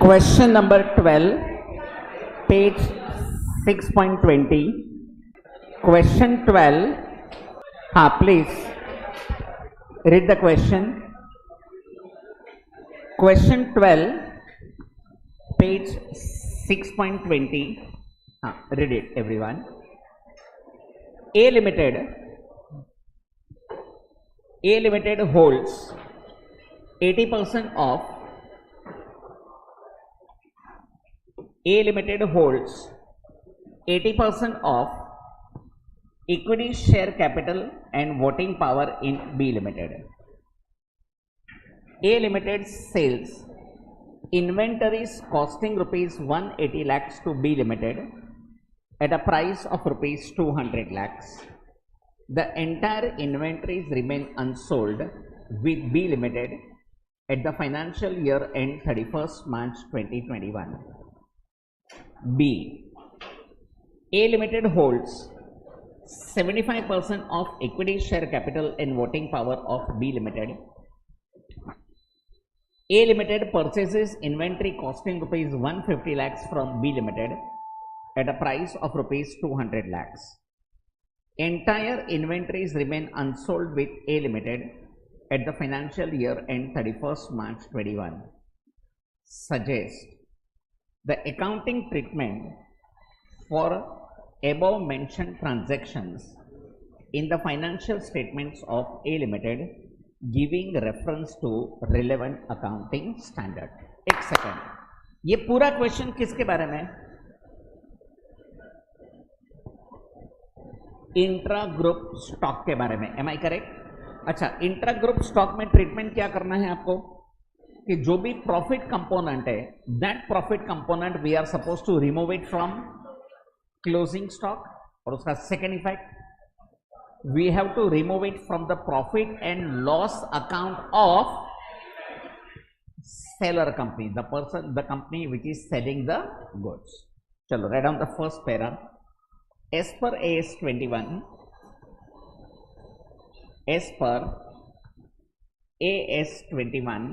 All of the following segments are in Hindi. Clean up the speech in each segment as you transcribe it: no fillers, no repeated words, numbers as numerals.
Question number 12, page 6.20. Question 12. Please read the question. Question 12, page 6.20. Read it, everyone. A Limited holds 80% of equity share capital and voting power in B Limited. A Limited sells inventories costing rupees 180 lakhs to B Limited at a price of rupees 200 lakhs. The entire inventories remain unsold with B Limited at the financial year end 31st March 2021. B. A Limited holds 75% of equity share capital and voting power of B Limited. A Limited purchases inventory costing rupees 150 lakhs from B Limited at a price of rupees 200 lakhs. Entire inventories remain unsold with A Limited at the financial year end 31st March 21. Suggest the accounting treatment for above mentioned transactions in the financial statements of A Limited, giving reference to relevant accounting standard. एक सेकंड, ये पूरा क्वेश्चन किसके बारे में? इंट्रा ग्रुप स्टॉक के बारे में. Am I correct? अच्छा, इंट्रा ग्रुप स्टॉक में ट्रीटमेंट क्या करना है आपको कि जो भी प्रॉफिट कंपोनेंट है, that profit component we are suppose to remove it from closing stock. और उसका second effect, we have to remove it from the profit and loss account of seller company, the company which is selling the goods. चलो, write down the first para. As per AS 21, as per AS 21,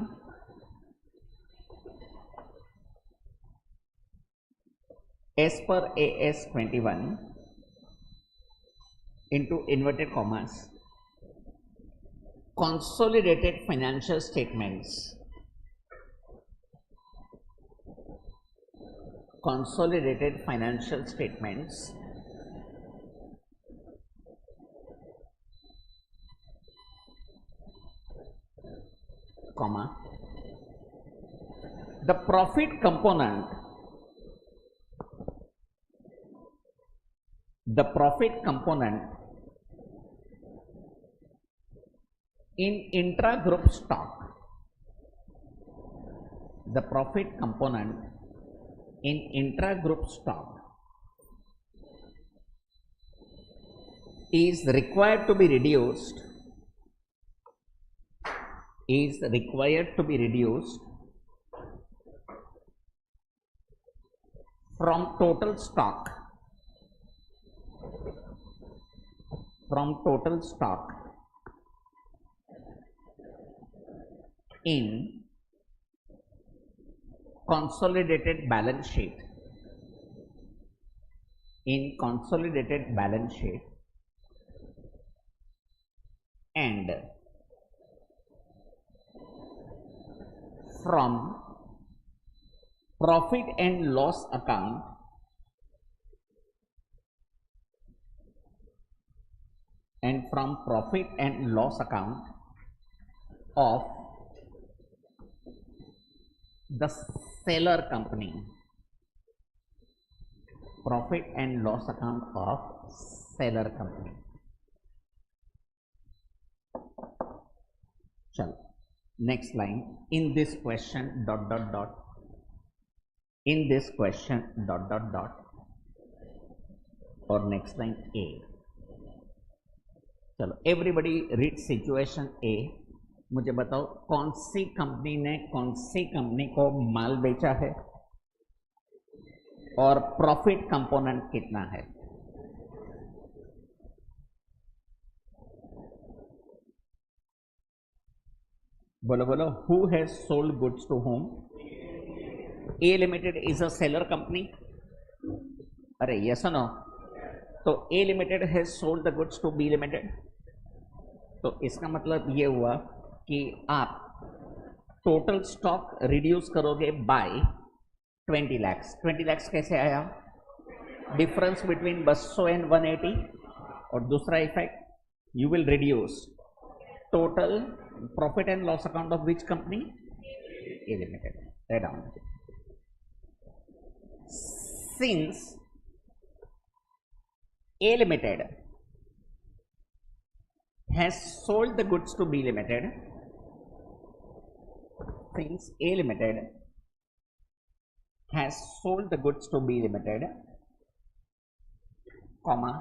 as per AS 21 into inverted commas, consolidated financial statements, comma, the profit component in intra-group stock, the profit component in intra-group stock is required to be reduced from total stock in consolidated balance sheet and from profit and loss account of the seller company. Profit and loss account of seller company. Chalo, next line. In this question और नेक्स्ट लाइन ए. चलो, एवरीबडी रीड सिचुएशन ए. मुझे बताओ कौन सी कंपनी को माल बेचा है और प्रॉफिट कंपोनेंट कितना है. बोलो बोलो, who has sold goods to whom? A Limited is a seller company. अरे yes or no? तो A Limited has sold the goods to B Limited. तो इसका मतलब ये हुआ कि आप टोटल स्टॉक रिड्यूस करोगे बाय 20 lakhs. 20 lakhs कैसे आया? Difference between 200 and 180. और दूसरा effect, you will reduce total profit and loss account of which company? A Limited. Write down. Since A Limited has sold the goods to B Limited, since A Limited has sold the goods to B Limited, comma,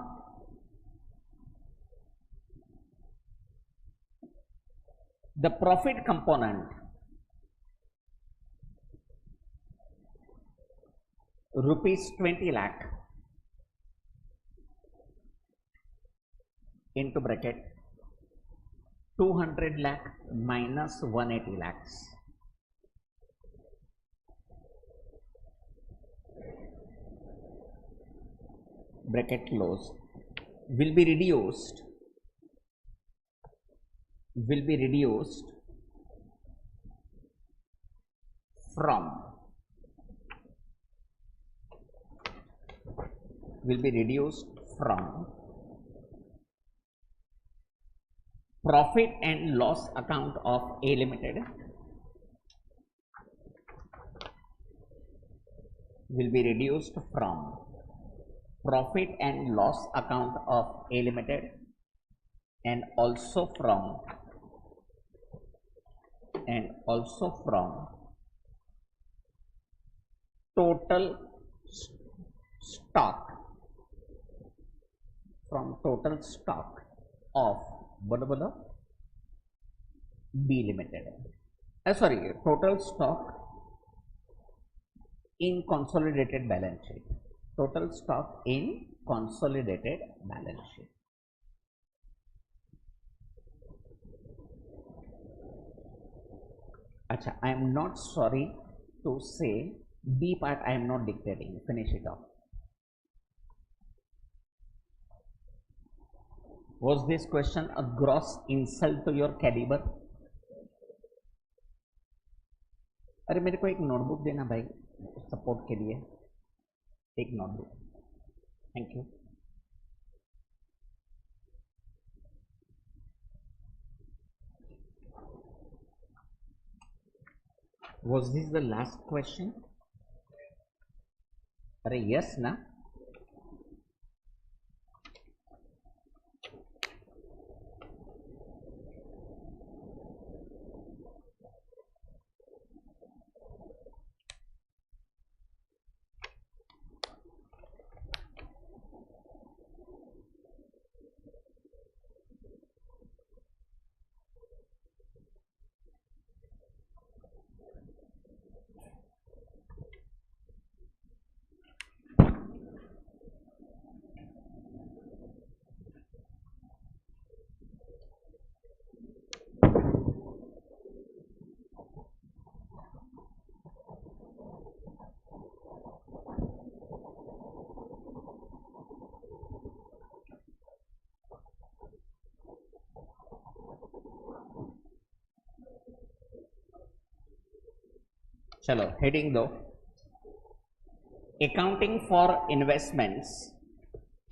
the profit component rupees 20 lakh into bracket 200 lakh minus 180 lakhs bracket close will be reduced from profit and loss account of A Limited, will be reduced from profit and loss account of A Limited, and also from total stock of B Limited. Total stock in consolidated balance sheet. Total stock in consolidated balance sheet. Acha, I am not sorry to say B part I am not dictating. Finish it off. Was this question a gross insult to your caliber? अरे मेरे को एक नोटबुक देना भाई सपोर्ट के लिए, एक notebook. Thank you. Was this the last question? अरे yes ना? चलो हेडिंग दो. Accounting for investments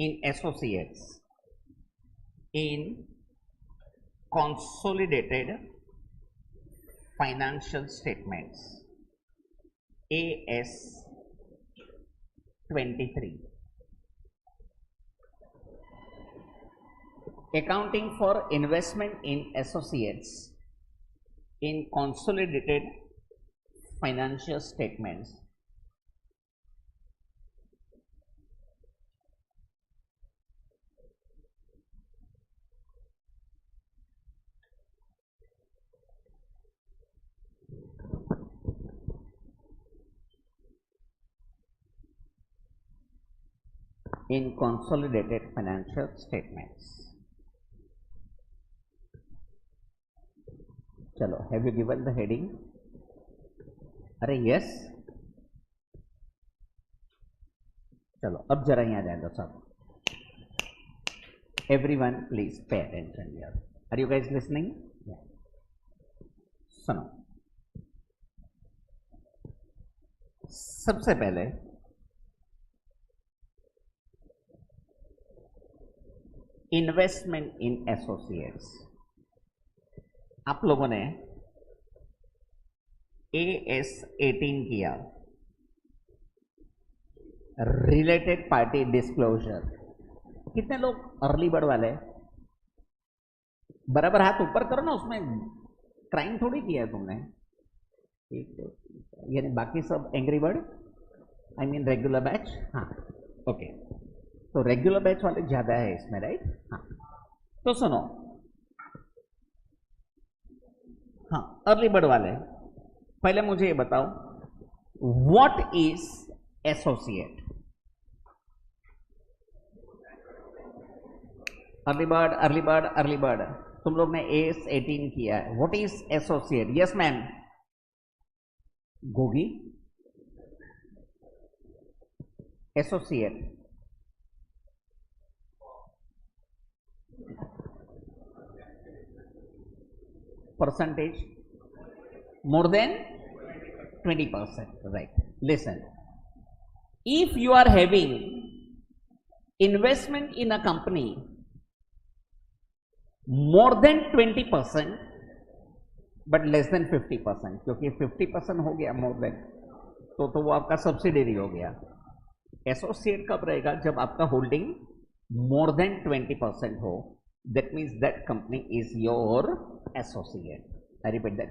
in associates in consolidated financial statements AS 23. Accounting for investment in associates in consolidated financial statements in consolidated financial statements. Chalo, have you given the heading? Are yes? चलो अब जरा यहाँ जाए दो सब. Everyone, please pay attention here. Are you guys listening? Yeah. सुनो, सबसे पहले इन्वेस्टमेंट इन एसोसिएट्स. आप लोगों ने AS18 किया, रिलेटेड पार्टी डिस्क्लोजर. कितने लोग अर्ली बर्ड वाले? बराबर हाथ ऊपर करो ना, उसमें क्राइम थोड़ी किया है तुमने. यानी बाकी सब angry bird, I mean regular batch. हाँ ओके, तो रेगुलर बैच वाले ज्यादा है इसमें, राइट? हाँ तो सुनो, हाँ अर्ली बर्ड वाले, पहले मुझे ये बताओ what is associate? Early bird, early bird, early bird, तुम लोग ने AS18 किया है. What is associate? Yes ma'am. Gogi, associate percentage more than 20%, right? Listen, if you are having investment in a company more than 20% but less than 50%, क्योंकि 50% हो गया मोर देन, तो वो आपका सब्सिडरी हो गया. एसोसिएट कब रहेगा? जब आपका होल्डिंग मोर देन 20% हो. That means that company is your associate. I repeat that,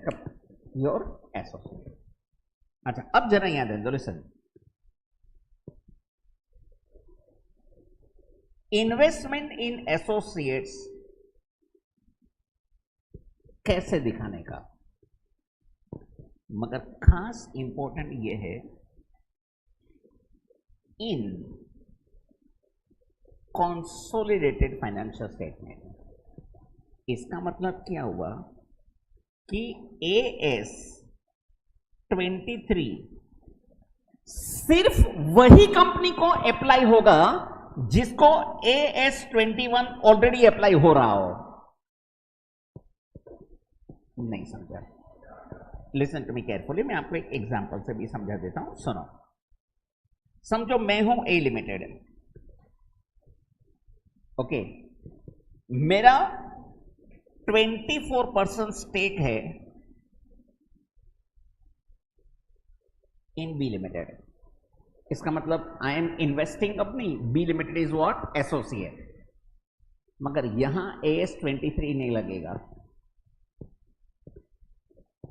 your associate. अच्छा अब जरा याद है, लिसन, इन्वेस्टमेंट इन एसोसिएट्स कैसे दिखाने का, मगर खास इंपॉर्टेंट ये है इन कंसोलिडेटेड फाइनेंशियल स्टेटमेंट. इसका मतलब क्या हुआ कि AS23 सिर्फ वही कंपनी को अप्लाई होगा जिसको AS21 ऑलरेडी अप्लाई हो रहा हो. नहीं समझा? लिसन टू मी केयरफुली, मैं आपको एक एग्जांपल से भी समझा देता हूं. सुनो, समझो मैं हूं A लिमिटेड, ओके, मेरा 24% स्टेक है इन B लिमिटेड. इसका मतलब आई एम इन्वेस्टिंग अपनी B limited is what? Associate. मगर यहां AS23 नहीं लगेगा.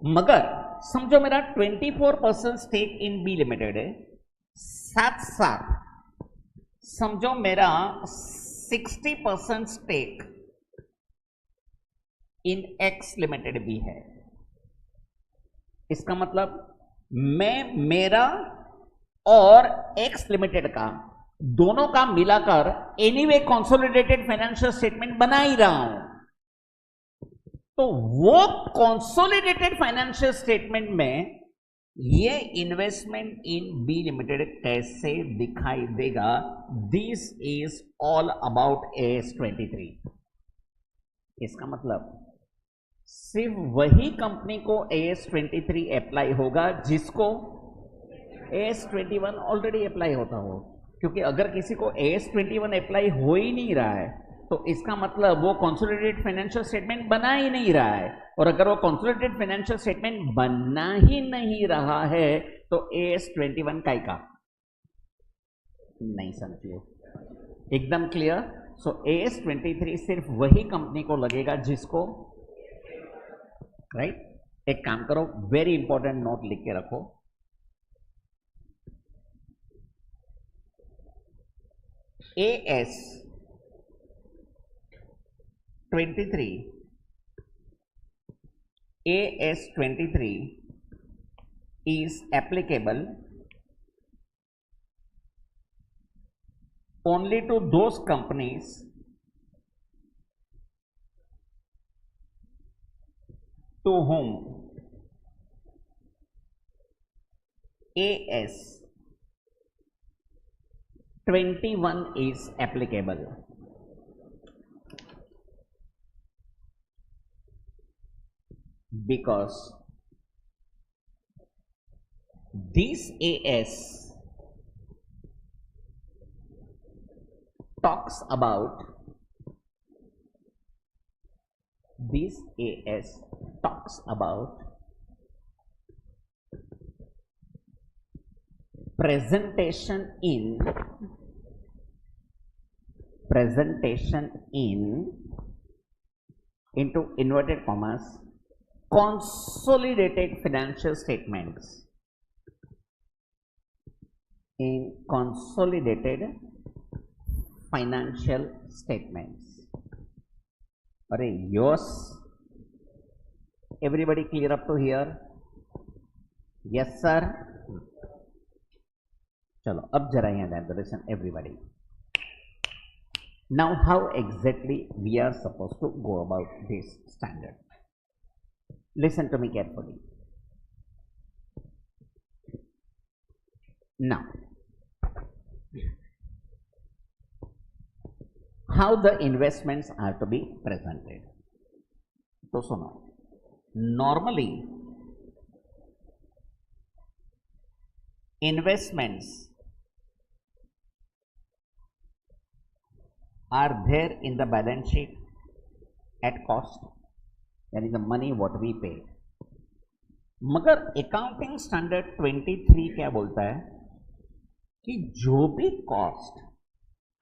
मगर समझो मेरा 24% स्टेक इन B लिमिटेड है, साथ साथ समझो मेरा 60% स्टेक इन X लिमिटेड भी है. इसका मतलब मैं मेरा और X लिमिटेड का दोनों का मिलाकर एनीवे कंसोलिडेटेड फाइनेंशियल स्टेटमेंट बना ही रहा हूं. तो वो कंसोलिडेटेड फाइनेंशियल स्टेटमेंट में ये इन्वेस्टमेंट इन B लिमिटेड कैसे दिखाई देगा? This is all about AS23. इसका मतलब सिर्फ वही कंपनी को AS23 अप्लाई होगा जिसको AS21 ऑलरेडी अप्लाई होता हो. क्योंकि अगर किसी को AS21 अप्लाई हो ही नहीं रहा है तो इसका मतलब वो कंसोलिडेटेड फाइनेंशियल स्टेटमेंट बना ही नहीं रहा है. और अगर वो कंसोलिडेटेड फाइनेंशियल स्टेटमेंट बना ही नहीं रहा है तो AS21 का नहीं समझिए. एकदम क्लियर? सो AS23 सिर्फ वही कंपनी को लगेगा जिसको, राइट? एक काम करो, वेरी इंपॉर्टेंट नोट लिख के रखो. AS23 is applicable only to those companies to whom AS 21 is applicable. Because this AS talks about presentation in into inverted commas consolidated financial statements, in consolidated financial statements. Are yours? Everybody clear up to here? Yes sir. चलो अब जरा यहाँ listen everybody. Now how exactly we are supposed to go about this standard? Listen to me carefully. Now, how the investments are to be presented? So suno, normally investments are there in the balance sheet at cost, that is the money what we pay. मगर अकाउंटिंग स्टैंडर्ड 23 क्या बोलता है कि जो भी कॉस्ट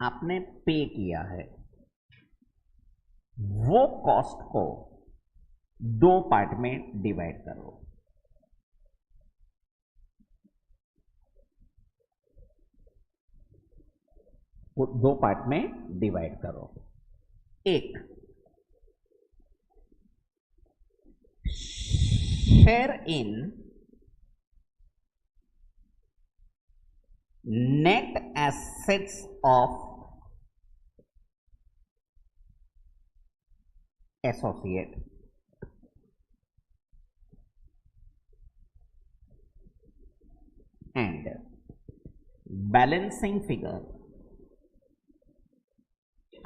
आपने पे किया है वो कॉस्ट को दो पार्ट में डिवाइड करो. वो दो पार्ट में डिवाइड करो. एक share in net assets of associate and balancing figure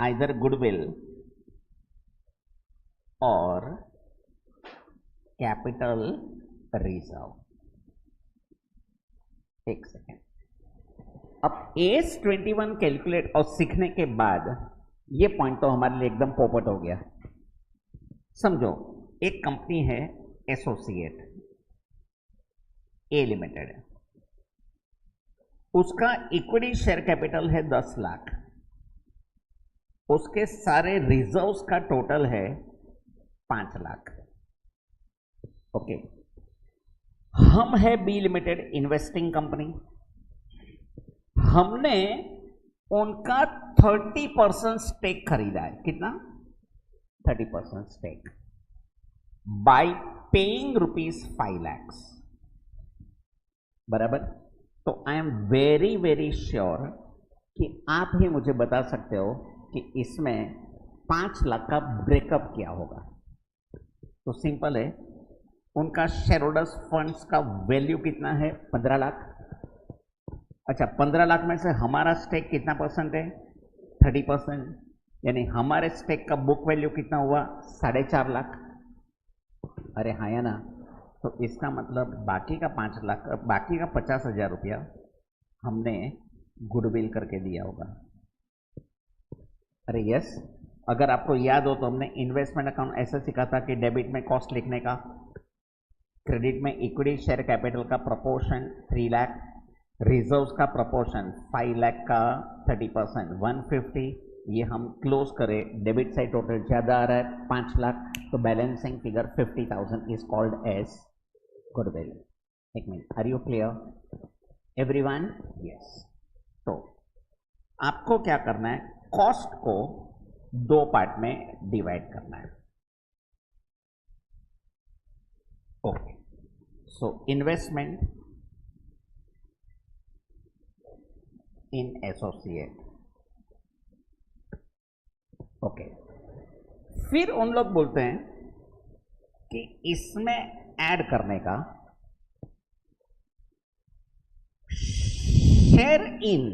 either goodwill or capital reserve. एक सेकेंड. अब एस 21 कैलकुलेट और सीखने के बाद ये पॉइंट तो हमारे लिए एकदम पोपट हो गया. समझो एक कंपनी है एसोसिएट ए लिमिटेड, उसका इक्विटी शेयर कैपिटल है 10 लाख, उसके सारे रिजर्व्स का टोटल है 5 लाख. ओके, हम है बी लिमिटेड इन्वेस्टिंग कंपनी, हमने उनका 30% स्टेक खरीदा है. कितना? 30% स्टेक बाय पेइंग ₹5 लाख. बराबर. तो I am very very sure कि आप ही मुझे बता सकते हो कि इसमें 5 लाख का ब्रेकअप क्या होगा. तो सिंपल है, उनका शेयर होल्डर्स फंड्स का वैल्यू कितना है? 15 लाख. अच्छा, 15 लाख में से हमारा स्टेक कितना परसेंट है? 30%. यानी हमारे स्टेक का बुक वैल्यू कितना हुआ? 4.5 लाख. अरे हाँ या ना? तो इसका मतलब बाकी का 5 लाख, बाकी का 50,000 रुपया हमने गुडविल करके दिया होगा. अरे यस, अगर आपको याद हो तो हमने इन्वेस्टमेंट अकाउंट ऐसा सीखा था कि डेबिट में कॉस्ट लिखने का, क्रेडिट में इक्विटी शेयर कैपिटल का प्रोपोर्शन 3 लाख, रिजर्व्स का प्रोपोर्शन 5 लाख का 30% 150. ये हम क्लोज करें, डेबिट साइड टोटल ज़्यादा आ रहा है 5 लाख, तो balancing figure 50,000 is called as goodwill. एक minute, are you clear everyone? Yes. तो आपको क्या करना है? कॉस्ट को दो पार्ट में डिवाइड करना है. ओके, सो इन्वेस्टमेंट इन एसोसिएट. ओके, फिर उन लोग बोलते हैं कि इसमें ऐड करने का share in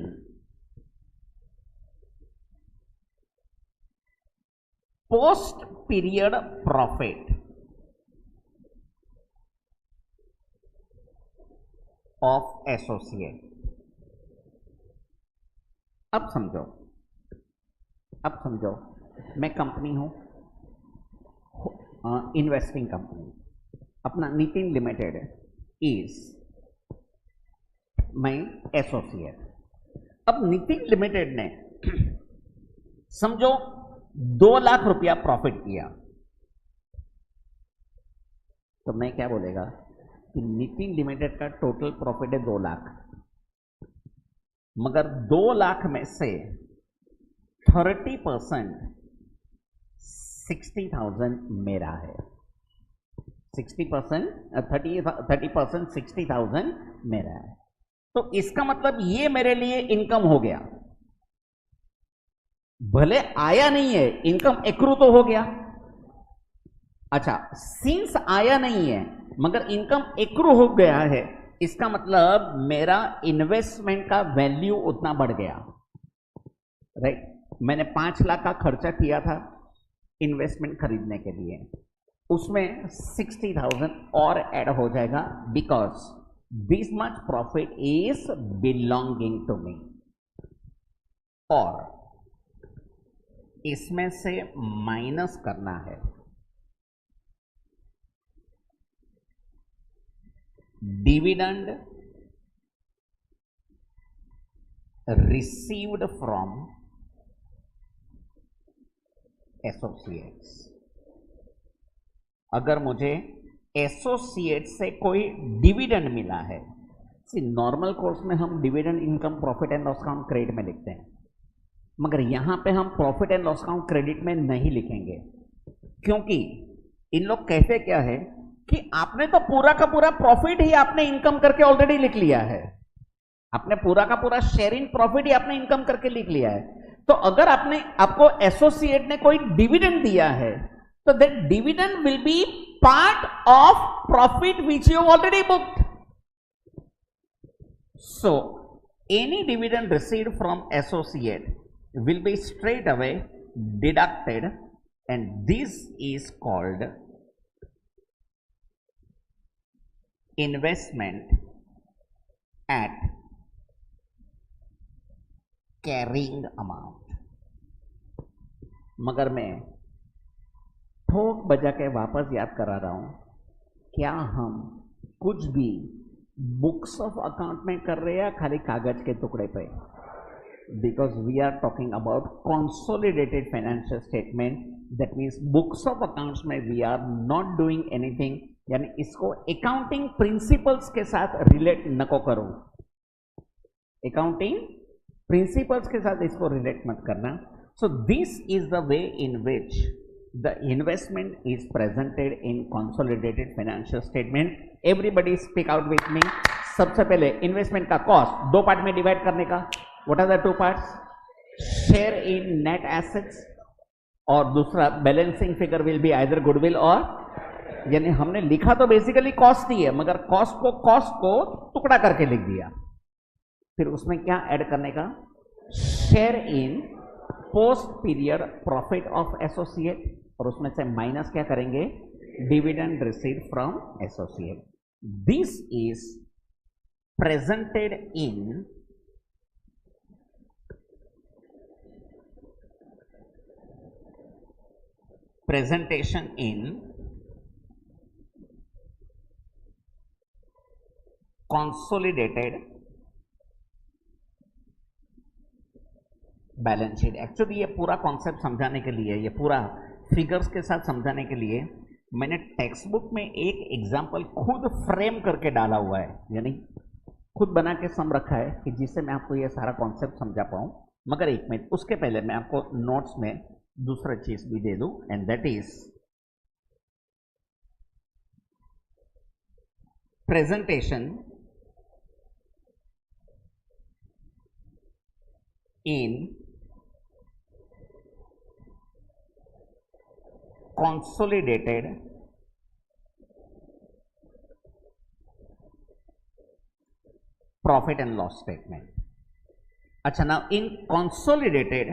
post period profit of associate. अब समझो मैं कंपनी हूं, इन्वेस्टिंग कंपनी, अपना Nitin limited is my associate. अब नितिन लिमिटेड ने समझो 2 लाख रुपया प्रॉफिट किया, तो मैं क्या बोलेगा कि नितिन लिमिटेड का टोटल प्रॉफिट है 2 लाख, मगर 2 लाख में से 30% 60,000 मेरा है. 30% 60,000 मेरा है. तो इसका मतलब ये मेरे लिए इनकम हो गया. भले आया नहीं है, इनकम एक्रू तो हो गया. अच्छा, सिंस आया नहीं है मगर इनकम एक्रू हो गया है, इसका मतलब मेरा इन्वेस्टमेंट का वैल्यू उतना बढ़ गया. राइट. मैंने 5 लाख का खर्चा किया था इन्वेस्टमेंट खरीदने के लिए, उसमें 60,000 और ऐड हो जाएगा, because this much profit is belonging to me. और इसमें से माइनस करना है डिविडेंड रिसीव्ड फ्रॉम एसोसिएट्स. अगर मुझे एसोसिएट से कोई डिविडेंड मिला है, नॉर्मल कोर्स में हम dividend income profit and loss account credit में लिखते हैं, मगर यहां पे हम profit and loss account credit में नहीं लिखेंगे, क्योंकि इन लोग कहते क्या है कि आपने तो पूरा का पूरा प्रॉफिट ही आपने इनकम करके ऑलरेडी लिख लिया है. आपने पूरा का पूरा शेयर इन प्रॉफिट ही आपने इनकम करके लिख लिया है. तो अगर आपको एसोसिएट ने कोई डिविडेंड दिया है, तो that dividend will be part of profit which you already booked. So any dividend received from associate will be straight away deducted, and this is called investment at carrying amount. मगर मैं ठोक बजा के वापस याद करा रहा हूं, क्या हम कुछ भी बुक्स ऑफ अकाउंट में कर रहे हैं खाली कागज के टुकड़े पे? Because we are talking about consolidated financial statement, that means books of accounts में we are not doing anything. यानी इसको अकाउंटिंग प्रिंसिपल्स के साथ रिलेट नको करो, अकाउंटिंग प्रिंसिपल्स के साथ इसको रिलेट मत करना. सो this is the way in which the investment is presented in consolidated financial statement. Everybody speak out with me. सबसे पहले इन्वेस्टमेंट का कॉस्ट 2 पार्ट में डिवाइड करने का. What are the 2 parts? Share in net assets, और दूसरा balancing figure will be either goodwill और, यानी हमने लिखा तो बेसिकली कॉस्ट ही है, मगर कॉस्ट को टुकड़ा करके लिख दिया. फिर उसमें क्या ऐड करने का? Share in post period profit of associate, और उसमें से माइनस क्या करेंगे? Dividend received from associate. This is presented in presentation in consolidated balance sheet. Actually ये पूरा कॉन्सेप्ट समझाने के लिए, ये पूरा फिगर्स के साथ समझाने के लिए मैंने टेक्स्ट बुक में एक एग्जाम्पल खुद फ्रेम करके डाला हुआ है, यानी खुद बना के सम रखा है कि जिससे मैं आपको ये सारा कॉन्सेप्ट समझा पाऊँ. मगर एक मिनट, उसके पहले मैं आपको नोट्स में दूसरा चीज भी दे दूं, and that is presentation in consolidated profit and loss statement. अच्छा, now in consolidated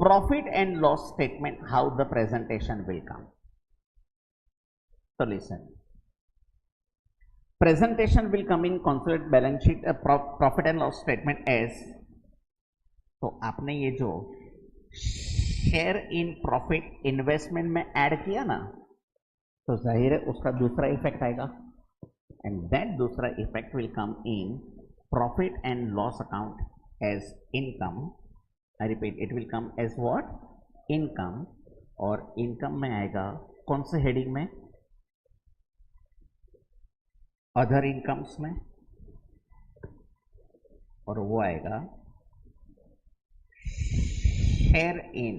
profit and loss statement, how the presentation will come. So listen, presentation will come in consolidated balance sheet, profit and loss statement as, तो आपने ये जो शेयर इन प्रॉफिट इन्वेस्टमेंट में ऐड किया ना, तो जाहिर है उसका दूसरा इफेक्ट आएगा, एंड दैट दूसरा effect will come in profit and loss account as income. I repeat, it will come as what, income. और इनकम में आएगा कौन से हेडिंग में, अदर इनकम्स में, और वो आएगा share in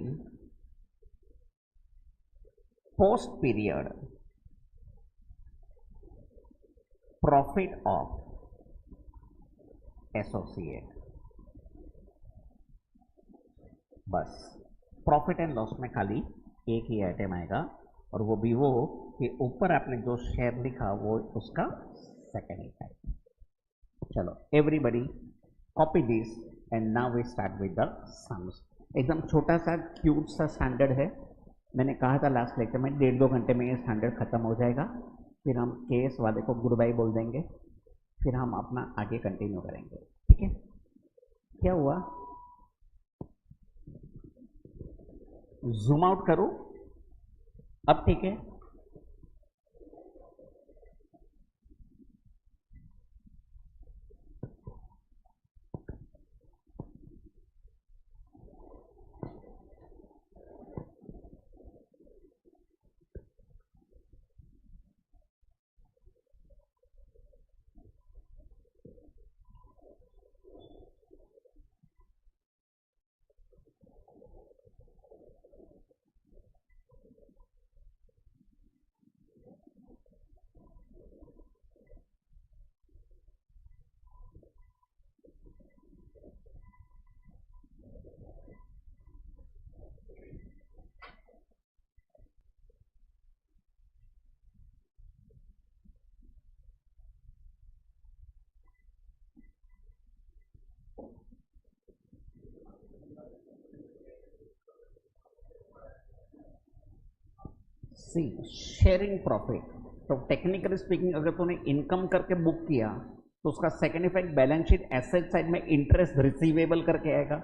post period profit of associate. बस प्रॉफिट एंड लॉस में खाली एक ही आइटम आएगा, और वो भी वो कि ऊपर आपने जो शेयर लिखा वो उसका सेकेंड इफेक्ट. चलो everybody copy this and now we start with the sums. एकदम छोटा सा क्यूट सा स्टैंडर्ड है. मैंने कहा था लास्ट लेक्चर में 1.5-2 घंटे में ये स्टैंडर्ड खत्म हो जाएगा, फिर हम केस वाले को गुड बाय बोल देंगे, फिर हम अपना आगे कंटिन्यू करेंगे. ठीक है, क्या हुआ, जूम आउट करूं अब? ठीक है, सी शेयरिंग प्रॉफिट. तो टेक्निकली स्पीकिंग अगर तूने इनकम करके बुक किया तो उसका second effect balance sheet asset side में इंटरेस्ट रिसीवेबल करके आएगा.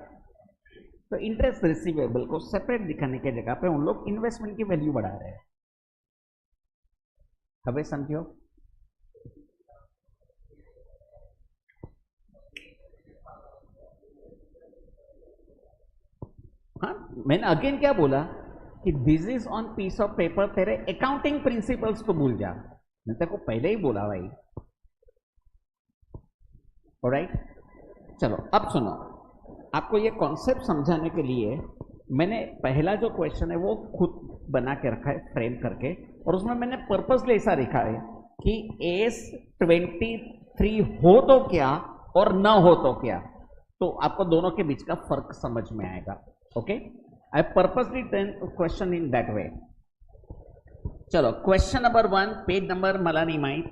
तो इंटरेस्ट रिसीवेबल को सेपरेट दिखाने की जगह पे उन लोग इन्वेस्टमेंट की वैल्यू बढ़ा रहे हैं. हमें समझो, हाँ मैंने अगेन क्या बोला कि this is on piece of paper. तेरे अकाउंटिंग प्रिंसिपल्स को भूल जा, मैं तेरे को पहले ही बोला भाई. ऑलराइट, चलो अब सुनो, आपको ये कॉन्सेप्ट समझाने के लिए मैंने पहला जो क्वेश्चन है वो खुद बना के रखा है फ्रेम करके, और उसमें मैंने पर्पसली ऐसा लिखा है कि AS23 हो तो क्या और ना हो तो क्या, तो आपको दोनों के बीच का फर्क समझ में आएगा. Okay, I purposely done question in that way. चलो क्वेश्चन नंबर 1, पेज नंबर मला नहीं माहित.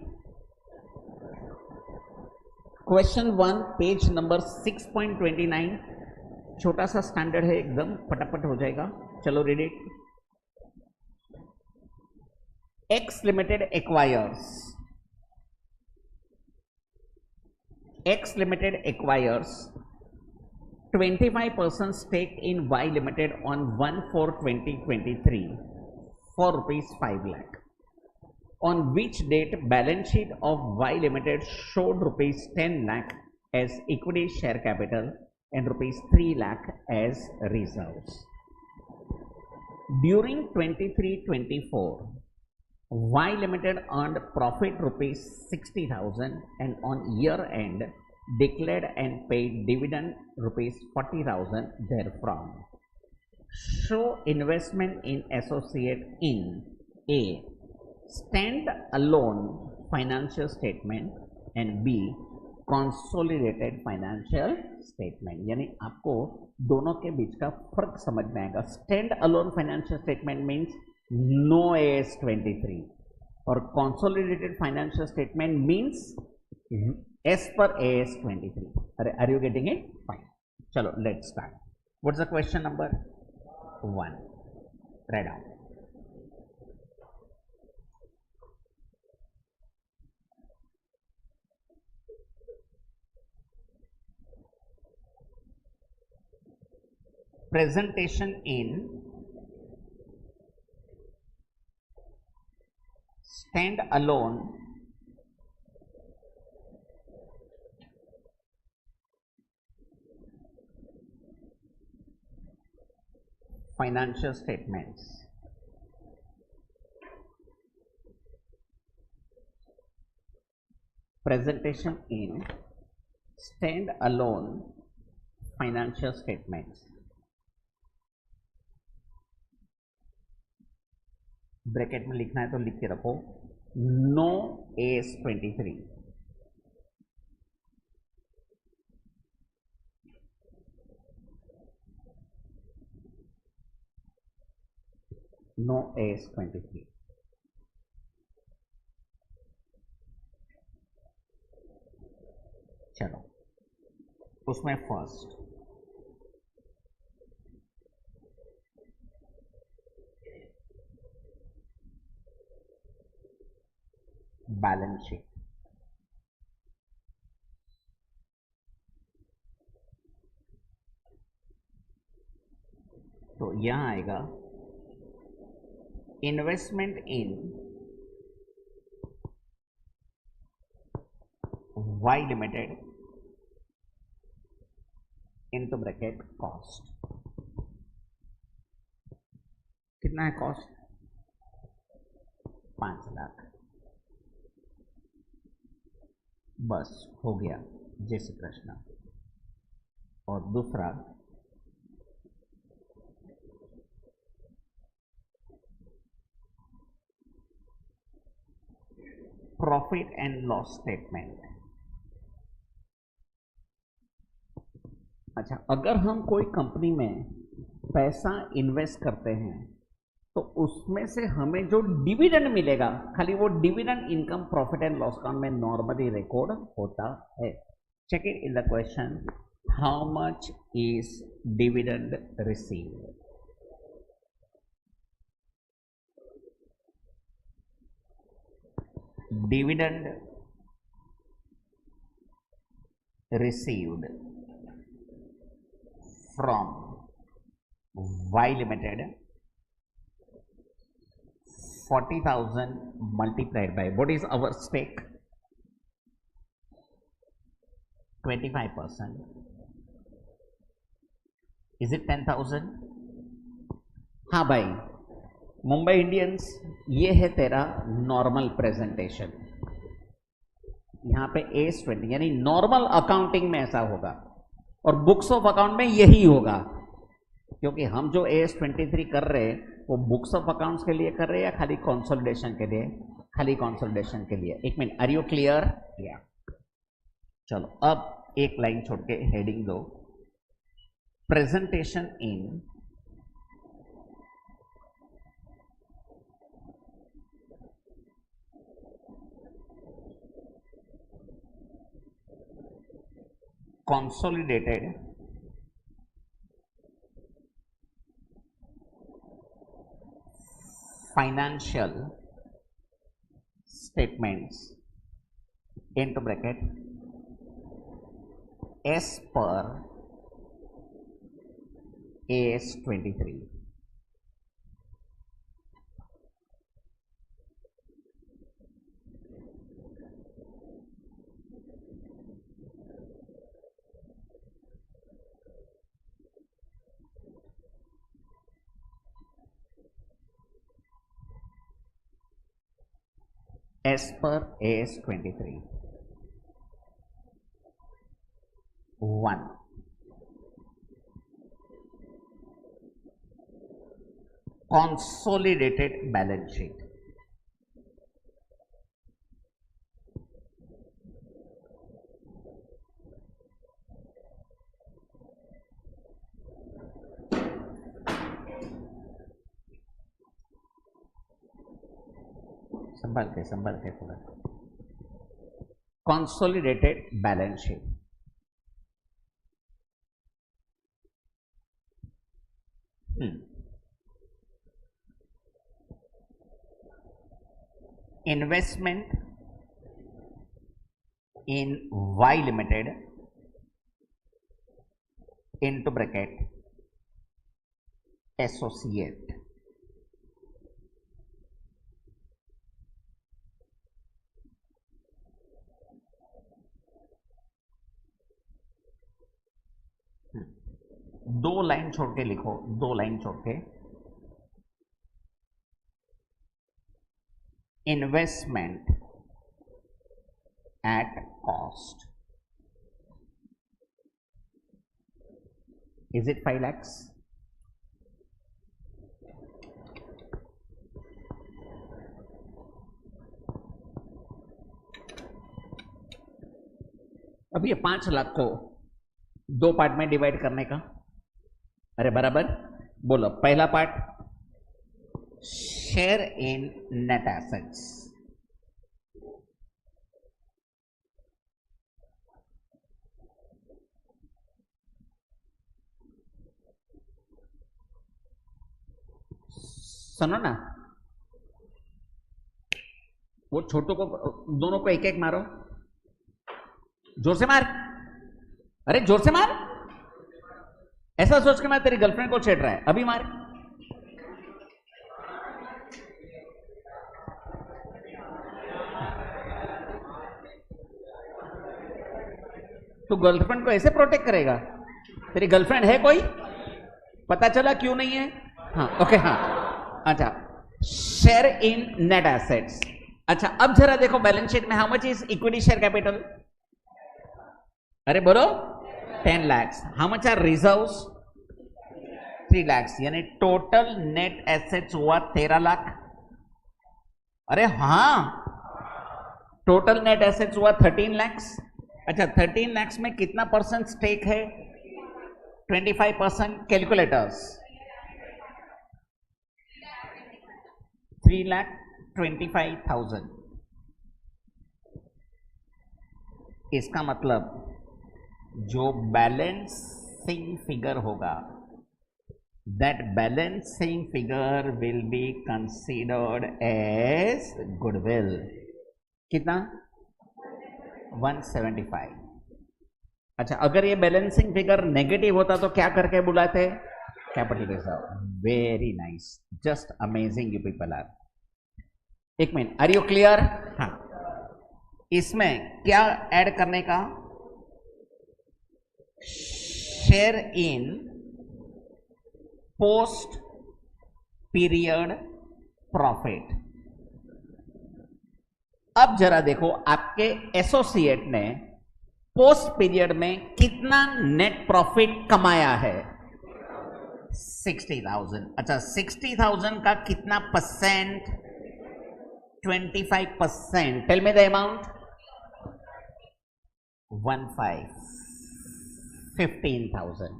Question 1 page number 6.29. छोटा सा स्टैंडर्ड है, एकदम फटाफट हो जाएगा. चलो read it. X Limited acquires. X Limited acquires 25% stake in Y Limited on 1/4/2023 for rupees 5 lakh, on which date balance sheet of Y Limited showed rupees 10 lakh as equity share capital and rupees 3 lakh as reserves. During 23-24, Y Limited earned profit rupees 60,000 and on year end declared and paid dividend rupees 40,000 therefrom. Show investment in associate in A. stand alone financial statement and B. consolidated financial statement. यानी आपको दोनों के बीच का फर्क समझ में आएगा. Stand alone financial statement means no AS23 और consolidated financial statement means as per AS23. Are you getting it? Fine. Chalo, let's start. What's the question number? 1. Write down. Presentation in stand alone financial statements. Presentation in stand alone financial statements. Bracket में लिखना है तो लिख के रखो नो AS23. No AS23. चलो उसमें फर्स्ट बैलेंस शीट. तो यहां आएगा इन्वेस्टमेंट इन Y limited into bracket cost. कितना है कॉस्ट? 5 लाख. बस हो गया. जय श्री कृष्ण. और दूसरा प्रॉफिट एंड लॉस स्टेटमेंट. अच्छा, अगर हम कोई कंपनी में पैसा इन्वेस्ट करते हैं तो उसमें से हमें जो डिविडेंड मिलेगा, खाली वो dividend income profit and loss account में नॉर्मली रिकॉर्ड होता है. Check it in the question. How much is dividend received? Dividend received from Y Limited 40,000 multiplied by what is our stake? 25%. Is it 10,000? हाँ भाई, मुंबई इंडियंस, ये है तेरा नॉर्मल प्रेजेंटेशन. यहाँ पे AS20 यानी नॉर्मल अकाउंटिंग में ऐसा होगा और बुक्स ऑफ अकाउंट में यही होगा, क्योंकि हम जो AS23 कर रहे हैं वो बुक्स ऑफ अकाउंट्स के लिए कर रहे हैं या खाली कंसोलिडेशन के लिए? खाली कंसोलिडेशन के लिए. एक मिनट, आर यू क्लियर? या चलो अब एक लाइन छोड़ के हेडिंग दो. प्रेजेंटेशन इन consolidated financial statements into bracket as per AS23. As per AS23. 1. Consolidated balance sheet. संभल के थोड़ा. Consolidated balance sheet. investment in Y Limited into bracket associate. दो लाइन छोड़ के लिखो, दो लाइन छोड़ के, investment at cost, is it 5 lakhs? अब ये 5 लाख को दो पार्ट में डिवाइड करने का, अरे बराबर बोलो। पहला part share in net assets, सुनो ना, वो छोटों को, दोनों को एक एक मारो, जोर से मार, अरे जोर से मार, ऐसा सोच के मैं तेरी गर्लफ्रेंड को छेड़ रहा है, अभी मार। तू गर्लफ्रेंड को ऐसे प्रोटेक्ट करेगा? तेरी गर्लफ्रेंड है कोई? पता चला क्यों नहीं है? हाँ ओके, हाँ अच्छा, शेयर इन नेट एसेट्स। अच्छा अब जरा देखो बैलेंस शीट में, how much is equity share capital? अरे बोलो 10 lakhs। How much are reserves? 3 lakhs, यानी टोटल नेट एसेट्स हुआ 13 लाख। अरे हाँ, टोटल नेट एसेट्स हुआ 13 lakhs। अच्छा 13 lakhs में कितना परसेंट स्टेक है? 25%। कैलकुलेटर्स 3,25,000। इसका मतलब जो बैलेंसिंग फिगर होगा, that balancing figure will be considered as goodwill. कितना? 175। अच्छा अगर ये बैलेंसिंग फिगर नेगेटिव होता तो क्या करके बुलाते? Capital reserve. Very nice, just amazing you people are. एक मिनट, आर यू क्लियर? हाँ, इसमें क्या ऐड करने का? Share in post period profit. अब जरा देखो आपके एसोसिएट ने पोस्ट पीरियड में कितना नेट प्रॉफिट कमाया है? 60,000। अच्छा 60,000 का कितना percent? 25%। Tell me the amount. 15,000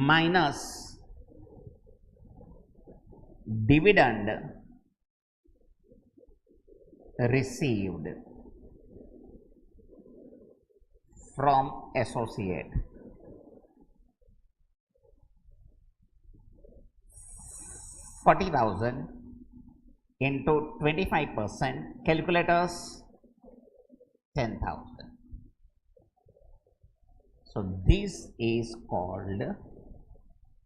minus dividend received from associate, 40,000 into 25%, calculators 10,000. So this is called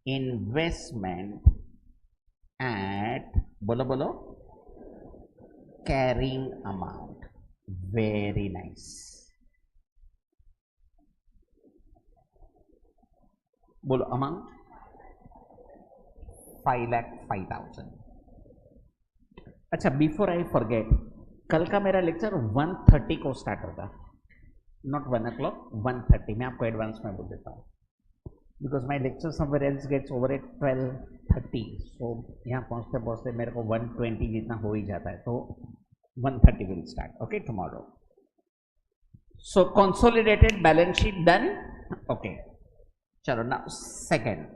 investment at bolo bolo carrying amount. Very nice. बोलो अमाउंट 5,05,000। अच्छा बिफोर आई फॉरगेट, कल का मेरा लेक्चर 1:30 को स्टार्ट होगा, नॉट 1 o'clock, 1:30। मैं आपको एडवांस में बोल देता हूँ, because my lecture somewhere else gets over at 12:30। So यहाँ पहुँचते पहुँचते मेरे को 1:20 जितना हो ही जाता है, तो 1:30 will start. Okay tomorrow. So consolidated balance sheet done. Okay चलो ना second,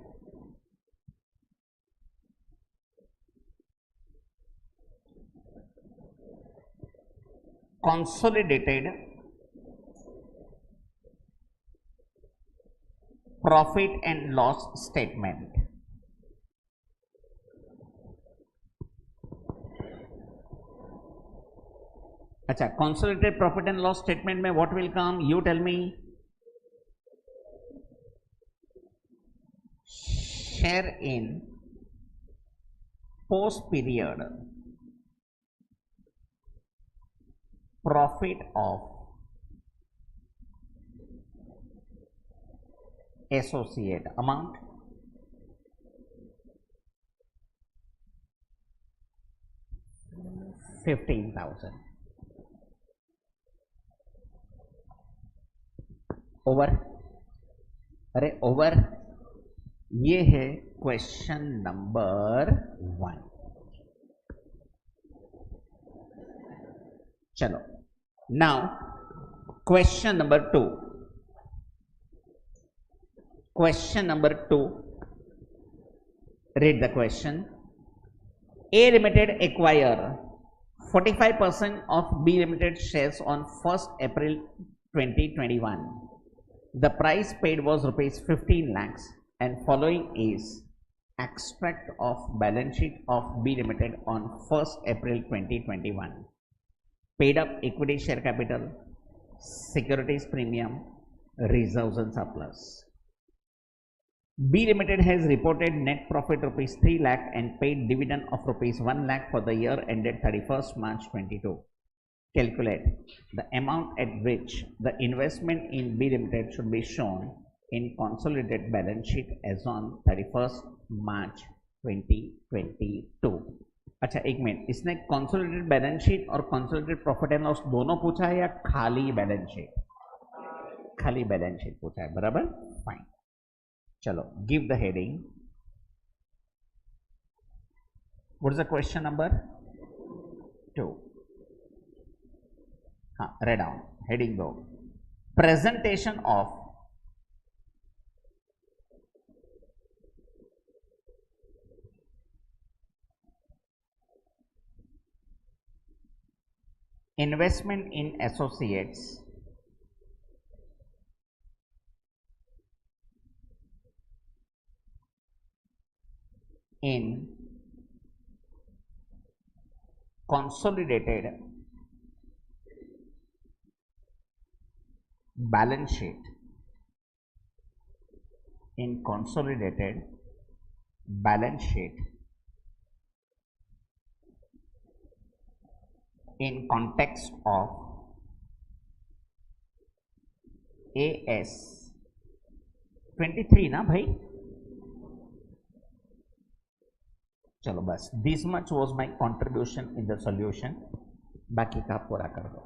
consolidated profit and loss statement। अच्छा, consolidated profit and loss statement में what will come? You tell me. Share in post period profit of associate amount $15,000 over. अरे ओवर, ये है क्वेश्चन नंबर 1। चलो now question number 2। Question number 2, read the question. A Limited acquire 45% of B Limited shares on 1st April 2021. The price paid was rupees 15 lakhs, and following is extract of balance sheet of B Limited on 1st April 2021. Paid up equity share capital, securities premium, reserves and surplus. B Limited has reported net profit rupees 3 lakh and paid dividend of rupees 1 lakh for the year ended 31st March 22. Calculate the amount at which the investment in B Limited should be shown in consolidated balance sheet as on 31st March 2022. अच्छा एक मिनट, इसने कंसोलिडेटेड बैलेंस शीट और कंसोलिडेटेड प्रॉफिट एंड लॉस दोनों पूछा है या खाली बैलेंस शीट? खाली बैलेंस शीट पूछा है, बराबर, फाइन। चलो give the heading. What is the question number 2? हाँ, रेड डाउन हेडिंग दो, presentation of investment in associates in consolidated balance sheet in consolidated balance sheet in context of AS 23 ना भाई। चलो बस, this much was my contribution in the solution, बाकी का पूरा कर दो।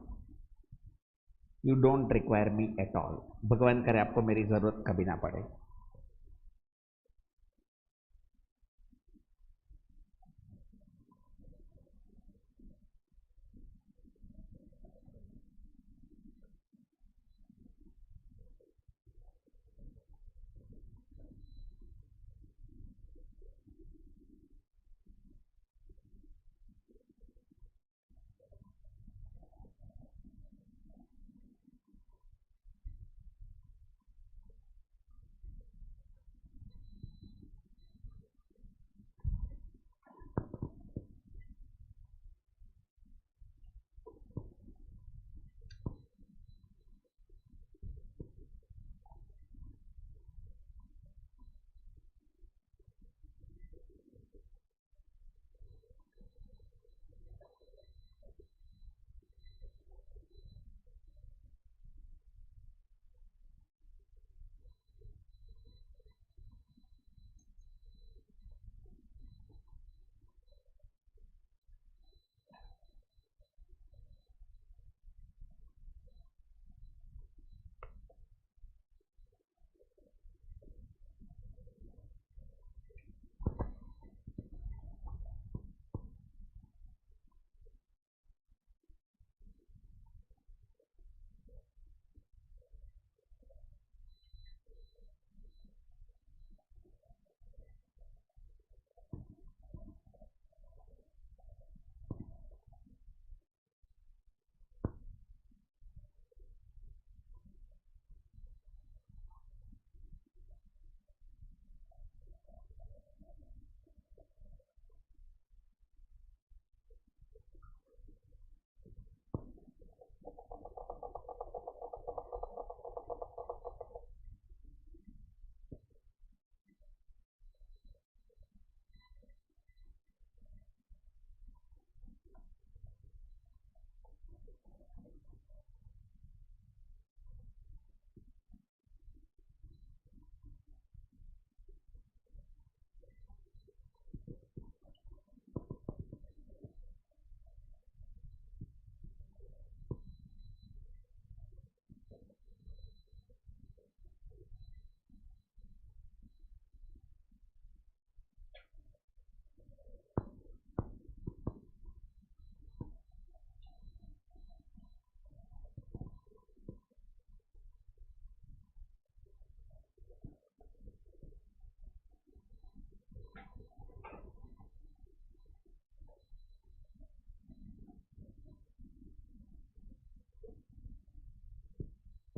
You don't require me at all, भगवान करे आपको मेरी जरूरत कभी ना पड़े।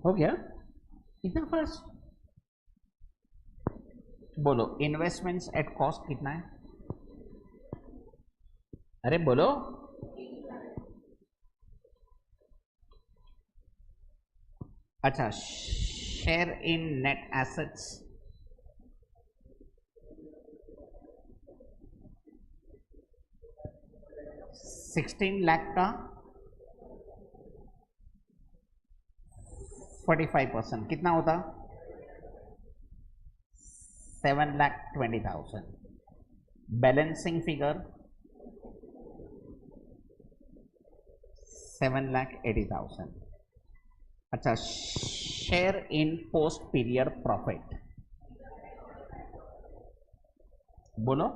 हो गया इतना फास्ट? बोलो इन्वेस्टमेंट्स एट कॉस्ट कितना है? अरे बोलो। अच्छा, share in net assets 16 lakh का 45% कितना होता? 7,20,000। Balancing figure 7,80,000। अच्छा, share in post period profit बोलो।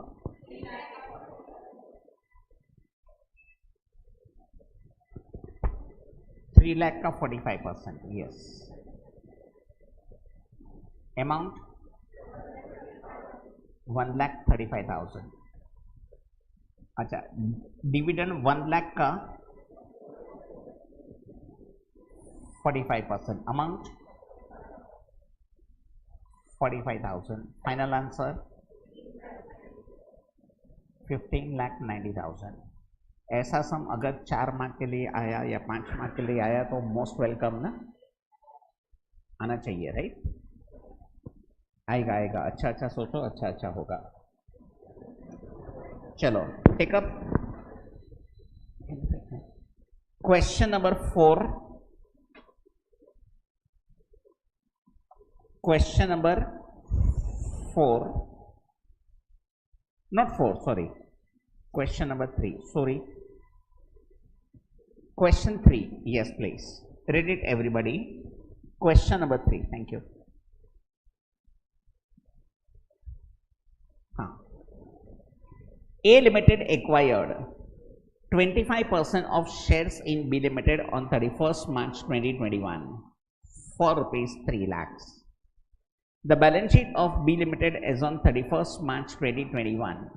3 लाख का 45%। यस। अमाउंट 1,35,000। अच्छा, डिविडेंड 1 लाख का 45%। अमाउंट 45,000। Final answer 15,90,000। ऐसा सम अगर 4 मार्क के लिए आया या 5 मार्क के लिए आया तो मोस्ट वेलकम ना, आना चाहिए, राइट? आएगा आएगा, अच्छा अच्छा सोचो, अच्छा अच्छा होगा। चलो take up question number 4। Question number 4, not 4, sorry, question number 3, sorry, question 3, yes please read it everybody. Question number 3, thank you. A Limited acquired 25% of shares in B Limited on 31st March 2021 for rupees 3 lakhs. The balance sheet of B Limited as on 31st March 2021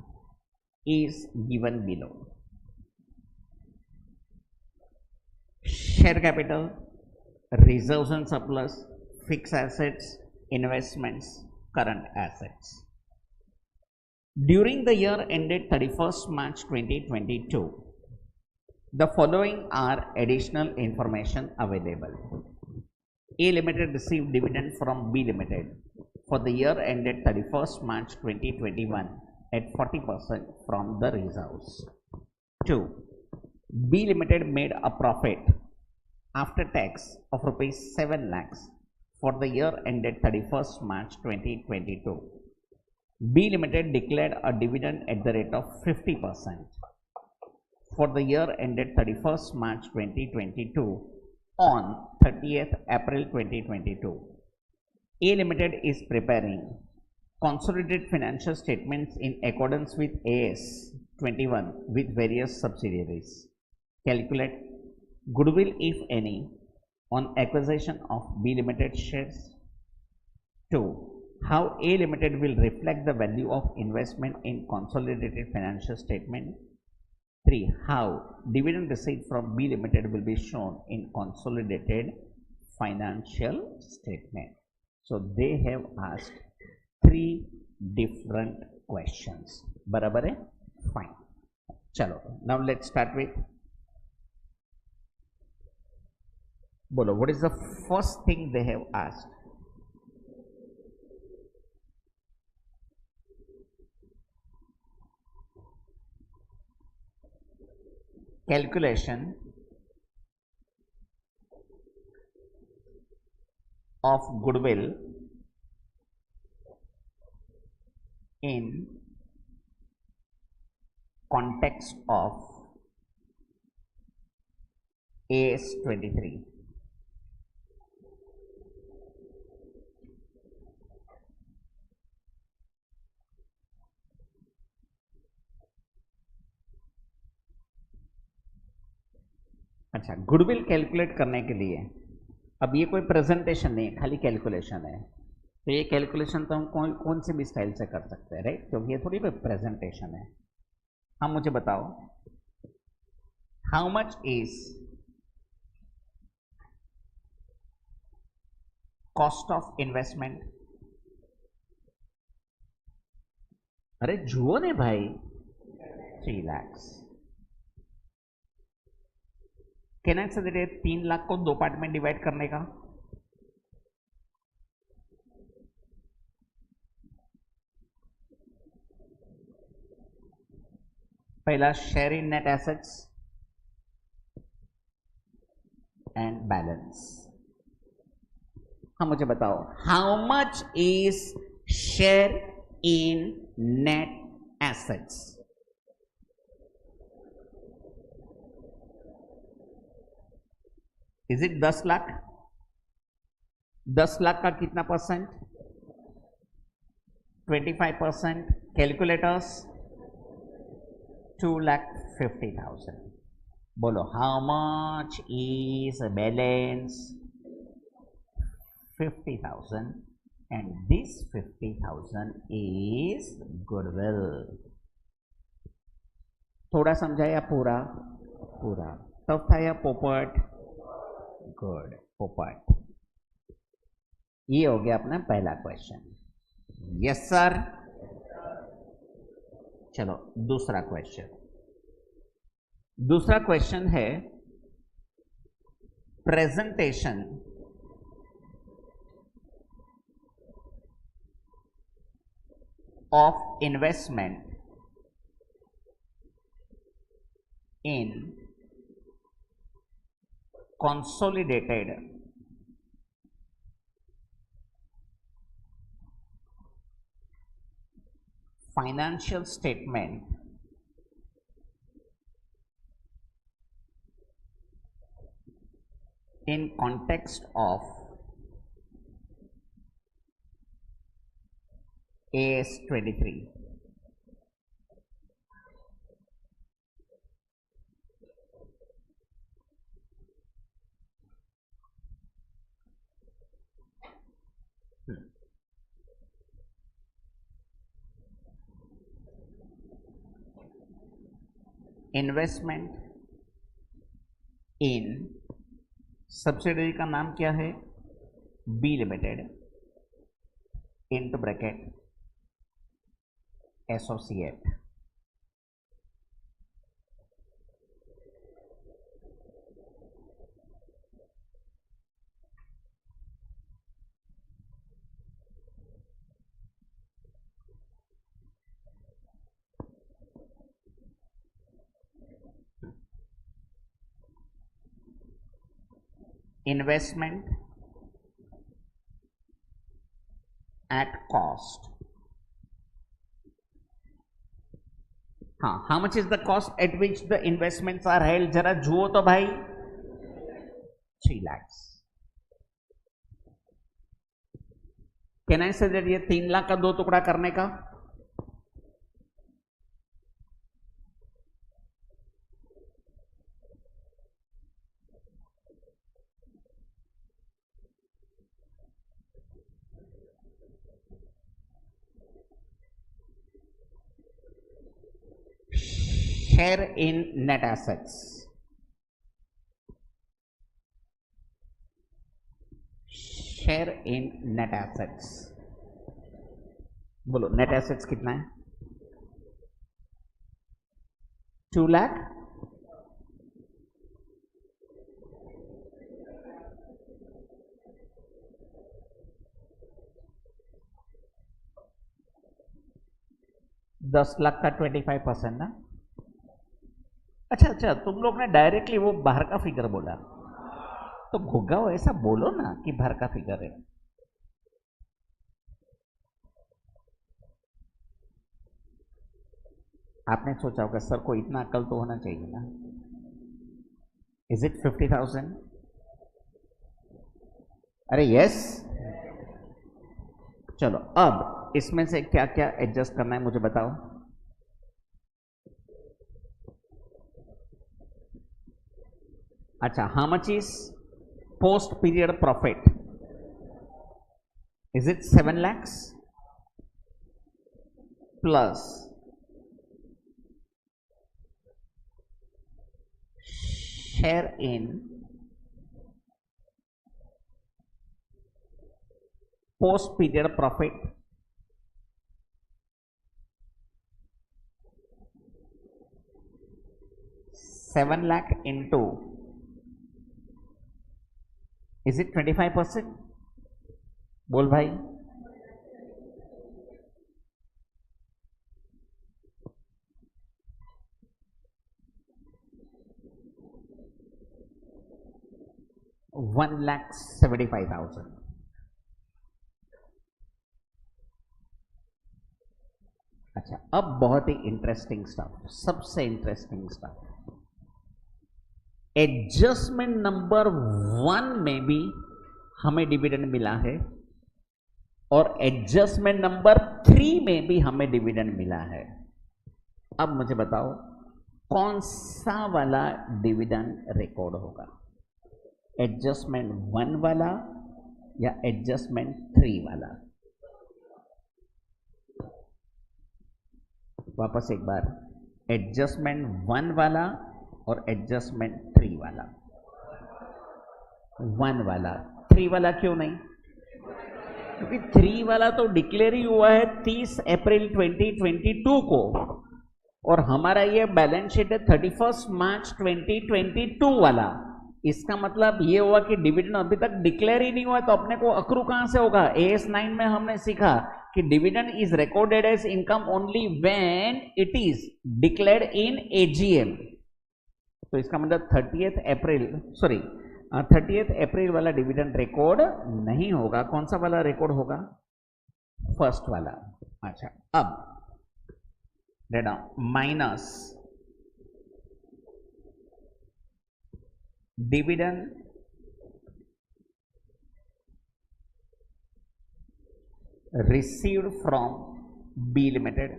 is given below. Share capital, reserves and surplus, fixed assets, investments, current assets. During the year ended 31st March 2022, the following are additional information available. A Limited received dividend from B Limited for the year ended 31st March 2021 at 40% from the reserves. 2. B Limited made a profit after tax of rupees 7 lakhs for the year ended 31st March 2022. B Limited declared a dividend at the rate of 50% for the year ended 31st March 2022 on 30th April 2022. A Limited is preparing consolidated financial statements in accordance with AS 21 with various subsidiaries. Calculate goodwill if any on acquisition of B Limited shares. 2. How A Limited will reflect the value of investment in consolidated financial statement. 3. How dividend received from B Limited will be shown in consolidated financial statement. So they have asked 3 different questions. बराबर है? Fine. चलो, now let's start with, बोलो, what is the first thing they have asked? Calculation of goodwill in context of AS 23. अच्छा, गुडविल कैलकुलेट करने के लिए, अब ये कोई प्रेजेंटेशन नहीं है, खाली कैलकुलेशन है, तो ये कैलकुलेशन तो हम कौन से भी स्टाइल से कर सकते हैं, राइट? क्योंकि ये थोड़ी कोई प्रेजेंटेशन है। हाँ, मुझे बताओ, how much is cost of investment. अरे जुओ ने भाई 3 lakhs. Can I say that 3 lakh को 2 पार्ट में डिवाइड करने का? पहला share in net assets and balance. हाँ मुझे बताओ, how much is share in net assets? Is it 10 lakh? 10 lakh का कितना परसेंट? 25%. कैलकुलेटर्स 2,50,000. बोलो how much is balance? 50,000 and this 50,000 is goodwill. थोड़ा समझाया? पूरा पूरा तब था या पोपट? गुड पोपट. ये हो गया अपना पहला क्वेश्चन. Yes sir. चलो दूसरा क्वेश्चन. दूसरा क्वेश्चन है presentation of investment in consolidated financial statement in context of AS 23. Investment in subsidiary का नाम क्या है? B limited into bracket associate. Investment at cost. हाँ, how much is the cost at which the investments are held? जरा जुओ तो भाई. 3 lakhs. Can I say that ये 3 लाख का 2 टुकड़ा करने का? Share in net assets. Share in net assets. बोलो net assets कितना है? 2 लाख. दस लाख का 25% ना? अच्छा, तुम लोग ने डायरेक्टली वो बाहर का फिगर बोला, तो घुग्गा ऐसा बोलो ना कि बाहर का फिगर है. आपने सोचा होगा सर को इतना अकल तो होना चाहिए ना. Is it 50,000? अरे यस. चलो अब इसमें से क्या क्या एडजस्ट करना है मुझे बताओ. अच्छा, how much is post period profit? Is it 7 lakhs plus share in post period profit, $7 lakh into, is it 25%? बोल भाई, $1,75,000. अच्छा, अब बहुत ही इंटरेस्टिंग स्टफ, सबसे इंटरेस्टिंग स्टफ, एडजस्टमेंट नंबर 1 में भी हमें डिविडेंड मिला है और एडजस्टमेंट नंबर 3 में भी हमें डिविडेंड मिला है। अब मुझे बताओ कौन सा वाला डिविडेंड रिकॉर्ड होगा, एडजस्टमेंट 1 वाला या एडजस्टमेंट 3 वाला? वापस एक बार, एडजस्टमेंट 1 वाला और एडजस्टमेंट 3 वाला। 1 वाला, 3 वाला क्यों नहीं? क्योंकि 3 वाला तो डिक्लेयर ही हुआ है 30 अप्रैल 2022 को और हमारा ये बैलेंस शीट है 31 मार्च 2022 वाला। इसका मतलब ये हुआ कि डिविडेंड अभी तक डिक्लेयर ही नहीं हुआ, तो अपने को अक्रू कहां से होगा? AS 9 में हमने सीखा कि dividend is recorded as income only when it is declared in AGM। तो इसका मतलब 30 अप्रैल वाला डिविडेंड रिकॉर्ड नहीं होगा। कौन सा वाला रिकॉर्ड होगा? फर्स्ट वाला। अच्छा, अब minus dividend received from B Limited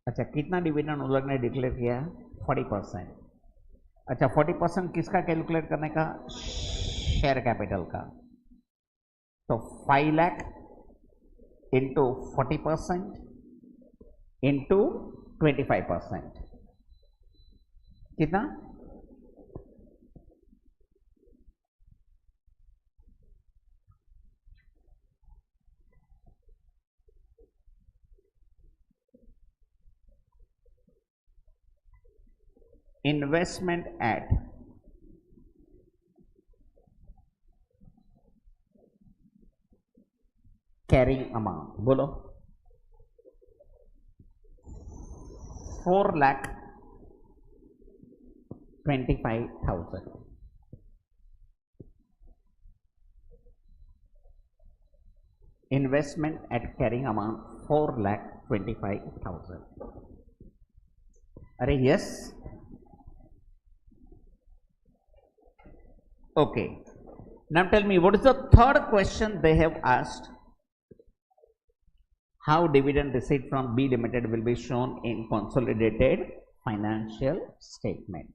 अच्छा, कितना डिविडेंड उन लोग ने डिक्लेयर किया? 40%। अच्छा, 40% किसका कैलकुलेट करने का? शेयर कैपिटल का। तो 5 लाख इंटू 40% इंटू 25%, कितना? इन्वेस्टमेंट एट कैरिंग अमाउंट, बोलो। 4,25,000। Investment at carrying amount 4,25,000। अरे yes, okay. Now tell me, what is the third question they have asked? How dividend received from B Limited will be shown in consolidated financial statement?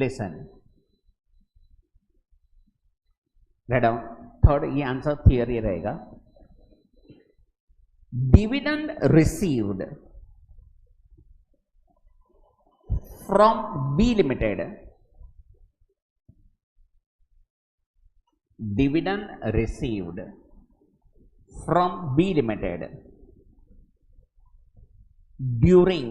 Listen, write down. Third, ये आंसर थियरी रहेगा। Dividend received from B Limited, dividend received from B Limited during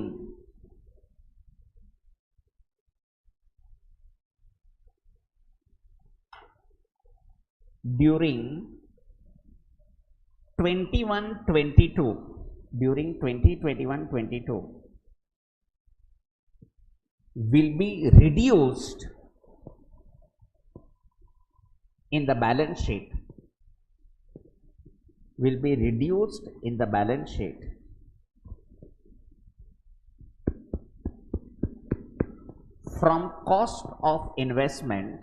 during 2021-22 will be reduced in the balance sheet, will be reduced in the balance sheet from cost of investment,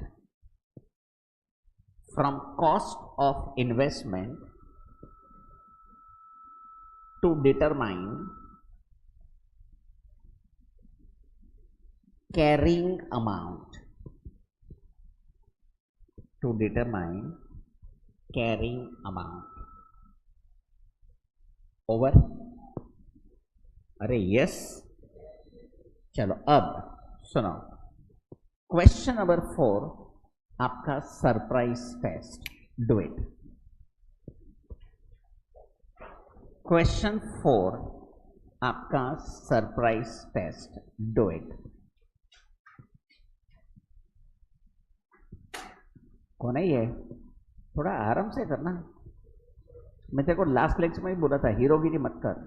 from cost of investment to determine carrying amount, to determine carrying amount. Over, अरे यस। चलो अब सुनो, क्वेश्चन नंबर 4 आपका surprise test, do it. Question 4 आपका सरप्राइज टेस्ट, डू इट। कौन है ये? थोड़ा आराम से करना। मैं तेरे को लास्ट लेक्चर में ही बोला था हीरोगिरी मत कर।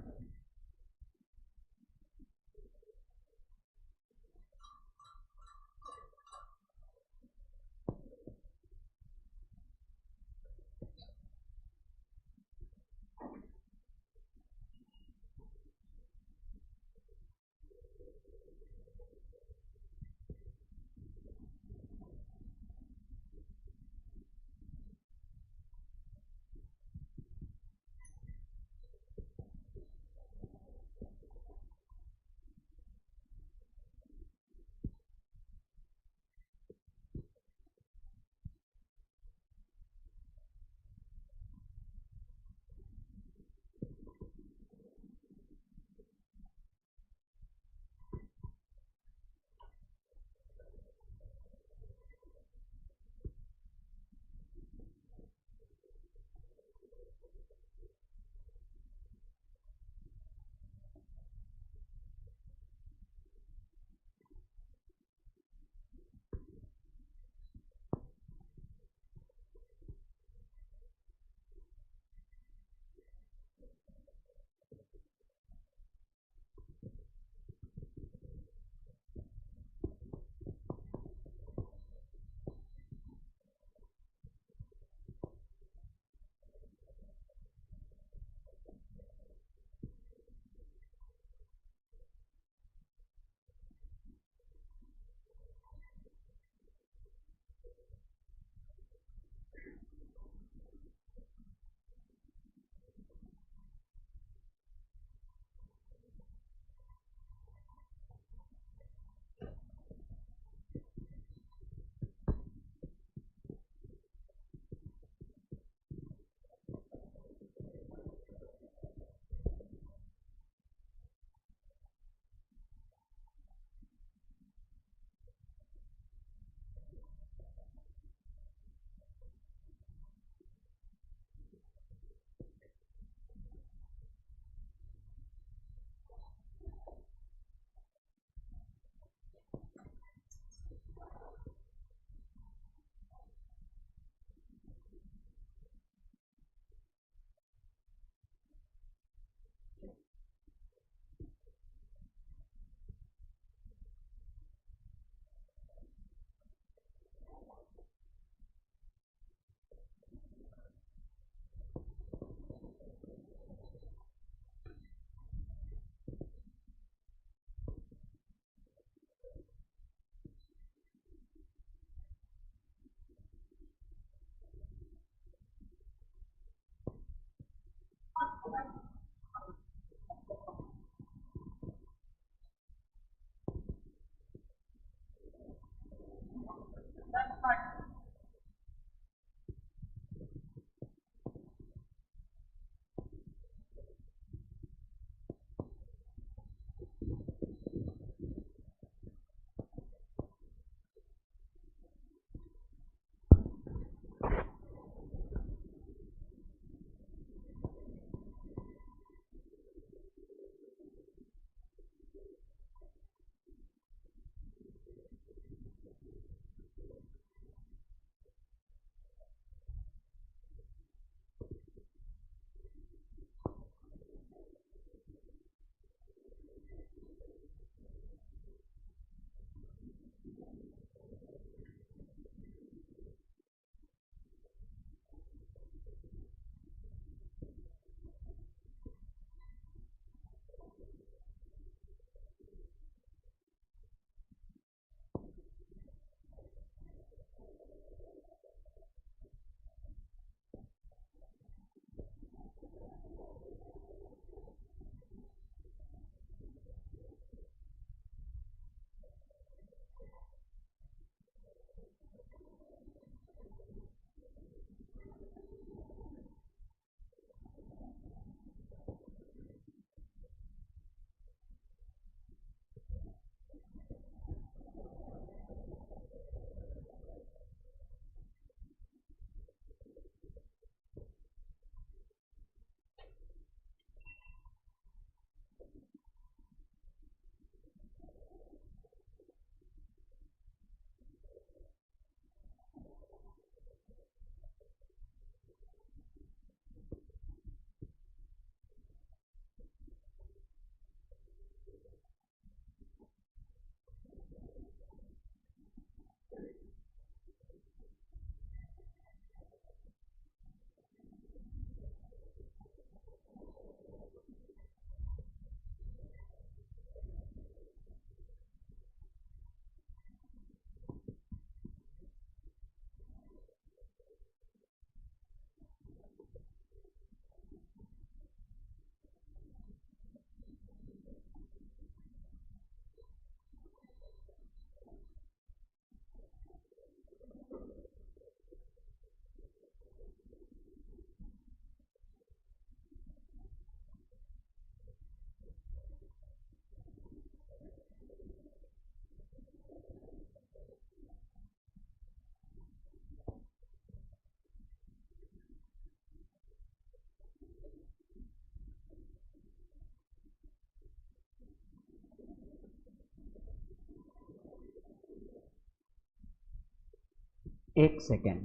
एक सेकेंड,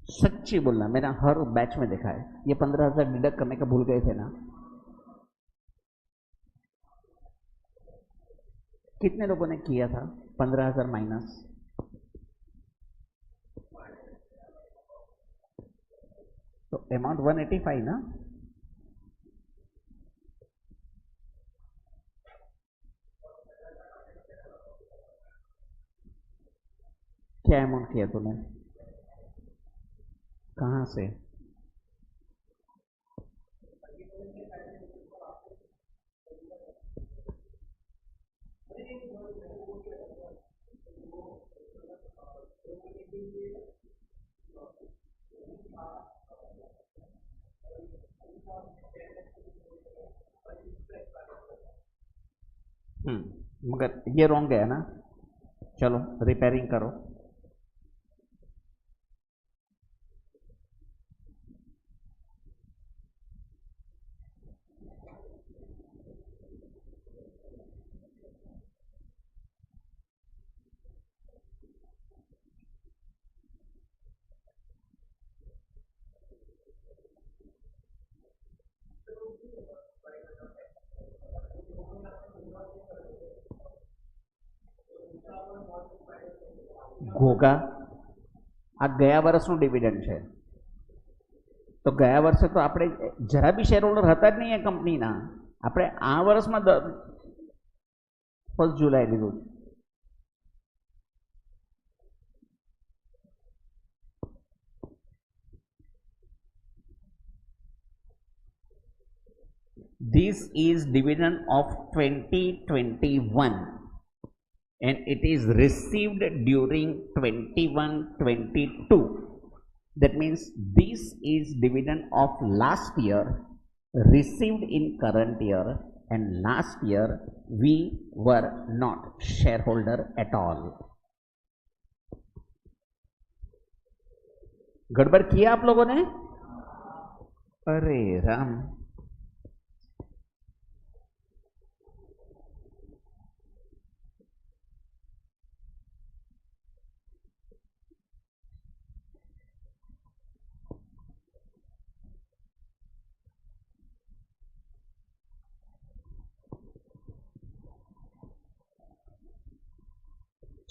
सच्ची बोलना, मैंने हर बैच में देखा है, ये 15,000 डिडक्ट करने का भूल गए थे ना? कितने लोगों ने किया था 15,000 माइनस? तो अमाउंट 185 ना? क्या अमाउंट किया तूने? कहां से? मगर ये रॉन्ग है ना? चलो रिपेयरिंग करो। घोगा આ ગયા વર્ષનું ડિવિડન્ડ છે, તો ગયા વર્ષે તો આપણે જરા બી શેર હોલ્ડર હતા જ નહીં એ કંપનીના, આપણે આ વર્ષમાં 1 જુલાઈ લીધું. This is dividend of 2021 and it is received during 21-22. That means this is dividend of last year received in current year, and last year we were not shareholder at all. गड़बड़ किया आप लोगों ने? अरे राम,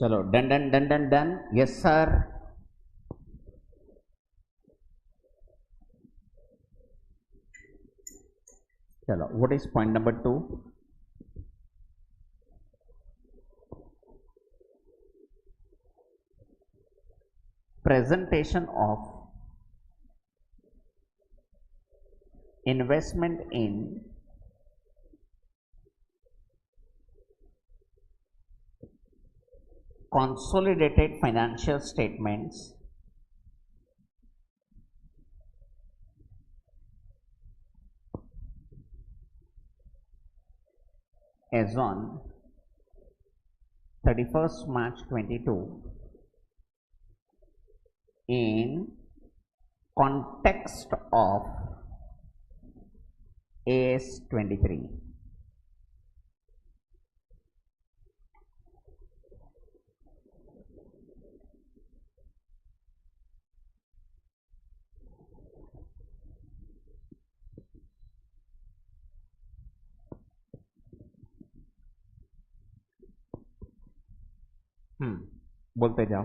चलो done done done done done. Yes sir. चलो, what is point number 2? presentation of investment in consolidated financial statements as on 31st March 22 in context of AS 23. बोलते जाओ.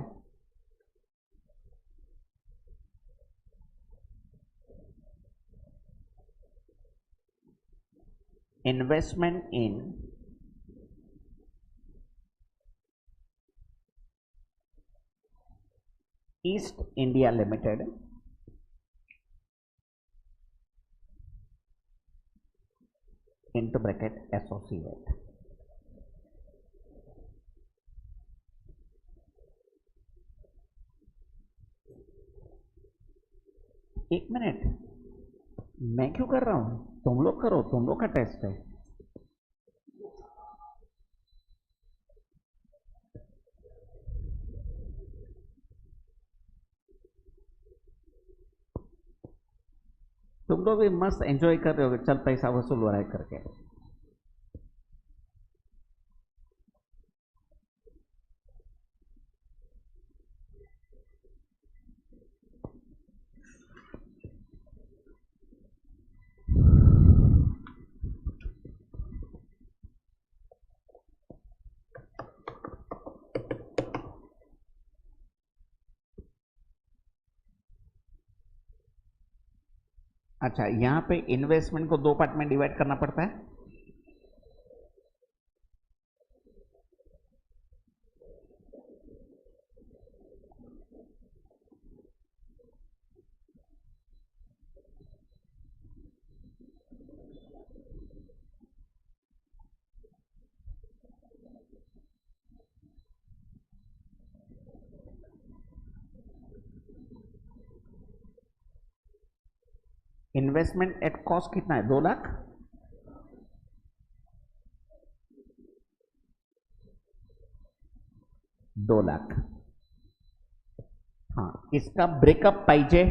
Investment in East India Limited into bracket associate. एक मिनट, मैं क्यों कर रहा हूं? तुम लोग करो, तुम लोग का टेस्ट है. तुम लोग भी मस्त एंजॉय कर रहे हो, चल पैसा वसूल हो रहा है करके. अच्छा, यहां पे इन्वेस्टमेंट को दो पार्ट में डिवाइड करना पड़ता है। इन्वेस्टमेंट एट कॉस्ट कितना है? 2 लाख। 2 लाख। हाँ, इसका ब्रेकअप पाइजे।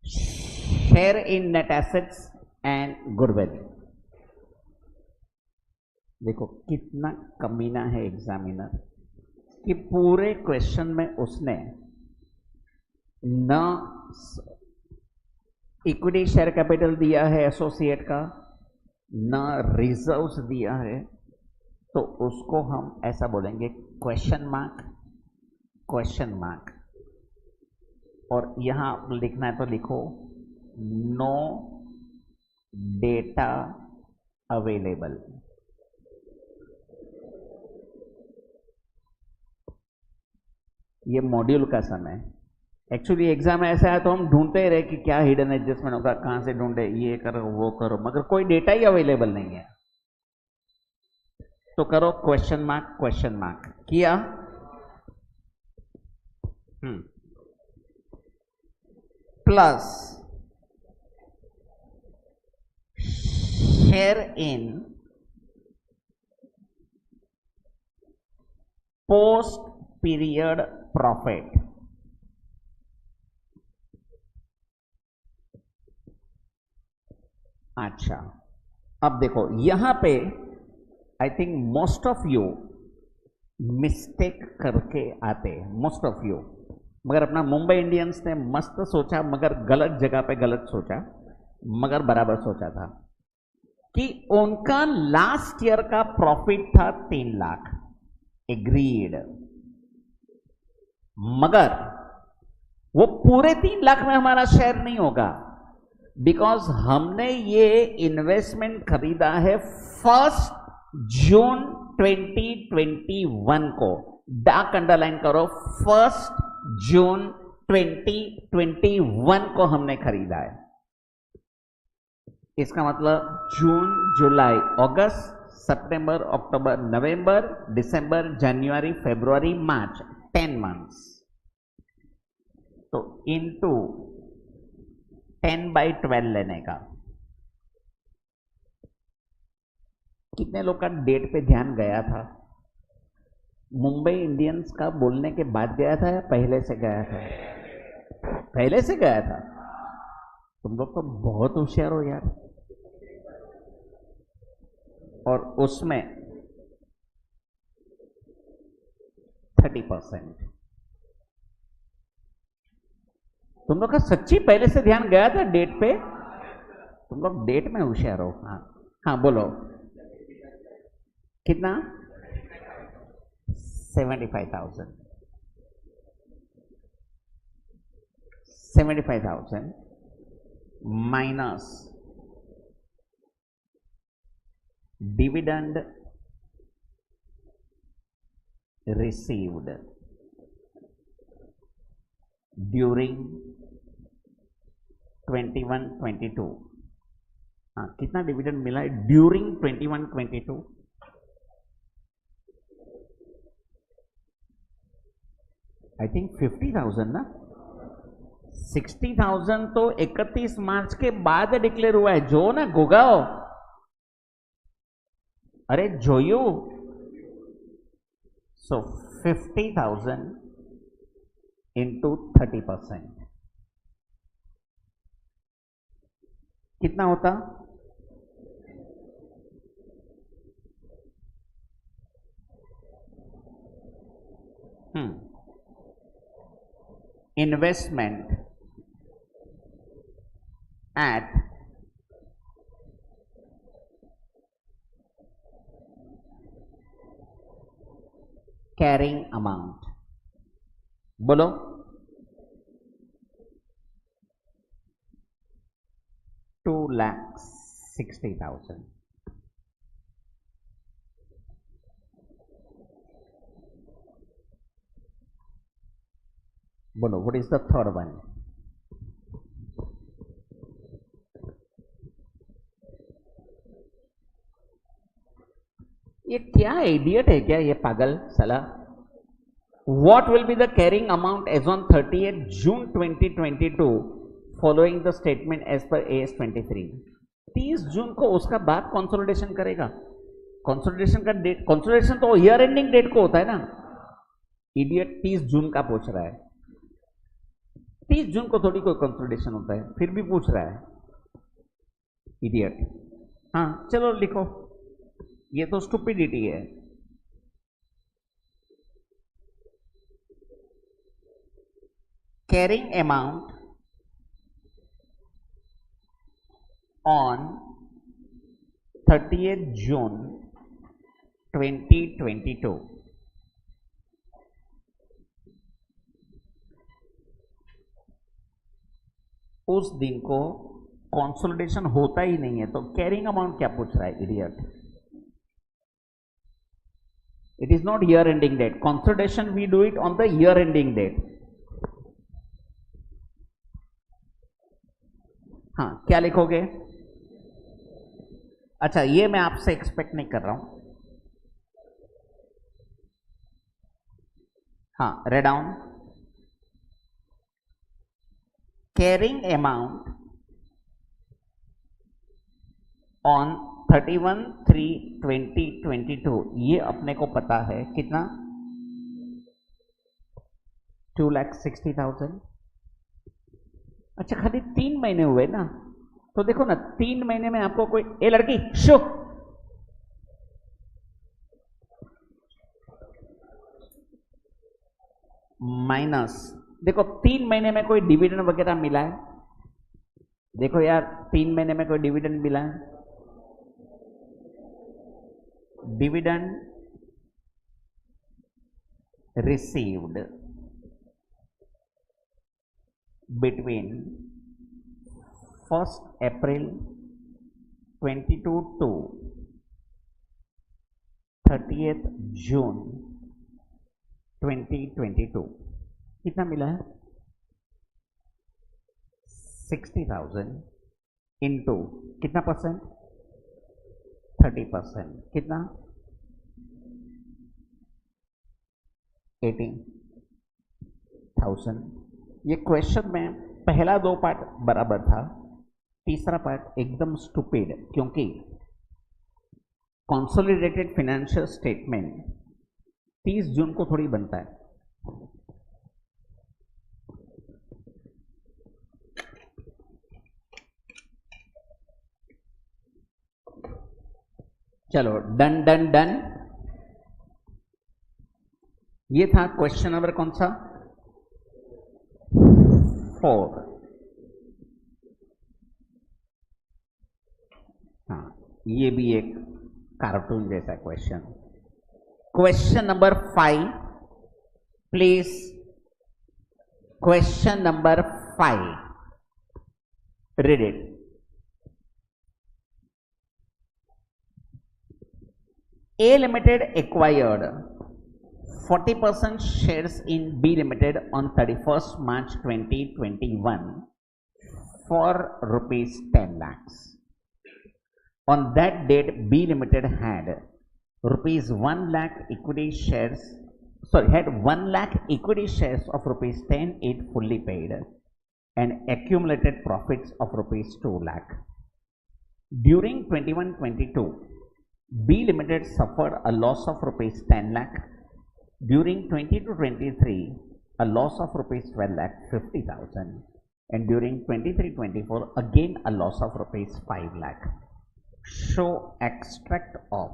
Share in net assets and goodwill. देखो कितना कमीना है एग्जामिनर कि पूरे क्वेश्चन में उसने न इक्विटी शेयर कैपिटल दिया है एसोसिएट का, न रिजर्व्स दिया है, तो उसको हम ऐसा बोलेंगे क्वेश्चन मार्क, क्वेश्चन मार्क। और यहां लिखना है तो लिखो नो डेटा अवेलेबल। ये मॉड्यूल का समय। एक्चुअली एग्जाम ऐसा है तो हम ढूंढते ही रहे कि क्या हिडन एडजस्टमेंट होगा, कहां से ढूंढे, ये करो वो करो, मगर कोई डेटा ही अवेलेबल नहीं है। तो करो क्वेश्चन मार्क, क्वेश्चन मार्क किया। Plus share in post period profit. अच्छा, अब देखो यहां पे I think most of you mistake करके आते हैं, मोस्ट ऑफ यू। मगर अपना मुंबई इंडियंस ने मस्त सोचा, मगर गलत जगह पे गलत सोचा, मगर बराबर सोचा था कि उनका लास्ट ईयर का प्रॉफिट था 3 लाख। एग्रीड। मगर वो पूरे 3 लाख में हमारा शेयर नहीं होगा, बिकॉज हमने ये इन्वेस्टमेंट खरीदा है 1 जून 2021 को। डार्क अंडरलाइन करो, 1 जून 2021 को हमने खरीदा है। इसका मतलब जून, जुलाई, अगस्त, सितंबर, अक्टूबर, नवंबर, दिसंबर, जनवरी, फरवरी, मार्च, 10 मंथ्स। तो इनटू 10/12 लेने का। कितने लोग का डेट पे ध्यान गया था? मुंबई इंडियंस का बोलने के बाद गया था या पहले से गया था? पहले से गया था। तुम लोग तो बहुत होशियार हो यार। और उसमें 30%। तुम लोग का सच्ची पहले से ध्यान गया था डेट पे? तुम लोग डेट में होशियार हो। हाँ हाँ, बोलो कितना? 75,000। 75,000 माइनस डिविडेंड रिसीव्ड ड्यूरिंग 21-22। हाँ, कितना डिविडेंड मिला है ड्यूरिंग 21-22? आई थिंक 50,000 ना। 60,000 तो 31 मार्च के बाद डिक्लेयर हुआ है, जो ना गुगाओ। अरे जोयू। सो 50,000 इंटू 30% कितना होता? Investment at carrying amount. बोलो 2,60,000. बोलो, what is the third one? ये क्या इडियट है क्या ये पागल साला? What will be the carrying amount as on 30th June 2022 following the statement as per AS 23? 30 जून को उसका बाद कंसोलिडेशन करेगा. कंसोलिडेशन का डेट, कंसोलिडेशन तो ईयर एंडिंग डेट को होता है ना. इडियट 30 जून का पूछ रहा है. 30 जून को थोड़ी कोई कंसोलिडेशन होता है, फिर भी पूछ रहा है. इडियट. हाँ चलो लिखो, ये तो स्टुपिडिटी है. Carrying amount on 30th June 2022. उस दिन को कंसोलिडेशन होता ही नहीं है, तो कैरिंग अमाउंट क्या पूछ रहा है idiot? It is not year ending date. Consolidation we do it on the year ending date. हाँ क्या लिखोगे? अच्छा ये मैं आपसे एक्सपेक्ट नहीं कर रहा हूं. हाँ red down. Carrying amount on 31/3/2022. ये अपने को पता है कितना? 2,60,000. अच्छा खाली 3 महीने हुए ना, तो देखो ना 3 महीने में आपको कोई, ए लड़की शो, माइनस, देखो 3 महीने में कोई डिविडेंड वगैरह मिला है? देखो यार 3 महीने में कोई डिविडेंड मिला है? Dividend received between 1st April 22 to 30th June 2022. कितना मिला है? 60,000 इंटू कितना परसेंट? 30%. कितना? 18,000. ये क्वेश्चन में पहला 2 पार्ट बराबर था, तीसरा पार्ट एकदम स्टूपिड, क्योंकि कंसोलिडेटेड फाइनेंशियल स्टेटमेंट 30 जून को थोड़ी बनता है. चलो डन डन डन. ये था क्वेश्चन नंबर कौन सा? 4. हाँ ये भी एक कार्टून जैसा question. Question number 5 please. Question number 5, read it. A Limited acquired 40% shares in B Limited on 31st March 2021 for rupees 10 lakhs. On that date, B Limited had rupees 1 lakh equity shares, had 1 lakh equity shares of rupees 10 it fully paid and accumulated profits of rupees 2 lakh. During 21-22, B Limited suffered a loss of rupees 10 lakh. During 22-23, a loss of rupees 12,50,000, and during 23-24, again a loss of rupees 5 lakh. Show extract of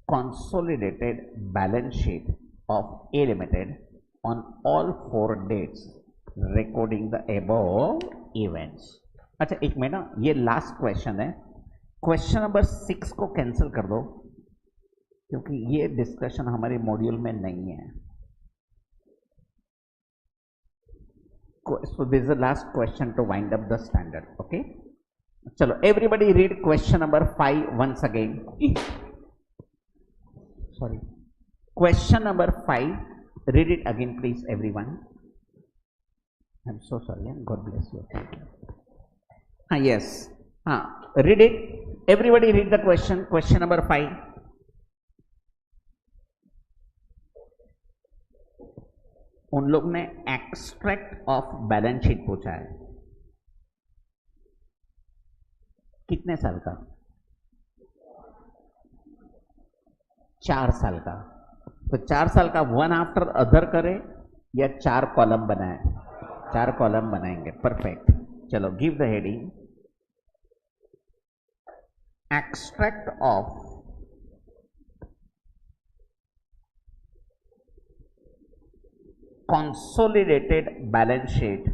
consolidated balance sheet of A Limited on all 4 dates recording the above events. अच्छा एक मिनट, ये लास्ट क्वेश्चन है. क्वेश्चन नंबर 6 को कैंसिल कर दो, क्योंकि ये डिस्कशन हमारे मॉड्यूल में नहीं है. So this is the last question to wind up the standard. Okay, चलो everybody read question number 5 once again. Sorry, question number 5, read it again please everyone. I'm so sorry, God bless you. Yes, read it, everybody read the question number 5. उन लोग ने एक्सट्रैक्ट ऑफ बैलेंस शीट पूछा है. कितने साल का? 4 साल का. तो 4 साल का वन आफ्टर अदर करे या 4 कॉलम बनाए? 4 कॉलम बनाएंगे. परफेक्ट. चलो give the heading. Extract of consolidated balance sheet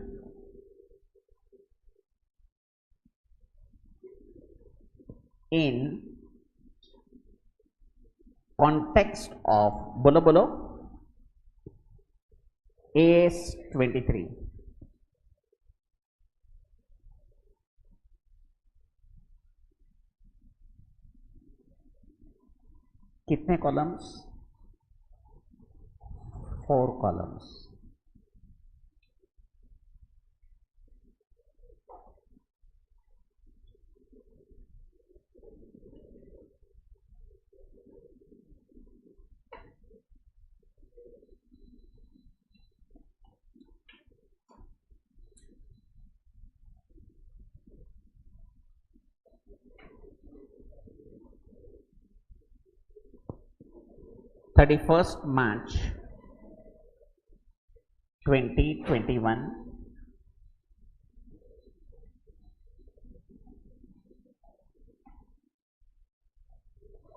in context of बोलो AS 23. कितने columns? 4 columns. March 2021,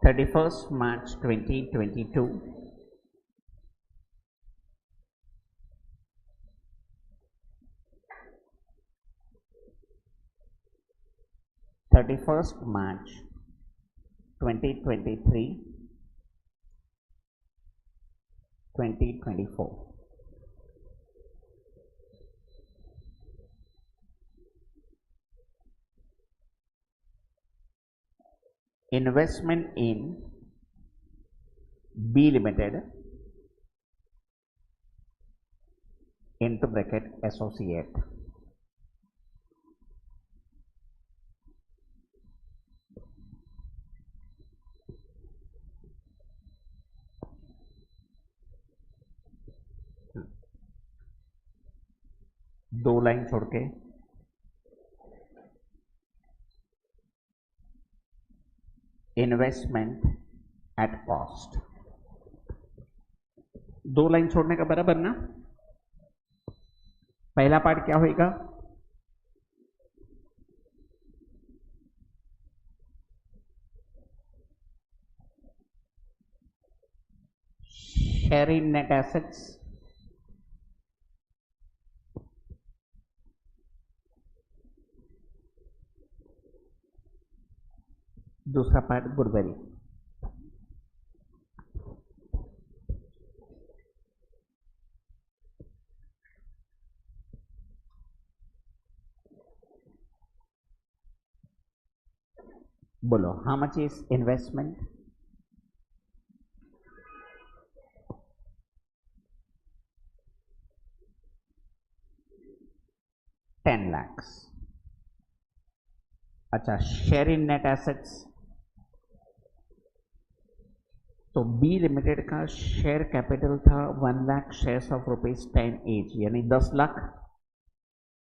31st March 2022, 31st March 2023, 2024. Investment in B Limited into bracket associate. दो लाइन छोड़ के इन्वेस्टमेंट एट कॉस्ट. 2 लाइन छोड़ने का बराबर ना. पहला पार्ट क्या होगा? Share in net assets. दूसरा पार्ट गुडविल. बोलो how much is investment? 10 lakhs. अच्छा, शेयर इन नेट एसेट्स. तो बी लिमिटेड का शेयर कैपिटल था 1 लाख शेयर्स ऑफ ₹10 each, यानी 10 लाख.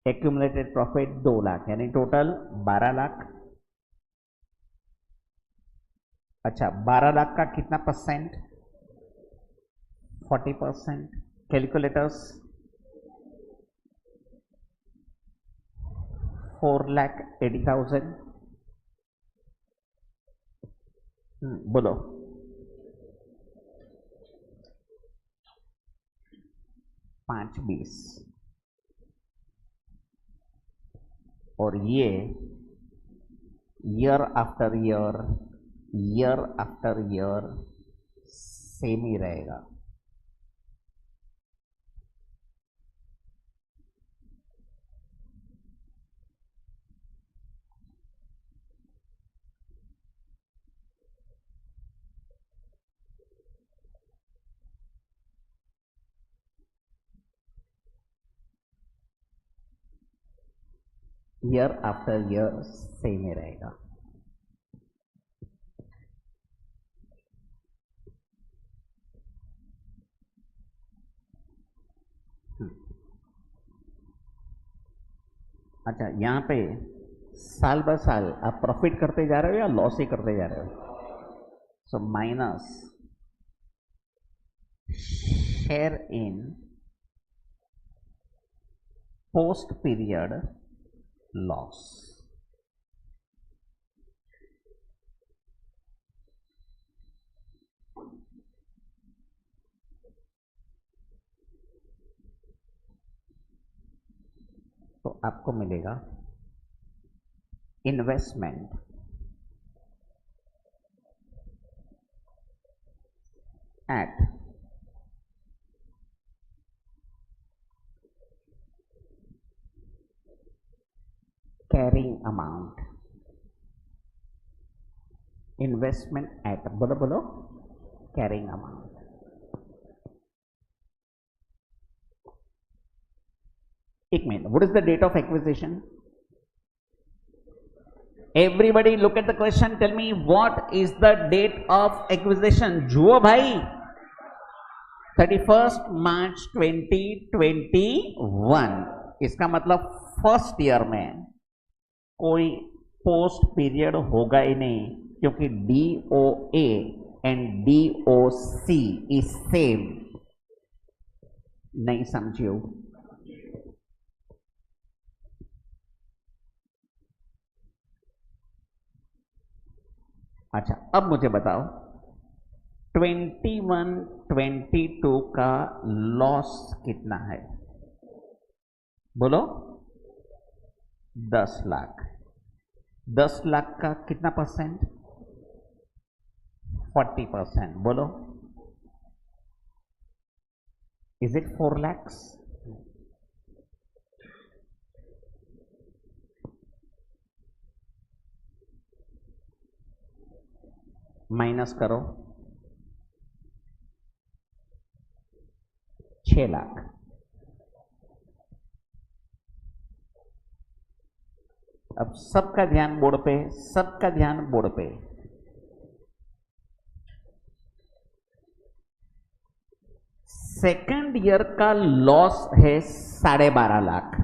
एक्यूमुलेटेड प्रॉफिट 2 लाख, यानी टोटल 12 लाख. अच्छा, 12 लाख का कितना परसेंट? 40%. कैलकुलेटर्स 4,80,000. बोलो. 5-20. और ये ईयर आफ्टर ईयर सेम ही रहेगा. ईयर आफ्टर ईयर सेम ही रहेगा। अच्छा, यहाँ पे साल ब साल आप प्रॉफिट करते जा रहे हो या लॉस ही करते जा रहे हो? So minus share in post period loss. तो आपको मिलेगा investment at carrying amount, investment at, बोलो बोलो, कैरिंग अमाउंट। एक minute, what is the date of acquisition? Everybody look at the question, tell me what is the date of acquisition. जुओ भाई, 31 मार्च 2021। इसका मतलब फर्स्ट ईयर में कोई पोस्ट पीरियड होगा ही नहीं, क्योंकि DOA and DOC is same. नहीं समझियो? अच्छा, अब मुझे बताओ 21-22 का लॉस कितना है? बोलो। 10 लाख। 10 लाख का कितना परसेंट? 40%। बोलो, इज इट 4 lakhs? माइनस करो, 6 लाख। अब सबका ध्यान बोर्ड पे, सबका ध्यान बोर्ड पे। सेकंड ईयर का लॉस है 12.5 लाख,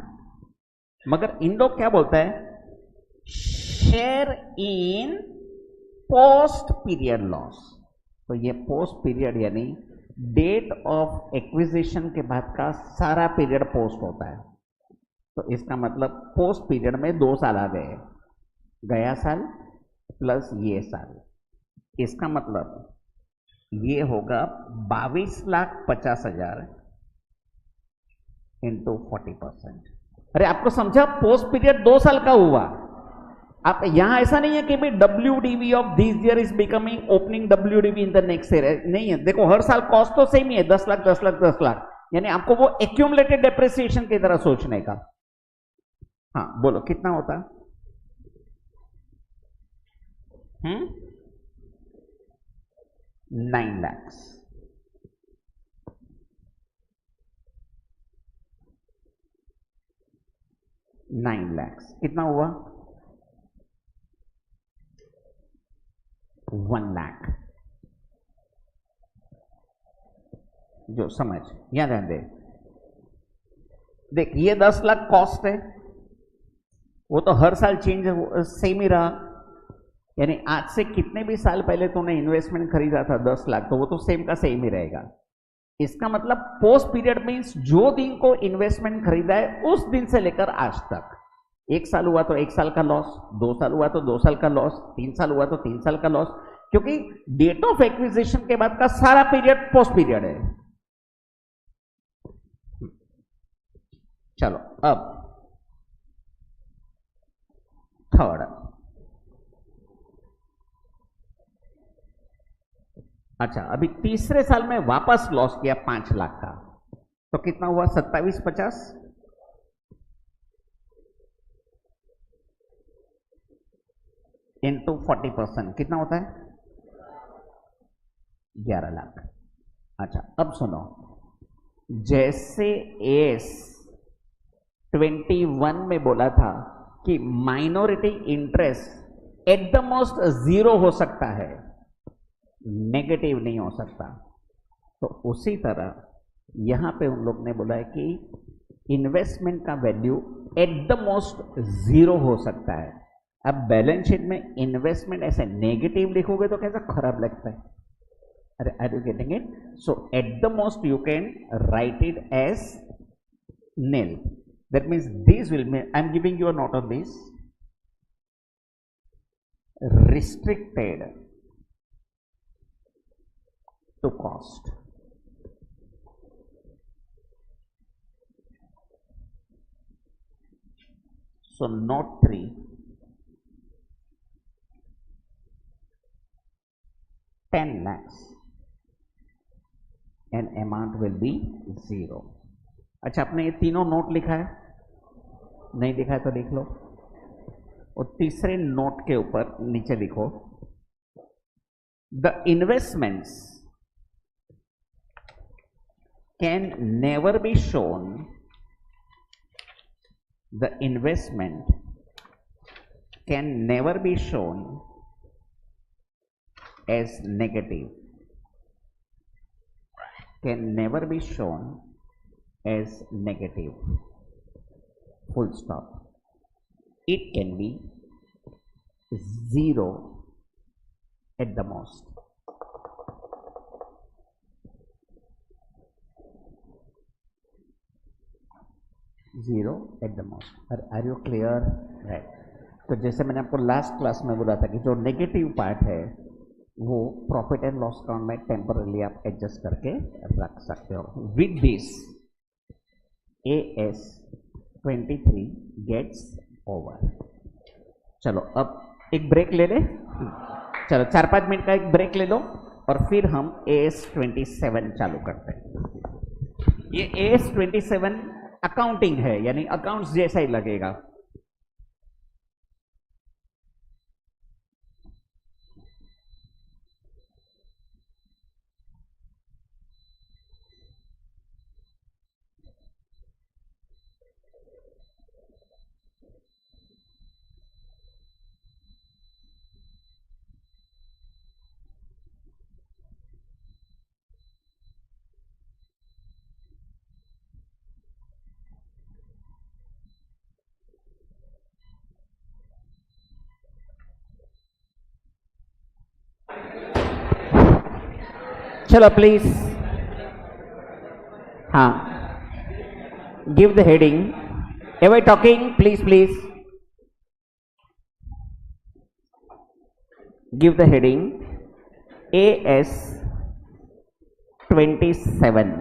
मगर इन लोग क्या बोलता है? Share in post period loss. तो ये पोस्ट पीरियड यानी डेट ऑफ एक्विजिशन के बाद का सारा पीरियड पोस्ट होता है। तो इसका मतलब पोस्ट पीरियड में 2 साल आ गए, गया साल प्लस ये साल। इसका मतलब ये होगा 22,50,000 इंटू 40%। अरे आपको समझा? पोस्ट पीरियड 2 साल का हुआ। आप यहां ऐसा नहीं है कि भाई WDV of this year is becoming opening WDV in the next year, नहीं है। देखो हर साल कॉस्ट तो सेम ही है, 10 लाख 10 लाख 10 लाख, यानी आपको वो एक्यूमुलेटेड डेप्रिसिएशन की तरह सोचने का। हाँ बोलो, कितना होता? 9 lakhs। 9 lakhs कितना हुआ? 1 लाख। जो समझ, यहां ध्यान दे। देख ये 10 लाख कॉस्ट है, वो तो हर साल चेंज सेम ही रहा। यानी आज से कितने भी साल पहले तूने इन्वेस्टमेंट खरीदा था 10 लाख, तो वो तो सेम का सेम ही रहेगा। इसका मतलब पोस्ट पीरियड मीन्स जो दिन को इन्वेस्टमेंट खरीदा है उस दिन से लेकर आज तक। 1 साल हुआ तो 1 साल का लॉस, 2 साल हुआ तो 2 साल का लॉस, 3 साल हुआ तो 3 साल का लॉस, क्योंकि डेट ऑफ एक्विजिशन के बाद का सारा पीरियड पोस्ट पीरियड है। चलो अब थर्ड। अच्छा, अभी तीसरे साल में वापस लॉस किया 5 लाख का, तो कितना हुआ? 27,50 इंटू 40%, कितना होता है? 11 लाख। अच्छा अब सुनो, जैसे एस 21 में बोला था कि minority interest eight the most zero हो सकता है, नेगेटिव नहीं हो सकता। तो उसी तरह यहां पे उन लोग ने बोला है कि इन्वेस्टमेंट का value at the most zero हो सकता है। अब बैलेंस शीट में इन्वेस्टमेंट ऐसे नेगेटिव लिखोगे तो कैसा खराब लगता है। अरे are you getting it? So at the most you can write it as nil. That means this will be, I am giving you a note on this, restricted to cost. So note 3, $10 lakhs and amount will be 0. अच्छा, आपने ये तीनों नोट लिखा है? नहीं लिखा है तो लिख लो। और तीसरे नोट के ऊपर नीचे लिखो, the investments can never be shown, the investment can never be shown as negative, can never be shown as negative, full stop. It can be 0 at the most. Zero at the most. Are you clear? Right. तो जैसे मैंने आपको लास्ट क्लास में बोला था कि जो नेगेटिव पार्ट है वो प्रॉफिट एंड लॉस अकाउंट में टेम्परली आप एडजस्ट करके रख सकते हो। With this AS23 gets over। चलो अब एक ब्रेक ले ले, चलो 4-5 मिनट का एक ब्रेक ले लो और फिर हम AS27 चालू करते हैं। ये AS27 अकाउंटिंग है, यानी अकाउंट्स जैसा ही लगेगा। चलो प्लीज, हाँ, give the heading. Ever talking, please please give the heading AS27।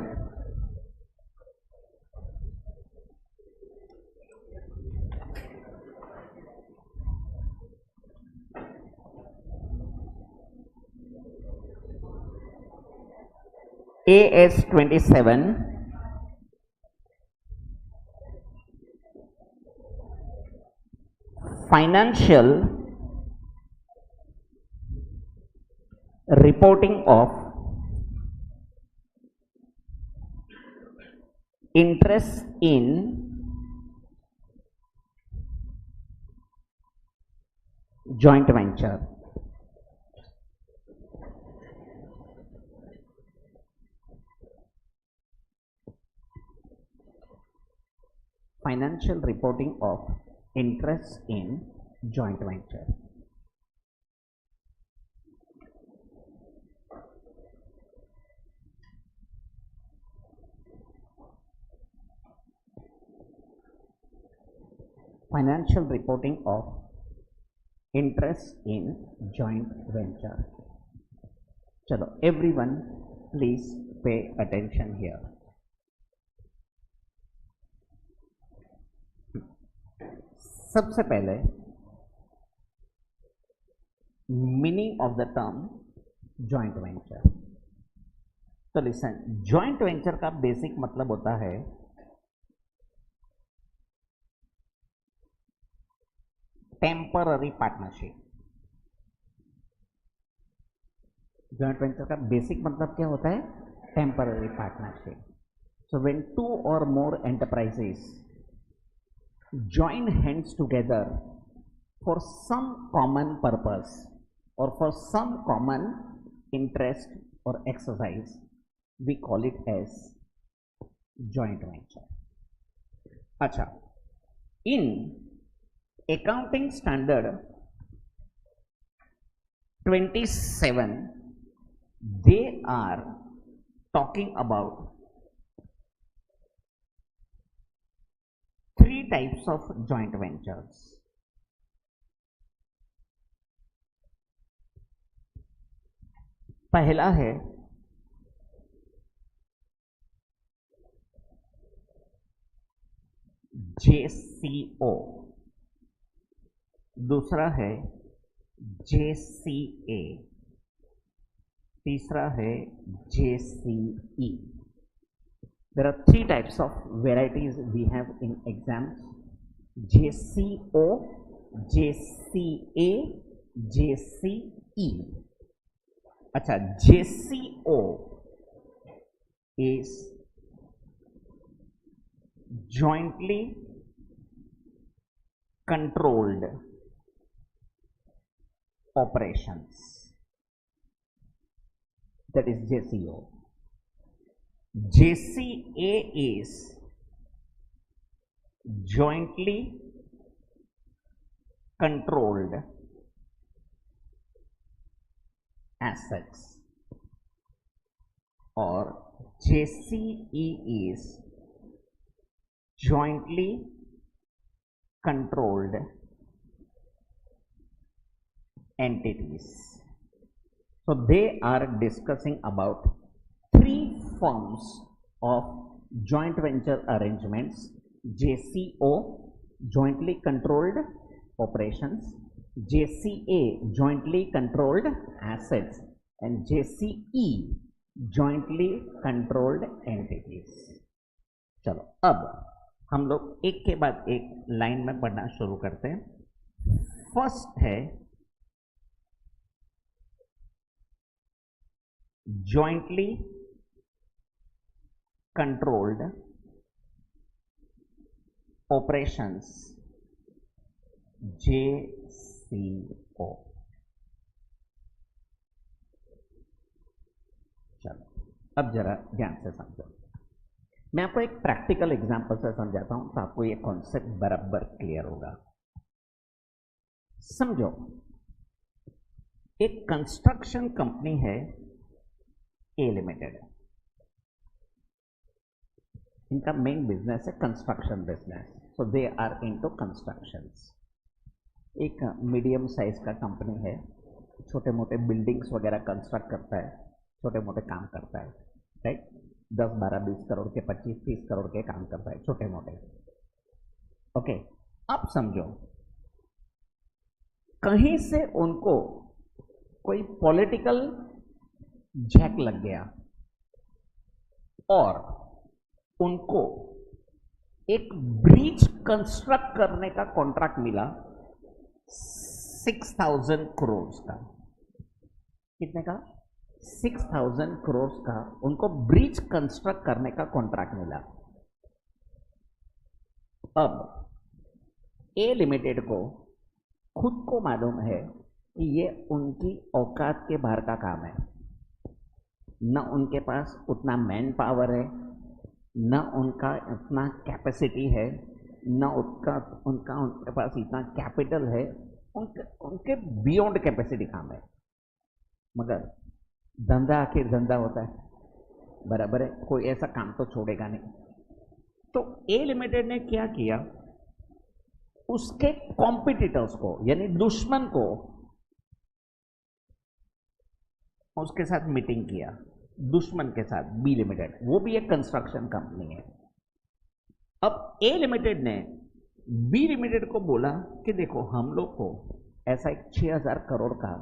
AS27 financial reporting of interest in joint venture। Financial reporting of interest in joint venture। Financial reporting of interest in joint venture। चलो everyone please pay attention here। सबसे पहले meaning of the term joint venture. तो लिसन, जॉइंट वेंचर का बेसिक मतलब होता है टेम्पररी पार्टनरशिप। जॉइंट वेंचर का बेसिक मतलब क्या होता है? Temporary partnership. So when 2 or more enterprises join hands together for some common purpose or for some common interest or exercise, we call it as joint venture. अच्छा, in accounting standard 27 they are talking about three types of joint ventures. पहला है JCO, दूसरा है JCA, तीसरा है JCE. There are three types of varieties we have in exams: JCO, JCA, JCE. अच्छा, JCO is jointly controlled operations. That is JCO. JCA is jointly controlled assets, or JCE is jointly controlled entities. So they are discussing about three forms of joint venture arrangements: JCO, jointly controlled operations; JCA, jointly controlled assets; and JCE, jointly controlled entities. चलो, अब हम लोग एक के बाद एक लाइन में पढ़ना शुरू करते हैं. फर्स्ट है jointly controlled operations, JCO. चलो, अब जरा ध्यान से समझो. मैं आपको एक प्रैक्टिकल एग्जांपल से समझाता हूं तो आपको ये कॉन्सेप्ट बराबर क्लियर होगा. समझो, एक कंस्ट्रक्शन कंपनी है ए लिमिटेड. इनका मेन बिजनेस है construction business, so they are into constructions. एक मीडियम साइज का कंपनी है, छोटे मोटे बिल्डिंग्स वगैरह कंस्ट्रक्ट करता है, छोटे मोटे काम करता है, राइट. 10, 12, 20 करोड़ के, 25, 30 करोड़ के काम करता है, छोटे मोटे. ओके, अब समझो, कहीं से उनको कोई पॉलिटिकल झक लग गया और उनको एक ब्रिज कंस्ट्रक्ट करने का कॉन्ट्रैक्ट मिला 6,000 करोड़ का. कितने का? 6,000 करोड़ का उनको ब्रिज कंस्ट्रक्ट करने का कॉन्ट्रैक्ट मिला. अब ए लिमिटेड को खुद को मालूम है कि ये उनकी औकात के बाहर का काम है. न उनके पास उतना मैन पावर है, न उनका इतना कैपेसिटी है, न उनके पास इतना कैपिटल है. उनके बियॉन्ड कैपेसिटी काम है. मगर धंधा आखिर धंधा होता है, बराबर है. कोई ऐसा काम तो छोड़ेगा नहीं. तो ए लिमिटेड ने क्या किया, उसके कॉम्पिटिटर्स को यानी दुश्मन को उसके साथ मीटिंग किया. दुश्मन के साथ बी लिमिटेड, वो भी एक कंस्ट्रक्शन कंपनी है. अब ए लिमिटेड ने बी लिमिटेड को बोला कि देखो, हम लोग को ऐसा एक 6,000 करोड़ का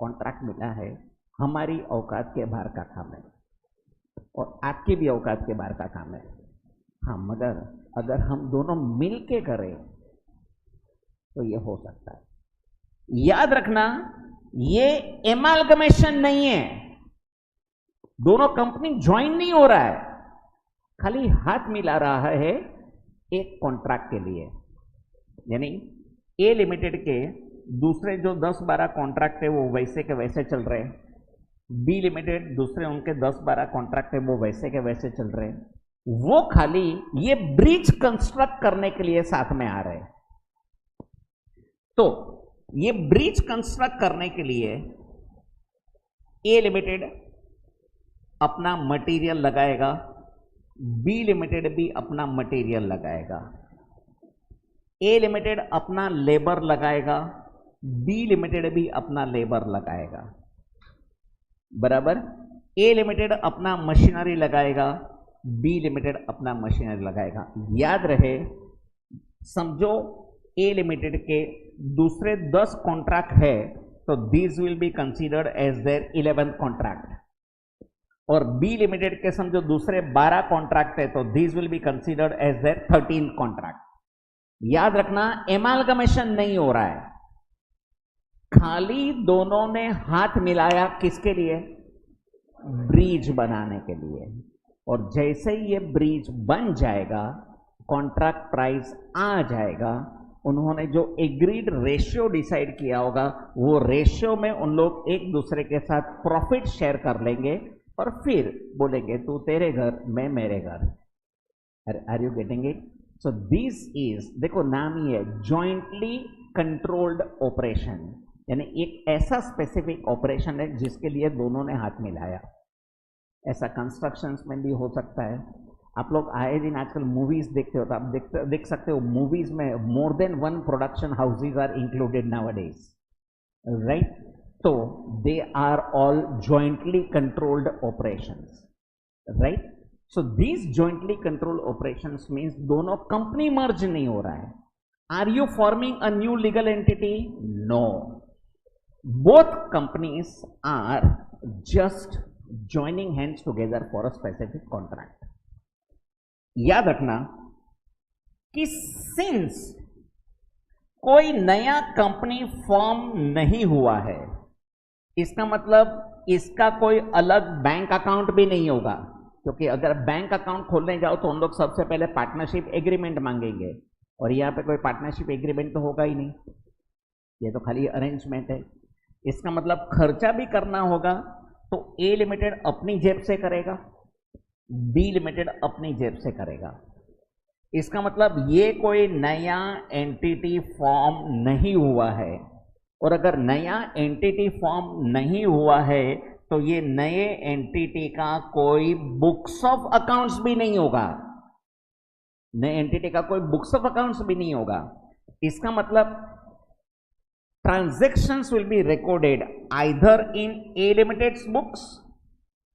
कॉन्ट्रैक्ट मिला है, हमारी औकात के बाहर का काम है और आपकी भी औकात के बाहर का काम है. हाँ, मगर अगर हम दोनों मिल के करें तो ये हो सकता है. याद रखना, ये एमालगमेशन नहीं है. दोनों कंपनी ज्वाइन नहीं हो रहा है, खाली हाथ मिला रहा है एक कॉन्ट्रैक्ट के लिए. यानी ए लिमिटेड के दूसरे जो 10-12 कॉन्ट्रैक्ट है वो वैसे के वैसे चल रहे हैं, बी लिमिटेड दूसरे उनके 10-12 कॉन्ट्रैक्ट है वो वैसे के वैसे चल रहे हैं, वो खाली ये ब्रिज कंस्ट्रक्ट करने के लिए साथ में आ रहे हैं। तो ये ब्रिज कंस्ट्रक्ट करने के लिए ए लिमिटेड अपना मटेरियल लगाएगा, बी लिमिटेड भी अपना मटेरियल लगाएगा, ए लिमिटेड अपना लेबर लगाएगा, बी लिमिटेड भी अपना लेबर लगाएगा, बराबर। ए लिमिटेड अपना मशीनरी लगाएगा, बी लिमिटेड अपना मशीनरी लगाएगा। याद रहे, समझो ए लिमिटेड के दूसरे 10 कॉन्ट्रैक्ट है तो this will be considered as their 11th contract, और बी लिमिटेड के समझो दूसरे 12 कॉन्ट्रैक्ट है तो this will be considered as their 13th contract. याद रखना, एमालगमेशन नहीं हो रहा है, खाली दोनों ने हाथ मिलाया किसके लिए? ब्रिज बनाने के लिए। और जैसे ही ये ब्रिज बन जाएगा, कॉन्ट्रैक्ट प्राइस आ जाएगा, उन्होंने जो एग्रीड रेशियो डिसाइड किया होगा वो रेशियो में उन लोग एक दूसरे के साथ प्रॉफिट शेयर कर लेंगे और फिर बोलेंगे तू तेरे घर मैं मेरे घर। Are you getting it? So this is, देखो नाम ही है जॉइंटली कंट्रोल्ड ऑपरेशन, यानी एक ऐसा स्पेसिफिक ऑपरेशन है जिसके लिए दोनों ने हाथ मिलाया। ऐसा कंस्ट्रक्शंस में भी हो सकता है। आप लोग आए दिन आजकल मूवीज देखते हो तो आप देख सकते हो मूवीज में more than 1 production houses are included nowadays, right? तो they are all jointly controlled operations, right? So these jointly controlled operations means दोनों कंपनी मर्ज नहीं हो रहा है। Are you forming a new legal entity? No, both companies are just joining hands together for a specific contract. याद रखना कि सिंस कोई नया कंपनी फॉर्म नहीं हुआ है, इसका मतलब इसका कोई अलग बैंक अकाउंट भी नहीं होगा, क्योंकि अगर बैंक अकाउंट खोलने जाओ तो हम लोग सबसे पहले पार्टनरशिप एग्रीमेंट मांगेंगे, और यहाँ पे कोई पार्टनरशिप एग्रीमेंट तो होगा ही नहीं, ये तो खाली अरेंजमेंट है। इसका मतलब खर्चा भी करना होगा तो ए लिमिटेड अपनी जेब से करेगा, बी लिमिटेड अपनी जेब से करेगा। इसका मतलब ये कोई नया एंटिटी फॉर्म नहीं हुआ है, और अगर नया एंटिटी फॉर्म नहीं हुआ है तो ये नए एंटिटी का कोई बुक्स ऑफ अकाउंट्स भी नहीं होगा, नए एंटिटी का कोई बुक्स ऑफ अकाउंट्स भी नहीं होगा। इसका मतलब transactions will be recorded either in A Limited's books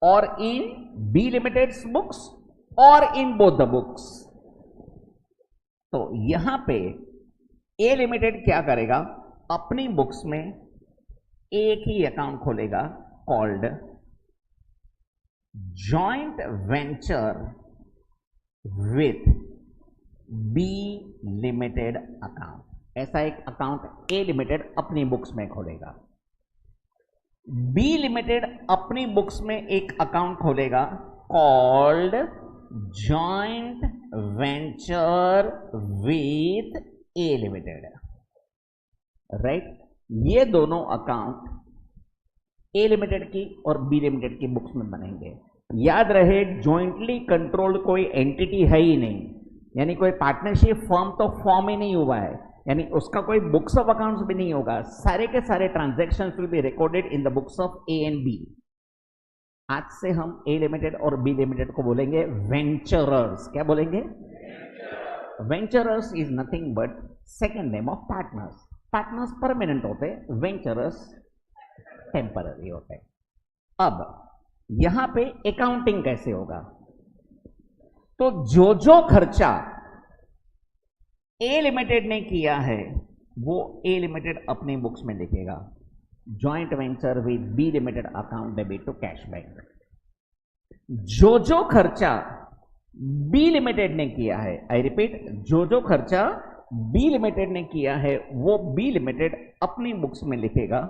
or in B Limited's books or in both the books. तो यहां पे A Limited क्या करेगा? अपनी बुक्स में एक ही अकाउंट खोलेगा called joint venture with B Limited account. ऐसा एक अकाउंट ए लिमिटेड अपनी बुक्स में खोलेगा, बी लिमिटेड अपनी बुक्स में एक अकाउंट खोलेगा called joint venture with A limited, right? ये दोनों अकाउंट ए लिमिटेड की और बी लिमिटेड की बुक्स में बनेंगे। याद रहे, जॉइंटली कंट्रोल्ड कोई एंटिटी है ही नहीं, यानी कोई पार्टनरशिप फॉर्म तो फॉर्म ही नहीं हुआ है, यानी उसका कोई बुक्स ऑफ अकाउंट्स भी नहीं होगा। सारे के सारे transactions will be recorded in the books of A and B. आज से हम ए लिमिटेड और बी लिमिटेड को बोलेंगे वेंचरर्स। क्या बोलेंगे? Venturers is nothing but second name of partners. Partners permanent होते हैं, वेंचरर्स टेम्पररी होते हैं। अब यहां पे अकाउंटिंग कैसे होगा? तो जो खर्चा ए लिमिटेड ने किया है वो ए लिमिटेड अपनी बुक्स में लिखेगा, joint venture with B limited account debit to cash bank. जो खर्चा बी लिमिटेड ने किया है, आई रिपीट, जो खर्चा बी लिमिटेड ने किया है वो बी लिमिटेड अपनी बुक्स में लिखेगा,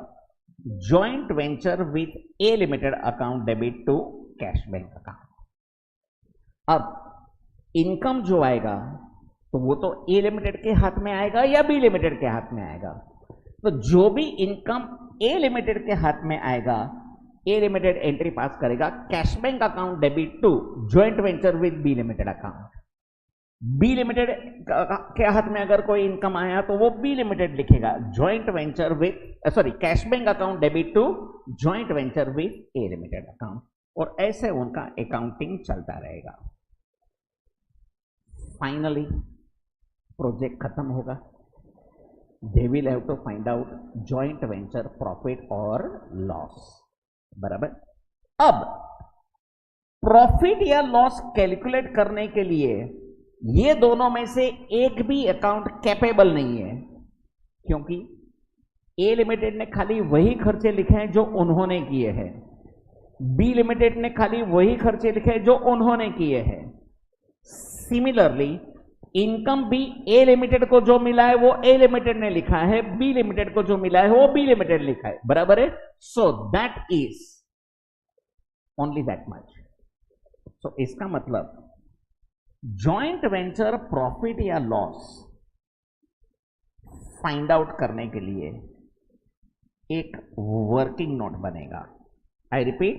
joint venture with A limited account debit to cash bank account. अब इनकम जो आएगा तो वो तो ए लिमिटेड के हाथ में आएगा या बी लिमिटेड के हाथ में आएगा? तो जो भी इनकम ए लिमिटेड के हाथ में आएगा, ए लिमिटेड एंट्री पास करेगा cash bank account debit to joint venture with B limited account. B limited के हाथ में अगर कोई इनकम आया तो वो बी लिमिटेड लिखेगा joint venture with cash bank account debit to joint venture with A limited account, और ऐसे उनका अकाउंटिंग चलता रहेगा। फाइनली प्रोजेक्ट खत्म होगा, they will have to find out joint venture profit और लॉस, बराबर। अब प्रॉफिट या लॉस कैलकुलेट करने के लिए ये दोनों में से एक भी अकाउंट कैपेबल नहीं है, क्योंकि ए लिमिटेड ने खाली वही खर्चे लिखे हैं जो उन्होंने किए हैं, बी लिमिटेड ने खाली वही खर्चे लिखे हैं जो उन्होंने किए हैं। सिमिलरली इनकम भी ए लिमिटेड को जो मिला है वो ए लिमिटेड ने लिखा है, बी लिमिटेड को जो मिला है वो बी लिमिटेड लिखा है, बराबर है। So that is only that much. So इसका मतलब जॉइंट वेंचर प्रॉफिट या लॉस फाइंड आउट करने के लिए एक वर्किंग नोट बनेगा। I repeat,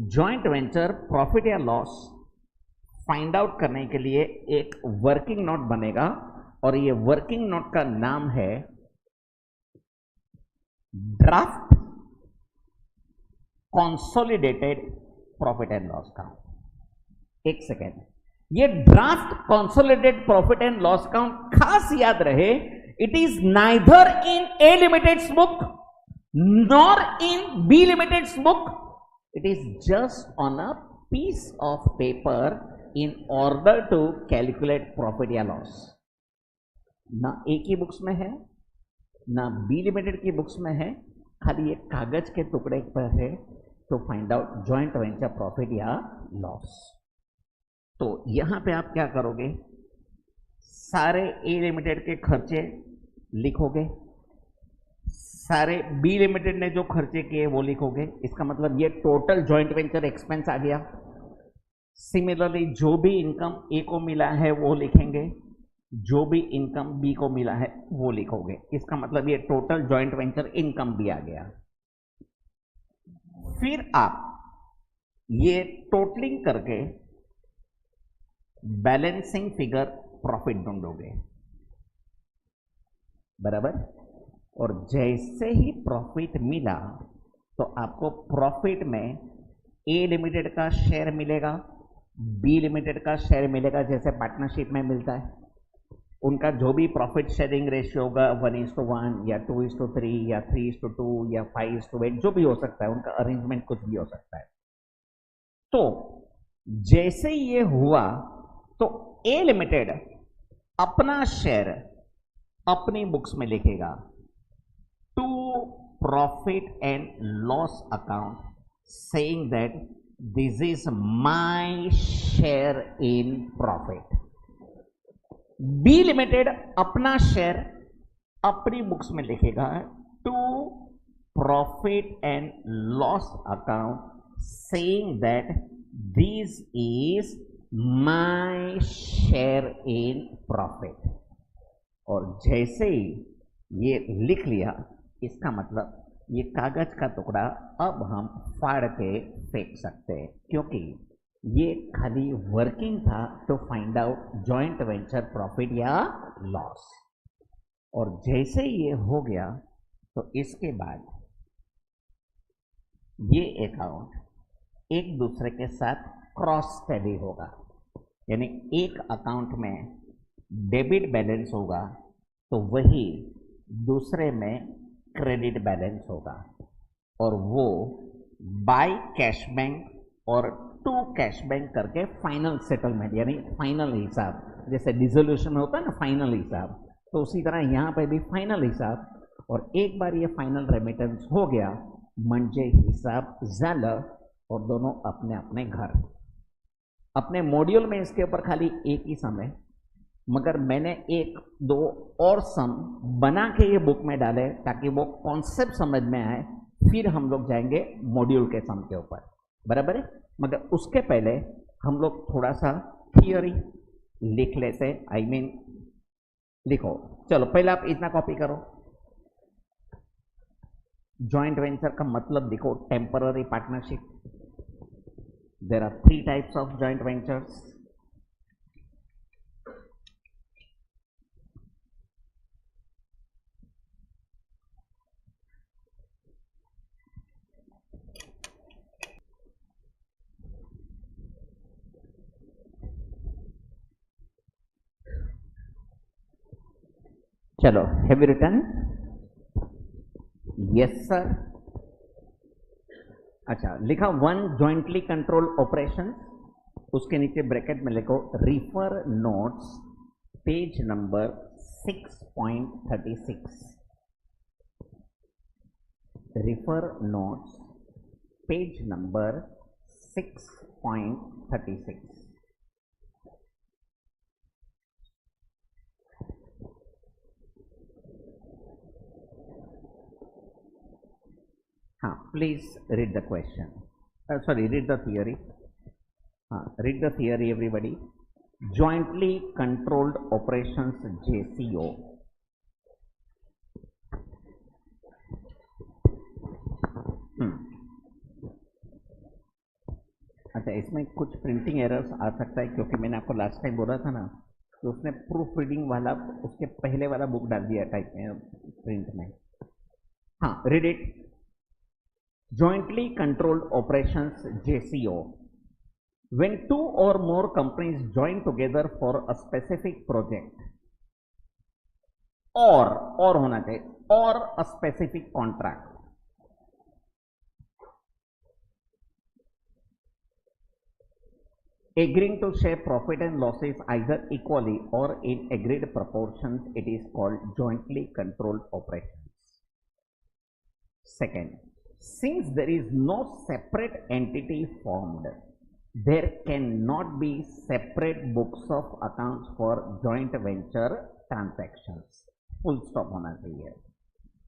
joint venture profit या लॉस फाइंड आउट करने के लिए एक वर्किंग नोट बनेगा, और ये वर्किंग नोट का नाम है draft consolidated profit and loss account. एक सेकेंड, ये draft consolidated profit and loss account खास याद रहे, it is neither in A limited's book nor in B limited's book, it is just on a piece of paper in order to calculate profit या लॉस। ना ए की बुक्स में है ना बी लिमिटेड की बुक्स में है, खाली एक कागज के टुकड़े पर है to find out joint venture profit या लॉस। तो यहां पे आप क्या करोगे, सारे ए लिमिटेड के खर्चे लिखोगे, सारे बी लिमिटेड ने जो खर्चे किए वो लिखोगे, इसका मतलब ये टोटल जॉइंट वेंचर एक्सपेंस आ गया। सिमिलरली जो भी इनकम ए को मिला है वो लिखेंगे, जो भी इनकम बी को मिला है वो लिखोगे, इसका मतलब ये टोटल जॉइंट वेंचर इनकम भी आ गया। फिर आप ये टोटलिंग करके बैलेंसिंग फिगर प्रॉफिट ढूंढोगे, बराबर। और जैसे ही प्रॉफिट मिला तो आपको प्रॉफिट में ए लिमिटेड का शेयर मिलेगा, बी लिमिटेड का शेयर मिलेगा, जैसे पार्टनरशिप में मिलता है। उनका जो भी प्रॉफिट शेयरिंग रेशियो होगा 1:1 या 2:3 या 3:2 या 5:8 जो भी हो सकता है, उनका अरेंजमेंट कुछ भी हो सकता है। तो जैसे ये हुआ तो ए लिमिटेड अपना शेयर अपनी बुक्स में लिखेगा to profit and loss account, saying that this is my share in profit. B limited अपना शेयर अपनी बुक्स में लिखेगा to profit and loss account, saying that this is my share in profit. और जैसे ही ये लिख लिया, इसका मतलब ये कागज का टुकड़ा अब हम फाड़ के फेंक सकते हैं, क्योंकि ये खाली वर्किंग था to find out joint venture profit या लॉस। और जैसे ये हो गया तो इसके बाद ये अकाउंट एक दूसरे के साथ क्रॉस टैली होगा, यानी एक अकाउंट में डेबिट बैलेंस होगा तो वही दूसरे में क्रेडिट बैलेंस होगा, और वो बाय कैश बैंक और टू कैश बैंक करके फाइनल सेटलमेंट यानी फाइनल हिसाब, जैसे डिसोल्यूशन में होता है ना फाइनल हिसाब, तो उसी तरह यहाँ पे भी फाइनल हिसाब। और एक बार ये फाइनल रेमिटेंस हो गया म्हणजे हिसाब झालं और दोनों अपने अपने घर। अपने मॉड्यूल में इसके ऊपर खाली एक ही सम है, मगर मैंने एक दो और सम बना के ये बुक में डाले ताकि वो कॉन्सेप्ट समझ में आए, फिर हम लोग जाएंगे मॉड्यूल के सम के ऊपर, बराबर है। मगर उसके पहले हम लोग थोड़ा सा थियोरी लिख लेते, आई मीन लिखो, चलो पहले आप इतना कॉपी करो। जॉइंट वेंचर का मतलब लिखो, temporary partnership. There are 3 types of joint ventures. चलो, have you written? Yes sir. अच्छा, लिखा 1 जॉइंटली कंट्रोल्ड ऑपरेशन, उसके नीचे ब्रैकेट में लिखो refer notes page number 6.36। Refer notes page number 6.36। Please read the question. Read the theory. Read the theory, everybody. Jointly controlled operations JCO. अच्छा, इसमें कुछ प्रिंटिंग एरर्स आ सकता है, क्योंकि मैंने आपको लास्ट टाइम बोला था ना कि उसने प्रूफ रीडिंग वाला उसके पहले वाला बुक डाल दिया टाइप में, प्रिंट में। हाँ, read it. Jointly controlled operations JCO. When 2 or more companies join together for a specific project or होना चाहिए, or a specific contract, agreeing to share profit and losses either equally or in agreed proportions, it is called jointly controlled operations. Second, since there is no separate entity formed, there cannot be separate books of accounts for joint venture transactions. Full stop होना चाहिए.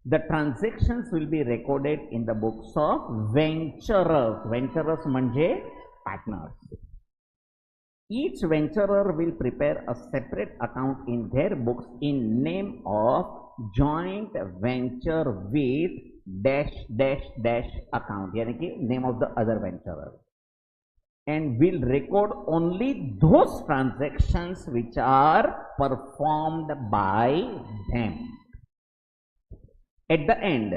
The transactions will be recorded in the books of venturers. Venturers म्हणजे partners. Each venturer will prepare a separate account in their books in name of joint venture with dash dash dash account, यानी कि name of the other venturer, and will record only those transactions which are performed by them. At the end,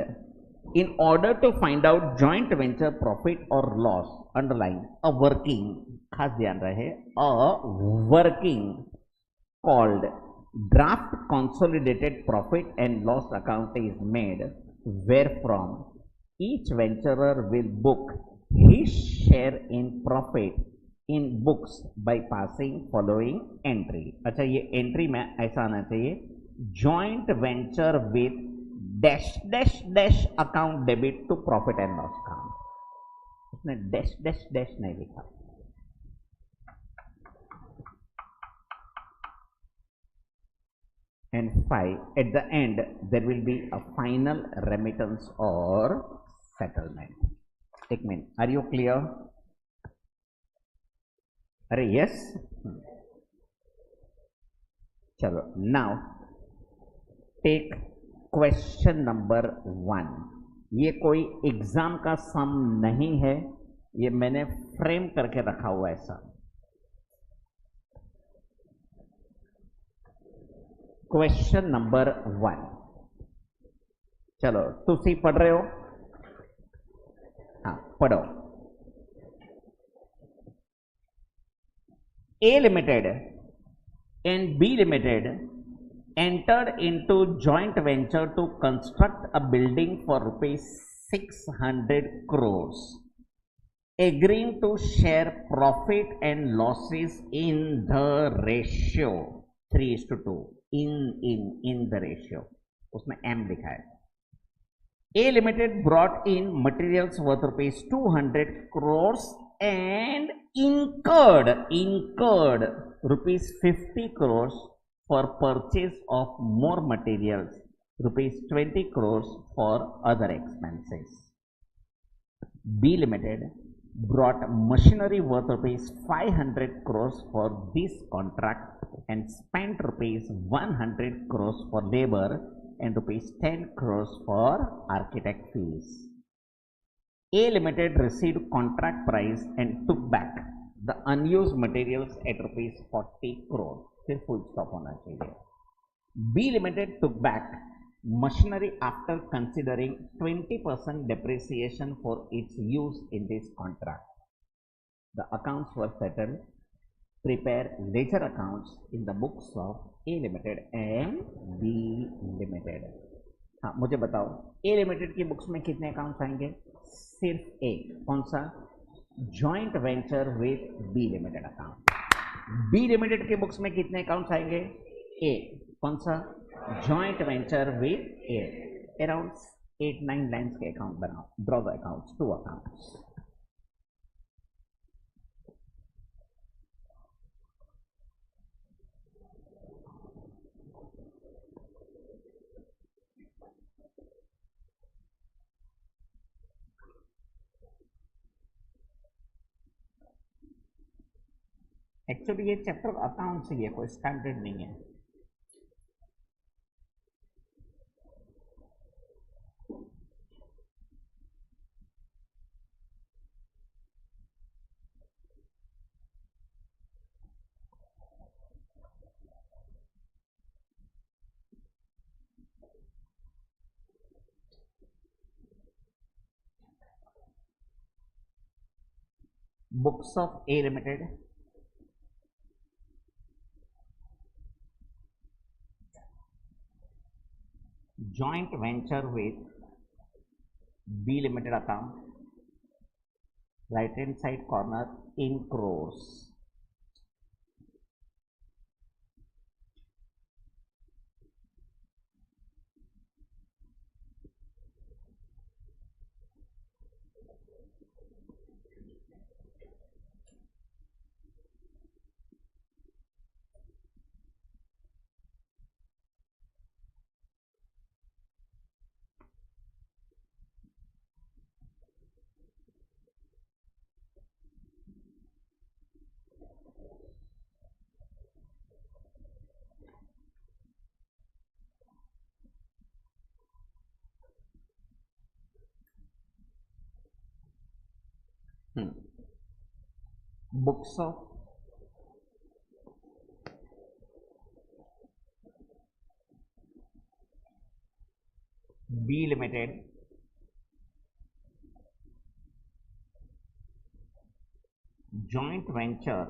in order to find out joint venture profit or loss, underline a working, खास ध्यान रहे, a working called draft consolidated profit and loss account is made, wherefrom each venturer will book his share in profit in books by passing following entry. अच्छा, ये एंट्री में ऐसा आना चाहिए, joint venture with dash dash dash account debit to profit and loss account. उसने dash dash dash नहीं लिखा. And 5, at the end there will be a final remittance or settlement. एक मिनट, are you clear? अरे yes. चलो, now take question number 1. ये कोई एग्जाम का सम नहीं है, ये मैंने फ्रेम करके रखा हुआ है ऐसा. Question number 1. चलो, तुसी पढ़ रहे हो? हाँ, पढ़ो. A Limited and B Limited entered into joint venture to construct a building for ₹600 crores, agreeing to share profit and losses in the ratio 3:2. in the ratio, उसमें M लिखा है. A Limited brought in materials worth ₹200 crores and incurred ₹50 crores for purchase of more materials, ₹20 crores for other expenses. B Limited brought machinery worth rupees 500 crores for this contract and spent rupees 100 crores for labor and rupees 10 crores for architect fees. A Limited received contract price and took back the unused materials at rupees 40 crores. फिर full stop होना चाहिए. B Limited took back machinery after considering 20% depreciation for its use in this contract. The accounts were settled. Prepare ledger accounts in the books of A Limited and B Limited. हाँ मुझे बताओ A Limited की बुक्स में कितने अकाउंट्स आएंगे? सिर्फ एक. कौन सा? Joint venture with B Limited account. B Limited के बुक्स में कितने अकाउंट्स आएंगे? एक. कौन सा? Joint venture with A. Around 8-9 lines के अकाउंट बनाओ. Draw the accounts, 2 accounts. Actually ये चैप्टर अकाउंट से, ये कोई स्टैंडर्ड नहीं है. Books of A Limited, joint venture with B Limited account, right hand side corner in crores. Books of B Limited, joint venture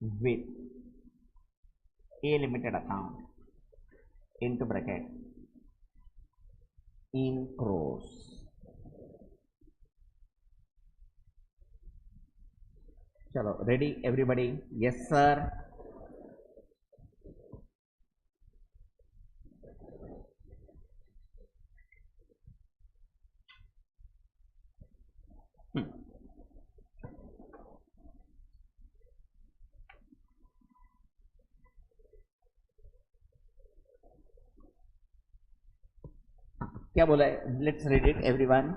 with A Limited account, into bracket, in crores. चलो रेडी एवरीबडी? Yes sir. क्या बोला है? Let's read it everyone.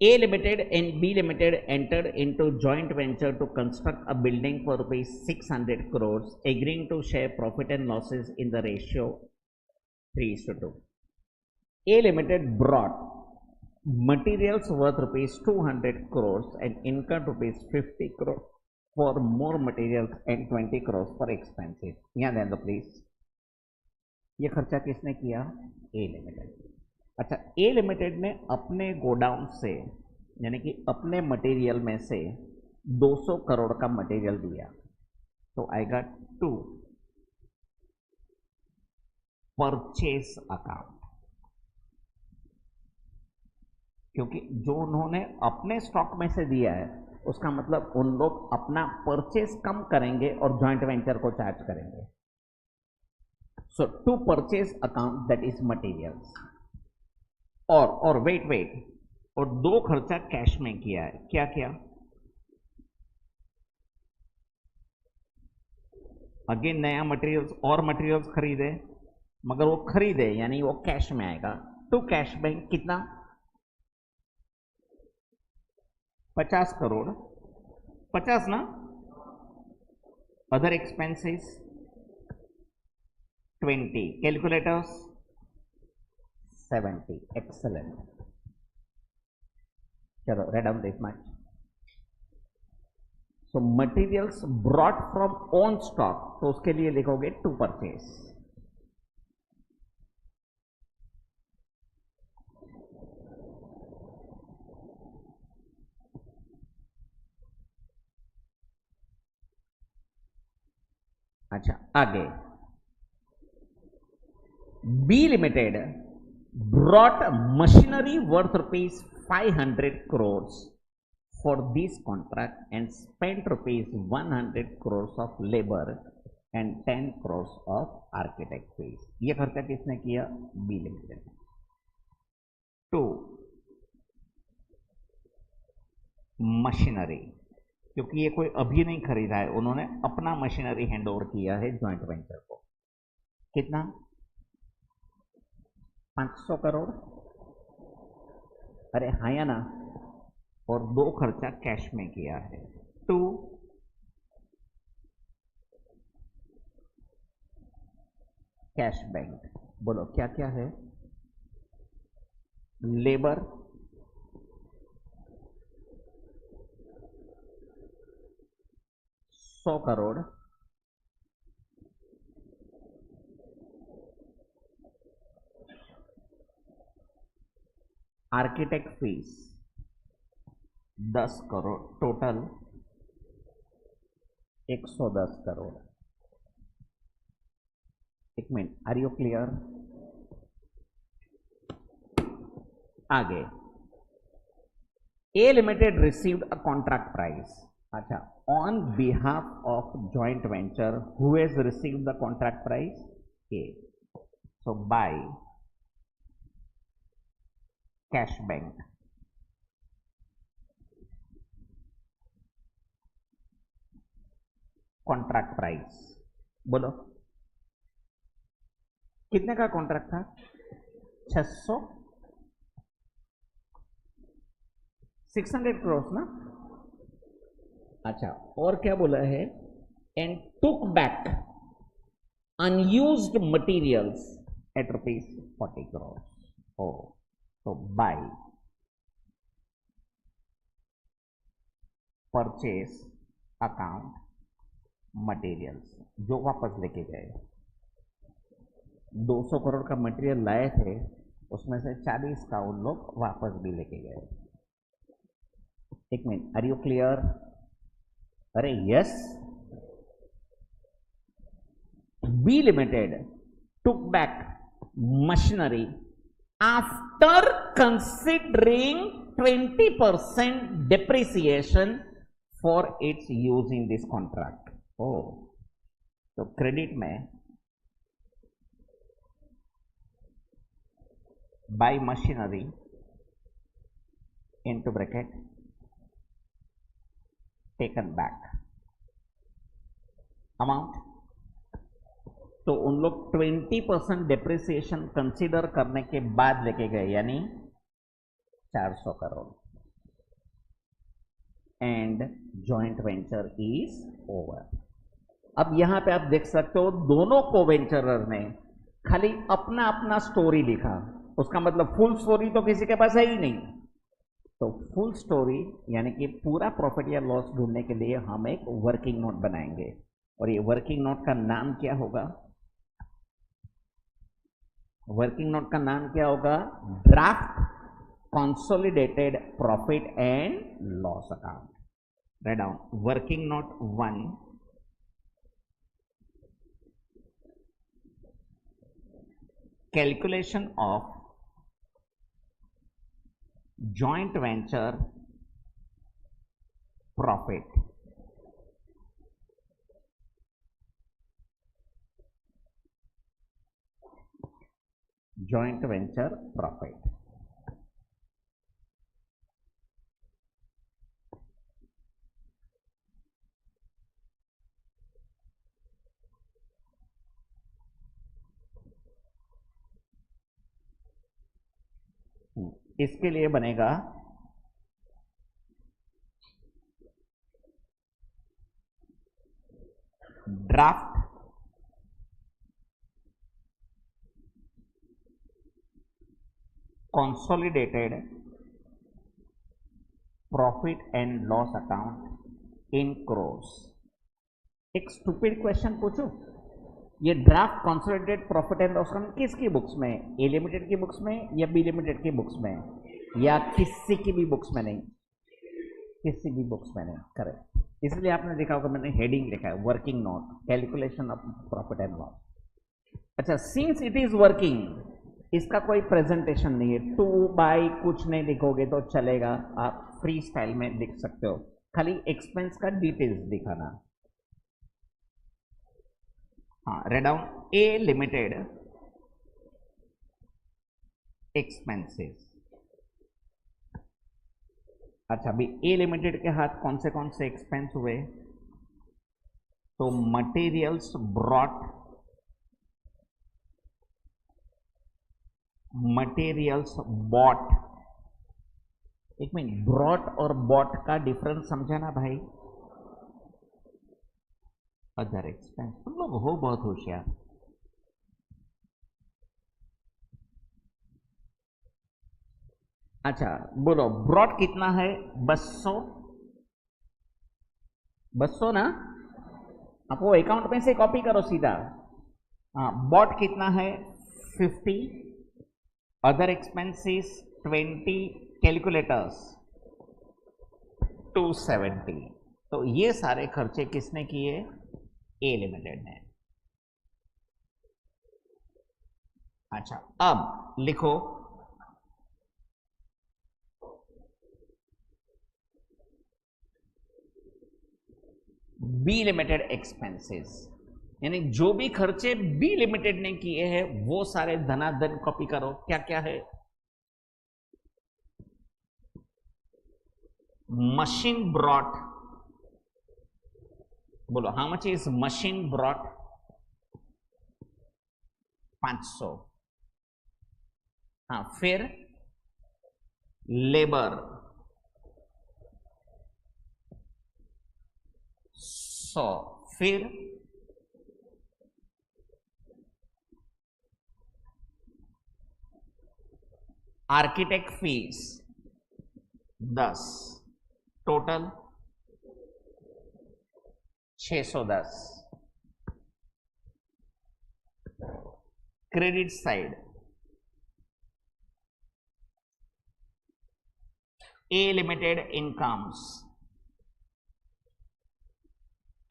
A Limited and B Limited entered into joint venture to construct a building for rupees 600 crores, agreeing to share profit and losses in the ratio 3:2. A Limited brought materials worth rupees 200 crores and incurred rupees 50 crores for more materials and 20 crores for expenses. यहाँ ध्यान दो प्लीज. ये खर्चा किसने किया? A Limited. अच्छा, A Limited ने अपने गोडाउन से, यानी कि अपने मटेरियल में से 200 करोड़ का मटेरियल दिया, तो आएगा 2 परचेस अकाउंट. क्योंकि जो उन्होंने अपने स्टॉक में से दिया है, उसका मतलब उन लोग अपना परचेस कम करेंगे और जॉइंट वेंचर को चार्ज करेंगे. सो 2 purchase account, that is materials. और वेट, और 2 खर्चा कैश में किया है. क्या क्या? अगेन नया मटेरियल्स और मटेरियल्स खरीदे, मगर वो खरीदे यानी वो कैश में आएगा. तो कैश में कितना? 50 करोड़, 50 ना, अदर एक्सपेंसेस 20, कैलकुलेटर्स 70, एक्सलेंट। चलो read down this much. So materials brought from own stock, तो उसके लिए लिखोगे टू परचेज। अच्छा आगे, B limited brought machinery worth rupees 500 crores for this contract and spent rupees 100 crores of labor and 10 crores of architect fees। ये खर्चा किसने किया? B limited. टू, मशीनरी, क्योंकि ये कोई अभी नहीं खरीदा है, उन्होंने अपना मशीनरी हैंड ओवर किया है जॉइंट वेंचर को। कितना? 500 करोड़। अरे हाँ या ना? और दो खर्चा कैश में किया है। To, cash bank. बोलो क्या क्या है? Labour 100 crore, architect fees 10 crore, total 110 crore. एक मिनट, आर यू क्लियर? आगे, A limited received a contract price. अच्छा, on behalf of joint venture who has received the contract price? A. So by cash bank, contract price. बोलो कितने का कॉन्ट्रैक्ट था? 600, 600 crores ना? अच्छा, और क्या बोला है? And took back unused materials at rupees 40 crores। Oh, तो बाय परचेस अकाउंट मटेरियल्स, जो वापस लेके गए। 200 करोड़ का मटेरियल लाए थे, उसमें से 40 का उन लोग वापस भी लेके गए। एक मिनट, आर यू क्लियर? अरे yes. B limited took back machinery after considering 20% depreciation for its use in this contract। Oh, तो क्रेडिट में by machinery into bracket taken back amount, तो उन लोग 20% डिप्रिसिएशन कंसीडर करने के बाद लेके गए, यानी 400 crore. And joint venture is over. अब यहां पे आप देख सकते हो दोनों को वेंचरर ने खाली अपना अपना स्टोरी लिखा, उसका मतलब फुल स्टोरी तो किसी के पास है ही नहीं। तो फुल स्टोरी यानी कि पूरा प्रॉफिट या लॉस ढूंढने के लिए हम एक वर्किंग नोट बनाएंगे, और ये वर्किंग नोट का नाम क्या होगा? वर्किंग नोट का नाम क्या होगा? Draft consolidated profit and loss account. Write down, working note 1, calculation of joint venture profit। joint venture profit, इसके लिए बनेगा draft consolidated profit and loss account in crores. एक स्टूपिड क्वेश्चन पूछूं, ये draft consolidated profit and loss account किसकी बुक्स में? ए लिमिटेड की बुक्स में या बी लिमिटेड की बुक्स में या किसी की भी बुक्स में नहीं? किसी भी बुक्स में नहीं, करेक्ट। इसलिए आपने देखा होगा मैंने हेडिंग लिखा है working note calculation of profit and loss. अच्छा, सिंस इट इज वर्किंग, इसका कोई प्रेजेंटेशन नहीं है, टू बाई कुछ नहीं लिखोगे तो चलेगा, आप फ्री स्टाइल में लिख सकते हो, खाली एक्सपेंस का डिटेल्स दिखाना। हाँ, रेड डाउन ए लिमिटेड एक्सपेंसेस। अच्छा, अभी ए लिमिटेड के हाथ कौन से एक्सपेंस हुए? तो मटेरियल्स ब्रॉट, मटेरियल्स बॉट। एक मिनट, ब्रॉट और बॉट का डिफरेंस समझा ना भाई? अदर एक्सपेंस, तुम लोग हो बहुत होशियार। अच्छा बोलो, ब्रॉट कितना है? 200, 200 ना? आपको अकाउंट में से कॉपी करो सीधा। हाँ, बॉट कितना है? 50, अदर एक्सपेंसेस 20, कैलकुलेटर्स 270। तो ये सारे खर्चे किसने किए? ए लिमिटेड ने। अच्छा, अब लिखो बी लिमिटेड एक्सपेंसेस, यानी जो भी खर्चे बी लिमिटेड ने किए हैं वो सारे धनाधन कॉपी करो। क्या क्या है? मशीन ब्रॉट, बोलो how much is machine brought? 500। हाँ, फिर लेबर 100, फिर architect fees 10, total 610। Credit side A limited incomes.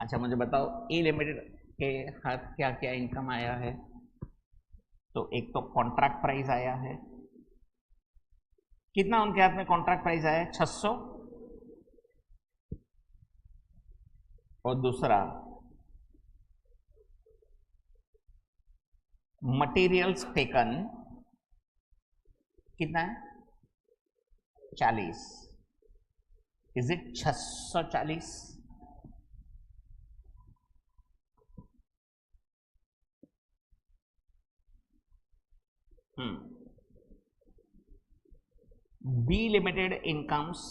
अच्छा मुझे बताओ, ए लिमिटेड के हाथ क्या क्या इनकम आया है? तो एक तो कॉन्ट्रैक्ट प्राइस आया है, कितना उनके हाथ में कॉन्ट्रैक्ट प्राइस आया है? 600। और दूसरा मटेरियल्स टेकन कितना है? 40। Is it 640? B limited incomes.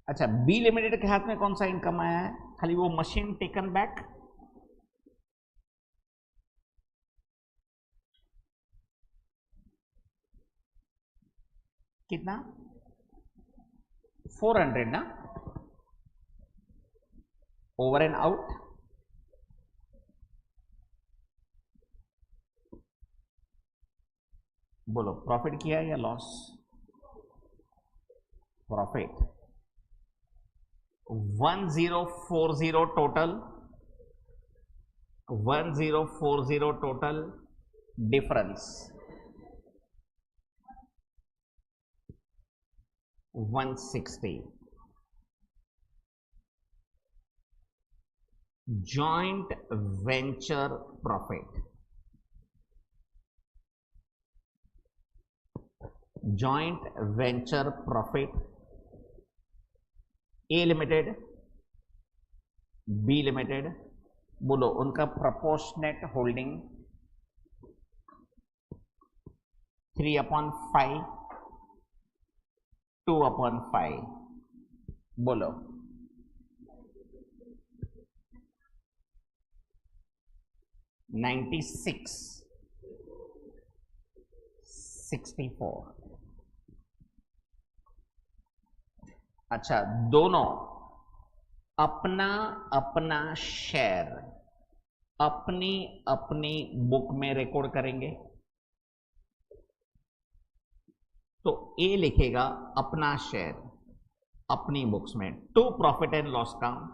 अच्छा, बी लिमिटेड के हाथ में कौन सा इनकम आया है? खाली वो मशीन टेकन बैक। कितना? 400 ना? ओवर एंड आउट बोलो, प्रॉफिट किया या loss? Profit 1040 total, 1040 total, difference 160। Joint venture profit, joint venture profit A limited, B limited, बोलो उनका प्रोपोर्शनेट होल्डिंग 3/5, 2/5, बोलो 96, 64। अच्छा, दोनों अपना अपना शेयर अपनी अपनी बुक में रिकॉर्ड करेंगे। तो ए लिखेगा अपना शेयर अपनी बुक्स में, to profit and loss account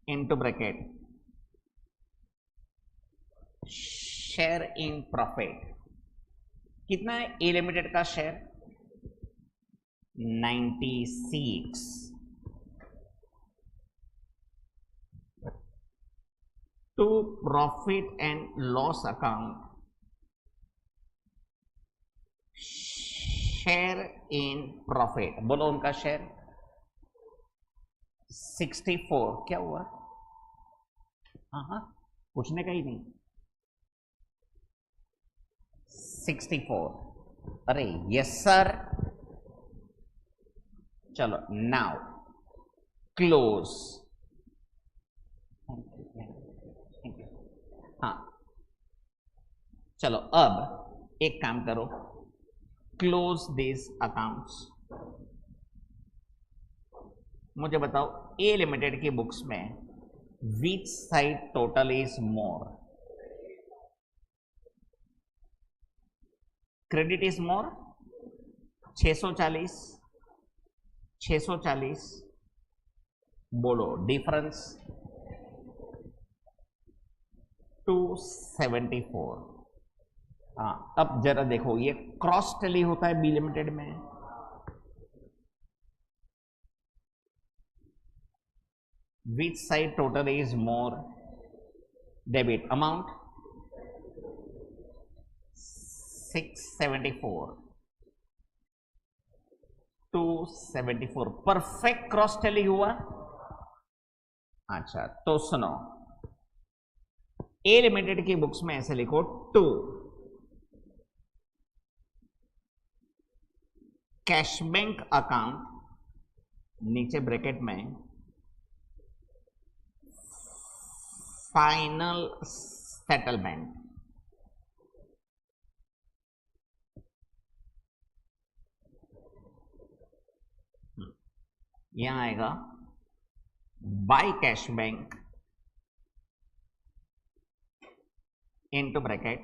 into bracket share in profit. कितना है ए लिमिटेड का share? 96। To profit and loss account share in profit. बोलो उनका शेयर 64। क्या हुआ? हाँ, पूछने का ही नहीं। 64। अरे यस सर। चलो नाउ क्लोज। हाँ, चलो अब एक काम करो, क्लोज दिस अकाउंट्स। मुझे बताओ ए लिमिटेड की बुक्स में which side total is more? Credit is more 640, 640। बोलो डिफरेंस 274। हाँ, अब जरा देखो, ये क्रॉस टैली होता है बी लिमिटेड में। Which side total is more? Debit amount 674, 274। Perfect cross tally हुआ। अच्छा, तो सुनो, ए लिमिटेड की बुक्स में ऐसे लिखो 2 कैश बैंक अकाउंट, नीचे ब्रैकेट में फाइनल सेटलमेंट। यहां आएगा bye cash bank into bracket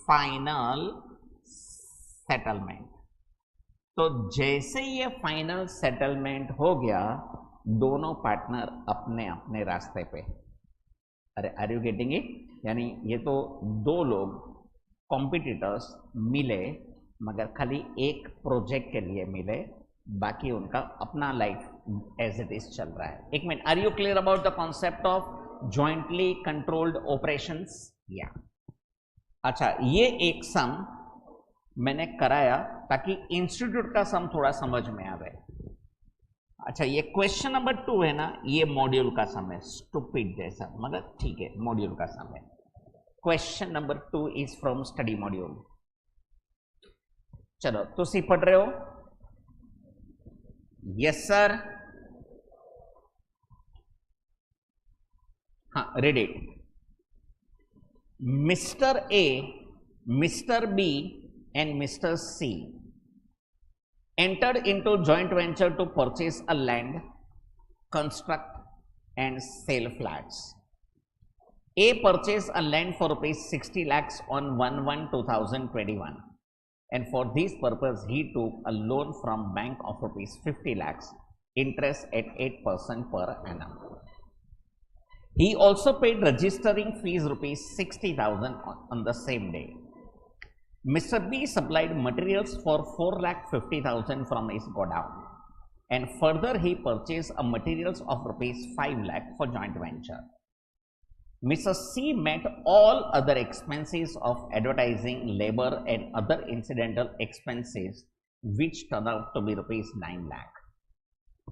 final settlement. तो जैसे ये फाइनल सेटलमेंट हो गया, दोनों पार्टनर अपने अपने रास्ते पे। अरे आर यू गेटिंग इट? यानी ये तो दो लोग कॉम्पिटिटर्स मिले, मगर खाली एक प्रोजेक्ट के लिए मिले, बाकी उनका अपना लाइफ एज इट इज चल रहा है। एक minute, are you clear about the concept of jointly controlled operations? या अच्छा, ये एक सम मैंने कराया ताकि इंस्टीट्यूट का सम थोड़ा समझ में आवे। अच्छा, ये क्वेश्चन नंबर 2 है ना, ये मॉड्यूल का सम है, स्टूपिड जैसा, मगर ठीक है, मॉड्यूल का सम है। Question number 2 is from study module. चलो, तुसी पढ़ रहे हो? Yes sir. हाँ, read it. Mister A, mister B and Mr. C entered into joint venture to purchase a land, construct and sell flats. A purchased a land for rupees 60 lakhs on 1/1/2021, and for this purpose he took a loan from bank of rupees 50 lakhs, interest at 8% per annum. He also paid registering fees rupees 60,000 on the same day. Mr. B supplied materials for 4,50,000 from his godown, and further he purchased a materials of rupees 5 lakh for joint venture. Mr. C met all other expenses of advertising, labor and other incidental expenses, which turned out to be rupees 9 lakh.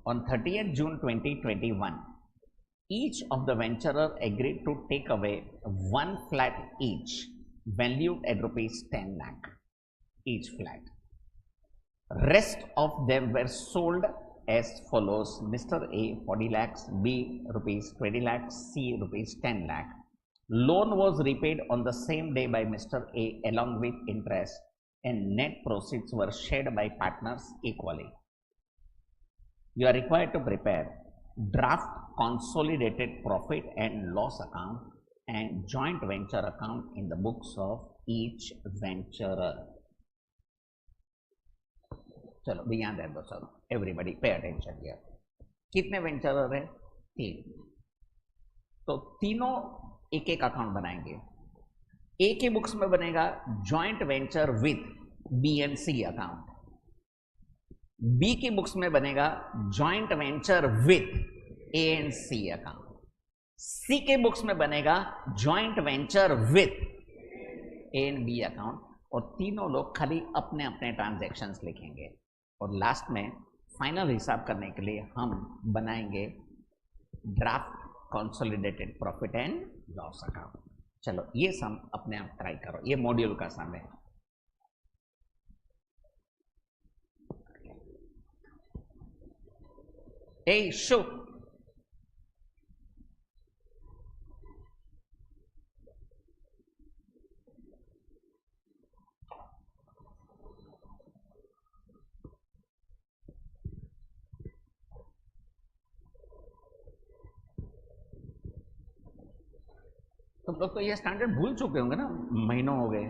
On 30th June 2021, each of the venturer agreed to take away one flat each, valued at rupees 10 lakh each flat. Rest of them were sold as follows: Mr. A 40 lakhs, B rupees 20 lakhs, C rupees 10 lakh. Loan was repaid on the same day by Mr. A along with interest, and net proceeds were shared by partners equally. You are required to prepare draft consolidated profit and loss account and joint venture account in the books of each venturer. चलो भी याद है दो, चलो एवरीबडी पे अटेंशन हियर. कितने वेंचरर है? 3. तो तीनों एक एक अकाउंट बनाएंगे. ए के बुक्स में बनेगा joint venture with B and C account. B की बुक्स में बनेगा joint venture with A and C account. C के बुक्स में बनेगा joint venture with A and B account. और तीनों लोग खाली अपने अपने ट्रांजैक्शंस लिखेंगे और लास्ट में फाइनल हिसाब करने के लिए हम बनाएंगे draft consolidated profit and loss account. चलो ये सम अपने आप ट्राई करो, ये मॉड्यूल का सम है. ए शो तुम लोग तो ये स्टैंडर्ड भूल चुके होंगे ना, महीनों हो गए.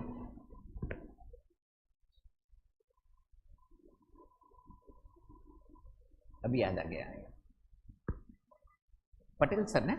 अभी याद आ गया. पटेल सर ने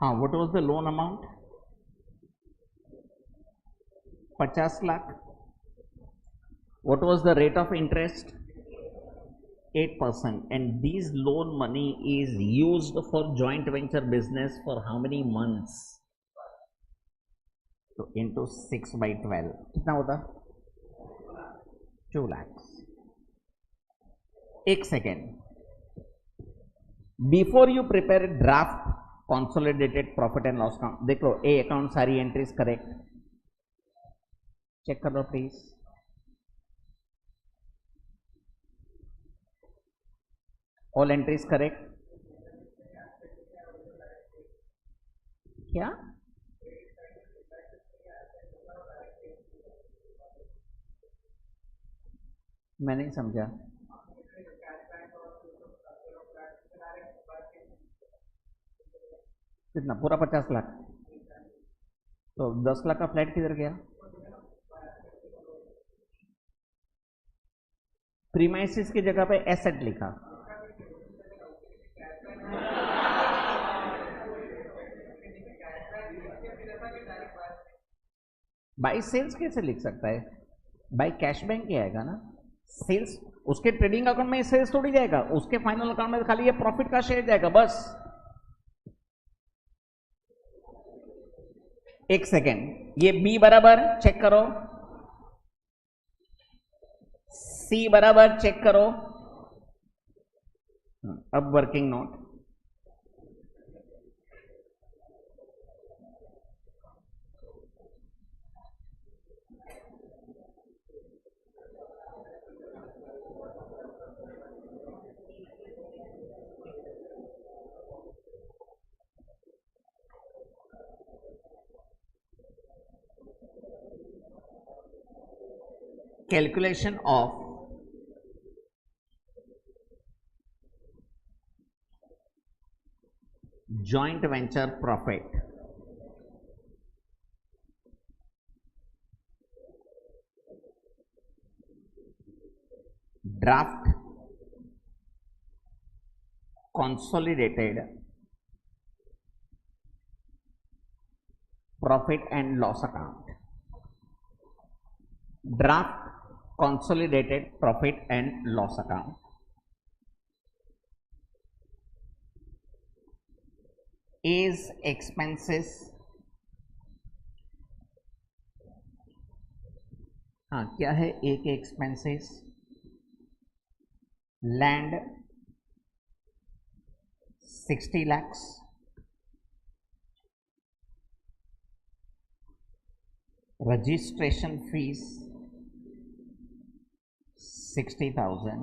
हाँ, what was the loan amount? 50 lakh. What was the rate of interest? 8%. And this loan money is used for joint venture business for how many months? So into 6 by 12. कितना होता? 2 lakhs. एक second. Before you prepare a draft consolidated profit and loss account, देख लो A account सारी entries correct. Check कर लो please. All entries correct. क्या? मैं नहीं समझा. कितना? पूरा 50 लाख. तो 10 लाख का फ्लैट किधर गया? प्रीमाइसिस की जगह पे एसेट लिखा. बाई सेल्स कैसे लिख सकता है? बाई कैश बैंक ही आएगा ना. सेल्स उसके ट्रेडिंग अकाउंट में सेल्स थोड़ी जाएगा, उसके फाइनल अकाउंट में खाली ये प्रॉफिट का शेयर जाएगा बस. एक सेकेंड, ये बी बराबर चेक करो, सी बराबर चेक करो. अब working note. Calculation of joint venture profit. Draft consolidated profit and loss account. Draft consolidated profit and loss account is expenses. हाँ, क्या है ए के expenses? Land 60 lakhs, registration fees 60,000,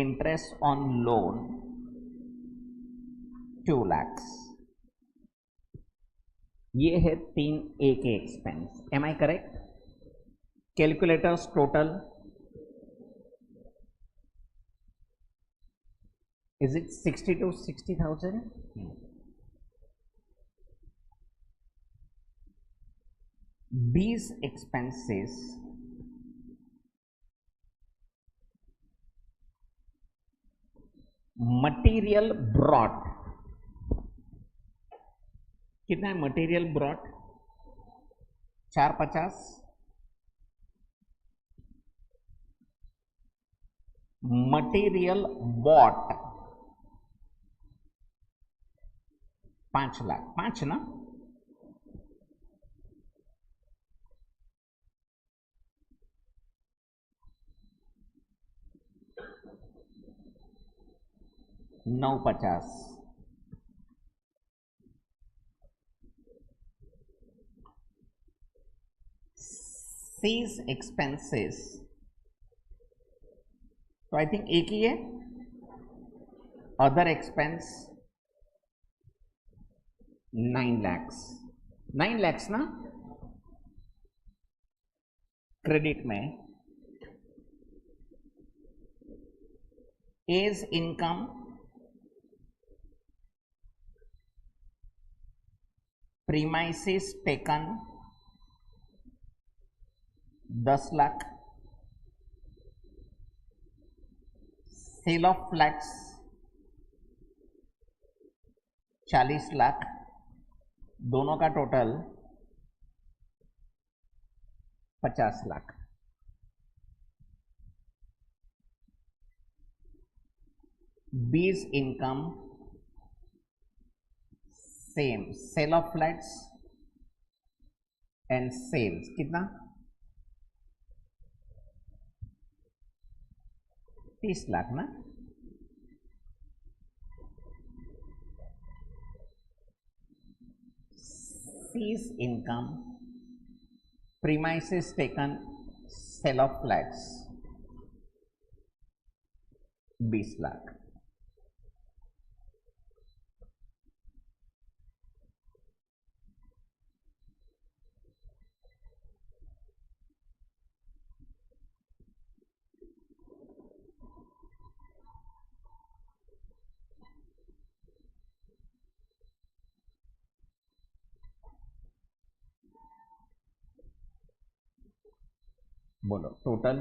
interest on loan 2 lakhs. ये है 3 ए के expense. Am I correct? Calculators total. Is it 60 to 60,000? These expenses material brought. कितना है material brought? 450. Material bought 5 lakh. 5 ना? नौ 50. These expenses तो आई थिंक एक ही है. Other expense 9 lakhs. 9 lakhs ना क्रेडिट में. As income premises taken 10 lakh. Sale of flats 40 lakh, दोनों का total 50 lakh. B's income same, sale of flats and sales कितना, 30 लाख ना। C's income, premises taken, sale of flats 20 lakh. बोलो total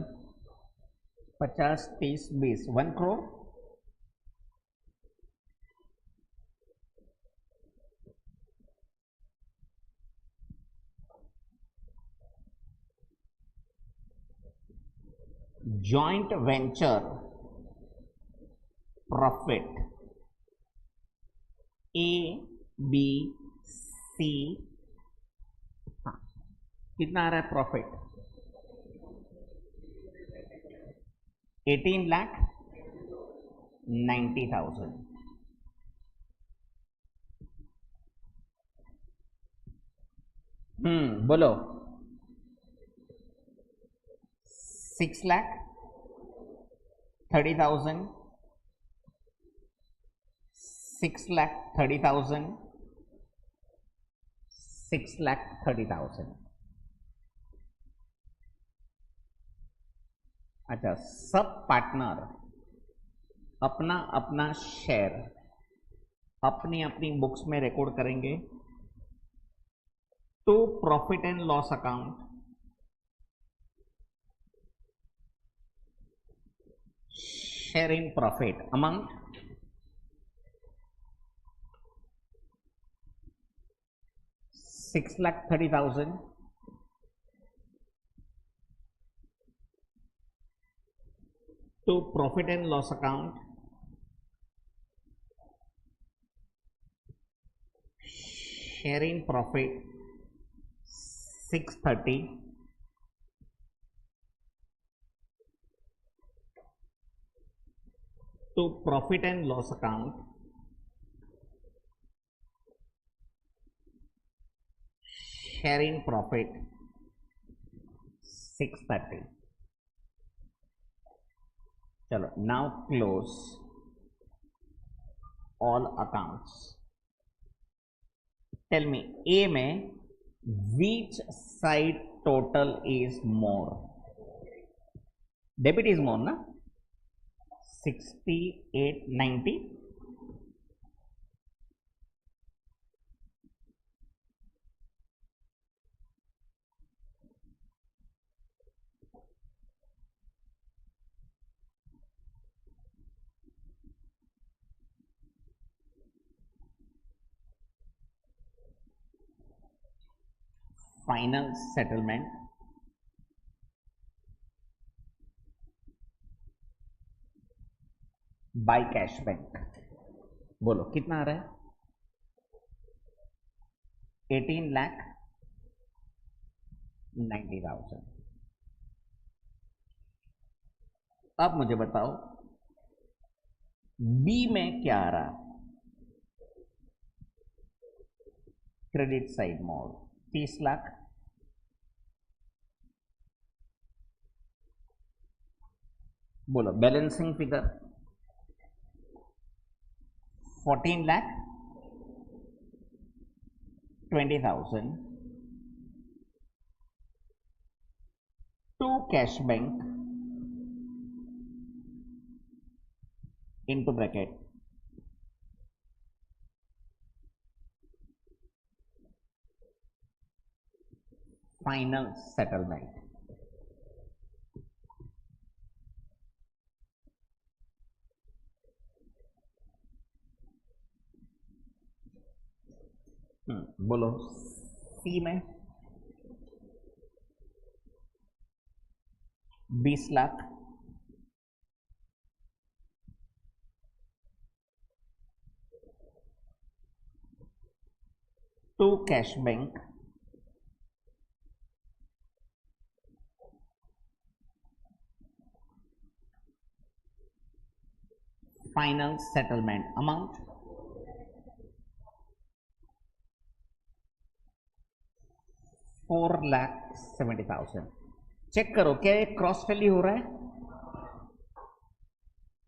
50, 30, 20, 1 crore. Joint venture profit A B C, हाँ कितना आ रहा है प्रॉफिट, 18 लाख 90,000। बोलो 6 लाख 30,000, 6 lakh 30,000, 6 lakh 30,000। अच्छा, सब पार्टनर अपना अपना शेयर अपनी अपनी बुक्स में रिकॉर्ड करेंगे to profit and loss account, share in profit among $6,30,000 to profit and loss account, sharing profit 630 to profit and loss account, sharing profit 630। चलो now close all accounts. Tell me A में which side total is more, debit is more ना, 6890, final settlement bye cash bank. बोलो कितना आ रहा है, 18,90,000। अब मुझे बताओ बी में क्या आ रहा, क्रेडिट साइड मोड 30 लाख, बोलो balancing figure 14,20,000 to cash bank into bracket final settlement। बोलो सी में 20 lakh, to cash bank, final settlement amount 4,70,000। Check करो क्या ये क्रॉस टैली हो रहा है?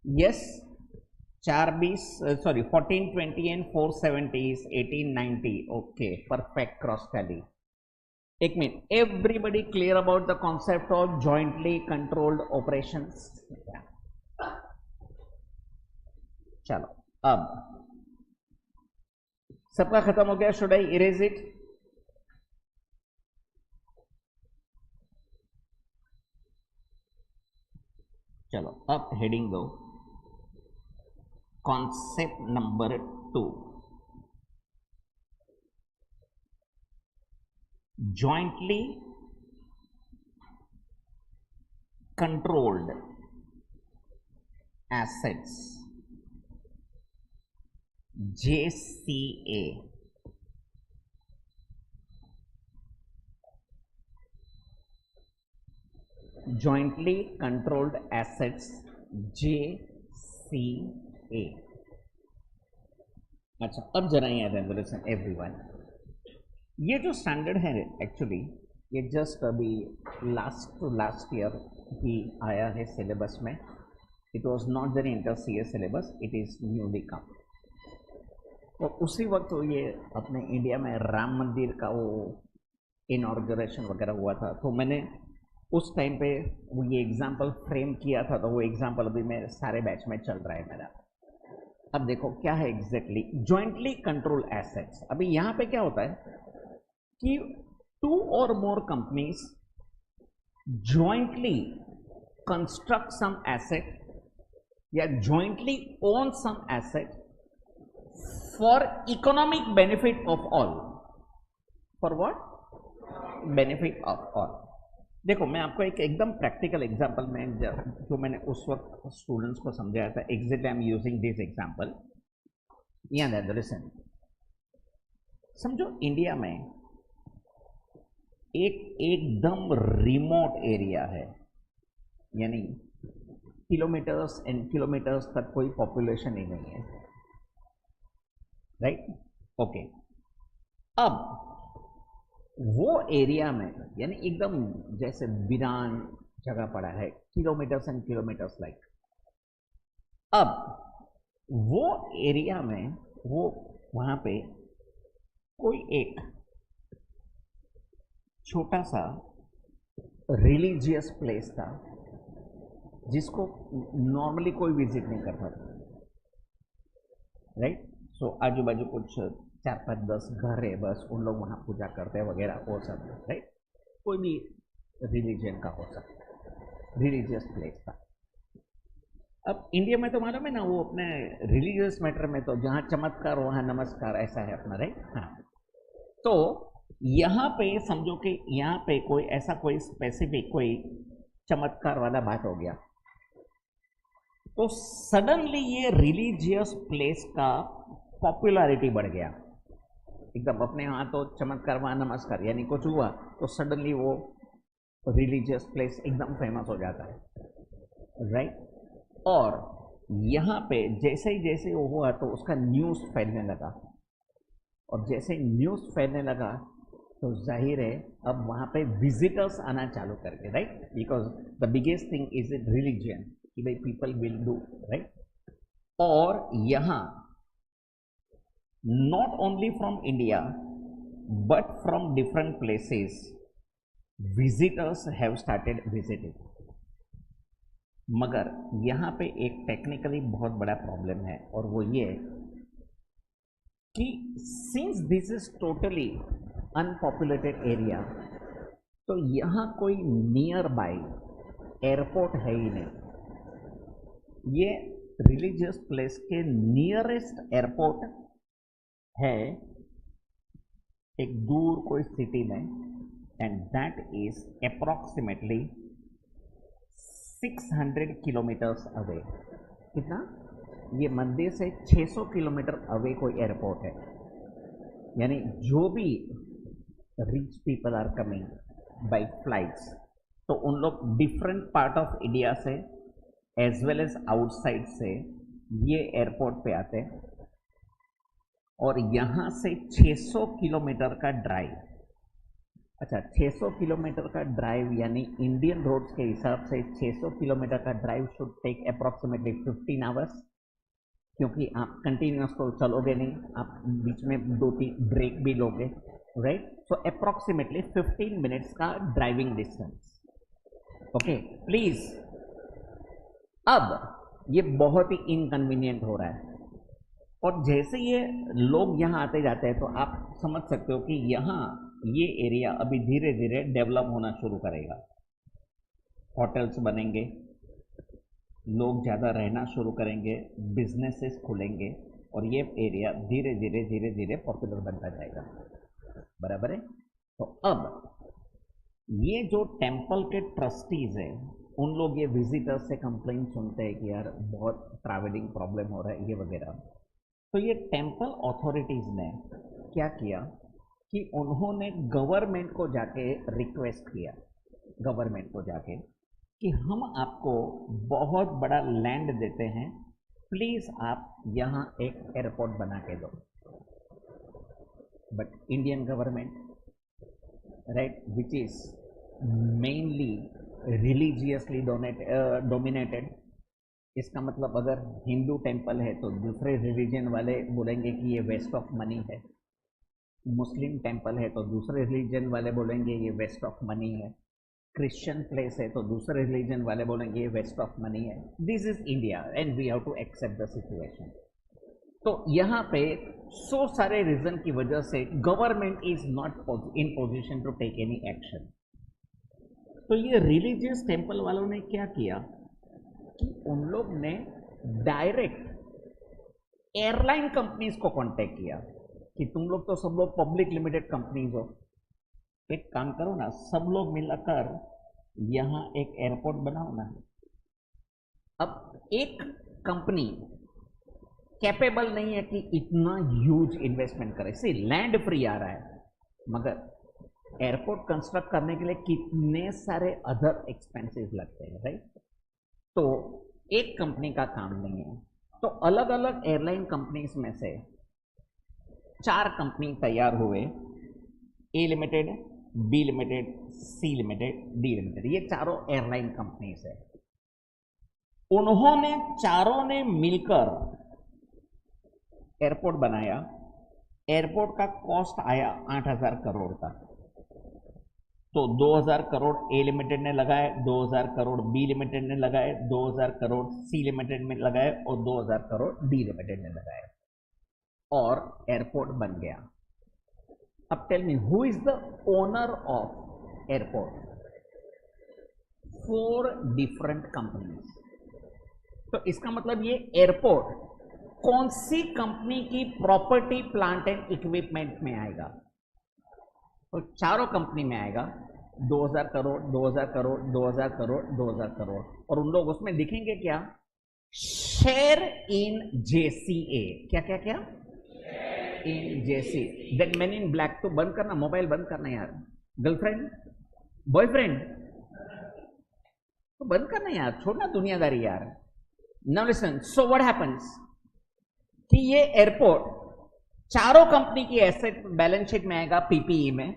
Yes, 420 sorry 1420 and 470 is 1890। Okay, perfect cross tally. एक minute, everybody clear about the concept of jointly controlled operations? चलो, अब सबका खत्म हो गया। Should I erase it? चलो, अब हेडिंग दो, concept number 2, jointly controlled assets, JCA। Jointly controlled assets JCA। अच्छा, अब जरा याद है लिसन एवरीवन, ये जो स्टैंडर्ड है एक्चुअली ये जस्ट अभी लास्ट टू लास्ट ईयर ही आया है सिलेबस में। It was not there inter CS syllabus, it is newly come. और उसी वक्त ये अपने इंडिया में राम मंदिर का वो इनॉर्गरेशन वगैरह हुआ था, तो मैंने उस टाइम पे वो ये एग्जाम्पल फ्रेम किया था, तो वो एग्जाम्पल अभी मेरे सारे बैच में चल रहा है मेरा। अब देखो क्या है एग्जैक्टली जॉइंटली कंट्रोल एसेट्स। अभी यहाँ पे क्या होता है कि 2 और more companies jointly construct some asset या jointly own some asset for economic benefit of all। for what? benefit of all। देखो मैं आपको एक एकदम प्रैक्टिकल एग्जांपल में जो मैंने उस वक्त स्टूडेंट्स को समझाया था, exactly I am using this example. यहाँ लिसन, समझो इंडिया में एक एकदम रिमोट एरिया है, यानी किलोमीटर्स एंड किलोमीटर्स तक कोई पॉपुलेशन ही नहीं है, राइट? ओके, अब वो एरिया में यानी एकदम जैसे वीरान जगह पड़ा है, किलोमीटर्स एंड किलोमीटर्स लाइक। अब वो एरिया में वो वहां पे कोई एक छोटा सा रिलीजियस प्लेस था जिसको नॉर्मली कोई विजिट नहीं करता था, राइट? सो आजू बाजू कुछ 4-5-10 घर है, बस उन लोग वहाँ पूजा करते हैं वगैरह, वो सब, राइट? कोई भी रिलीजन का हो सकता है, रिलीजियस प्लेस था। अब इंडिया में तो मालूम है ना, वो अपने रिलीजियस मैटर में तो जहाँ चमत्कार वहाँ नमस्कार, ऐसा है अपना, राइट? हाँ, तो यहाँ पे समझो कि यहाँ पे कोई ऐसा कोई स्पेसिफिक कोई चमत्कार वाला बात हो गया, तो सडनली ये रिलीजियस प्लेस का पॉपुलैरिटी बढ़ गया एकदम। अपने यहाँ तो चमत्कार वहाँ नमस्कार, यानी कुछ हुआ तो सडनली वो रिलीजियस प्लेस एकदम फेमस हो जाता है, राइट? और यहाँ पे जैसे वो हुआ तो उसका न्यूज़ फैलने लगा, और जैसे न्यूज़ फैलने लगा तो जाहिर है अब वहाँ पे विजिटर्स आना चालू करके, right? Because the biggest thing is it religion कि भाई पीपल विल डू, राइट? और यहाँ not only from India but from different places visitors have started visiting। मगर यहाँ पे एक टेक्निकली बहुत बड़ा प्रॉब्लम है, और वो ये कि since this is totally unpopulated area, तो यहाँ कोई नियर बाय एयरपोर्ट है ही नहीं। ये रिलीजियस प्लेस के नियरेस्ट एयरपोर्ट है एक दूर कोई सिटी में, and that is approximately 600 kilometres away. कितना? ये मंदिर से 600 किलोमीटर अवे कोई एयरपोर्ट है। यानी जो भी rich people are coming by flights, तो उन लोग डिफरेंट पार्ट ऑफ इंडिया से एज वेल एज आउटसाइड से ये एयरपोर्ट पे आते हैं, और यहाँ से 600 किलोमीटर का ड्राइव। अच्छा, 600 किलोमीटर का ड्राइव यानी इंडियन रोड्स के हिसाब से 600 किलोमीटर का drive should take approximately 15 hours, क्योंकि आप कंटिन्यूस तो चलोगे नहीं, आप बीच में 2-3 ब्रेक भी लोगे, राइट? सो अप्रॉक्सीमेटली 15 मिनट्स का ड्राइविंग डिस्टेंस। Okay, please. अब ये बहुत ही इनकन्वीनियंट हो रहा है, और जैसे ये लोग यहाँ आते जाते हैं तो आप समझ सकते हो कि यहाँ ये एरिया अभी धीरे धीरे डेवलप होना शुरू करेगा। होटल्स बनेंगे, लोग ज़्यादा रहना शुरू करेंगे, बिजनेसेस खुलेंगे, और ये एरिया धीरे धीरे धीरे धीरे पॉपुलर बनता जाएगा। बराबर है? तो अब ये जो टेम्पल के ट्रस्टीज हैं, उन लोग ये विजिटर्स से कंप्लेंट सुनते हैं कि यार बहुत ट्रैवलिंग प्रॉब्लम हो रहा है, ये वगैरह। तो ये टेम्पल अथॉरिटीज़ ने क्या किया कि उन्होंने गवर्नमेंट को जाके रिक्वेस्ट किया, गवर्नमेंट को जाके, कि हम आपको बहुत बड़ा लैंड देते हैं, प्लीज़ आप यहाँ एक एयरपोर्ट बना के दो। But Indian government, right, which is mainly religiously dominated, इसका मतलब अगर हिंदू टेम्पल है तो दूसरे रिलीजन वाले बोलेंगे कि ये वेस्ट ऑफ मनी है, मुस्लिम टेम्पल है तो दूसरे रिलीजन वाले बोलेंगे ये वेस्ट ऑफ मनी है, क्रिश्चियन प्लेस है तो दूसरे रिलीजन वाले बोलेंगे ये वेस्ट ऑफ मनी है। This is India and we have to accept the situation. तो यहाँ पे सो सारे रीजन की वजह से government is not in position to take any action. तो ये रिलीजियस टेम्पल वालों ने क्या किया कि उन लोग ने डायरेक्ट एयरलाइन कंपनीज को कांटेक्ट किया कि तुम लोग तो सब लोग पब्लिक लिमिटेड कंपनीज हो, एक काम करो ना, सब लोग मिलकर यहाँ एक एयरपोर्ट बनाओ ना। अब एक कंपनी कैपेबल नहीं है कि इतना ह्यूज इन्वेस्टमेंट करे। सी, लैंड फ्री आ रहा है, मगर एयरपोर्ट कंस्ट्रक्ट करने के लिए कितने सारे अदर एक्सपेंसेस लगते हैं, राइट? तो एक कंपनी का काम नहीं है। तो अलग अलग एयरलाइन कंपनीज में से 4 कंपनी तैयार हुए, A limited, B limited, C limited, D limited. ये चारों एयरलाइन कंपनीज है। उन्होंने चारों ने मिलकर एयरपोर्ट बनाया। एयरपोर्ट का कॉस्ट आया 8,000 करोड़ का। तो 2,000 करोड़ ए लिमिटेड ने लगाए, 2,000 करोड़ बी लिमिटेड ने लगाए, 2,000 करोड़ सी लिमिटेड में लगाए, और 2,000 करोड़ डी लिमिटेड ने लगाए, और एयरपोर्ट बन गया। अब tell me, who is the owner of airport? 4 different companies. तो इसका मतलब ये एयरपोर्ट कौन सी कंपनी की प्रॉपर्टी, प्लांट एंड इक्विपमेंट में आएगा? तो चारों कंपनी में आएगा। 2,000 करोड़, 2,000 करोड़, 2,000 करोड़, 2,000 करोड़, और उन लोग उसमें लिखेंगे क्या? Share in JCA. क्या क्या क्या? In JC. That man in black. तो बंद करना, मोबाइल बंद करना यार। गर्लफ्रेंड, बॉयफ्रेंड, तो बंद करना यार, छोड़ना दुनियादारी यार। Now listen, so what happens कि ये एयरपोर्ट चारों कंपनी की एसेट बैलेंस शीट में आएगा, पीपीई में,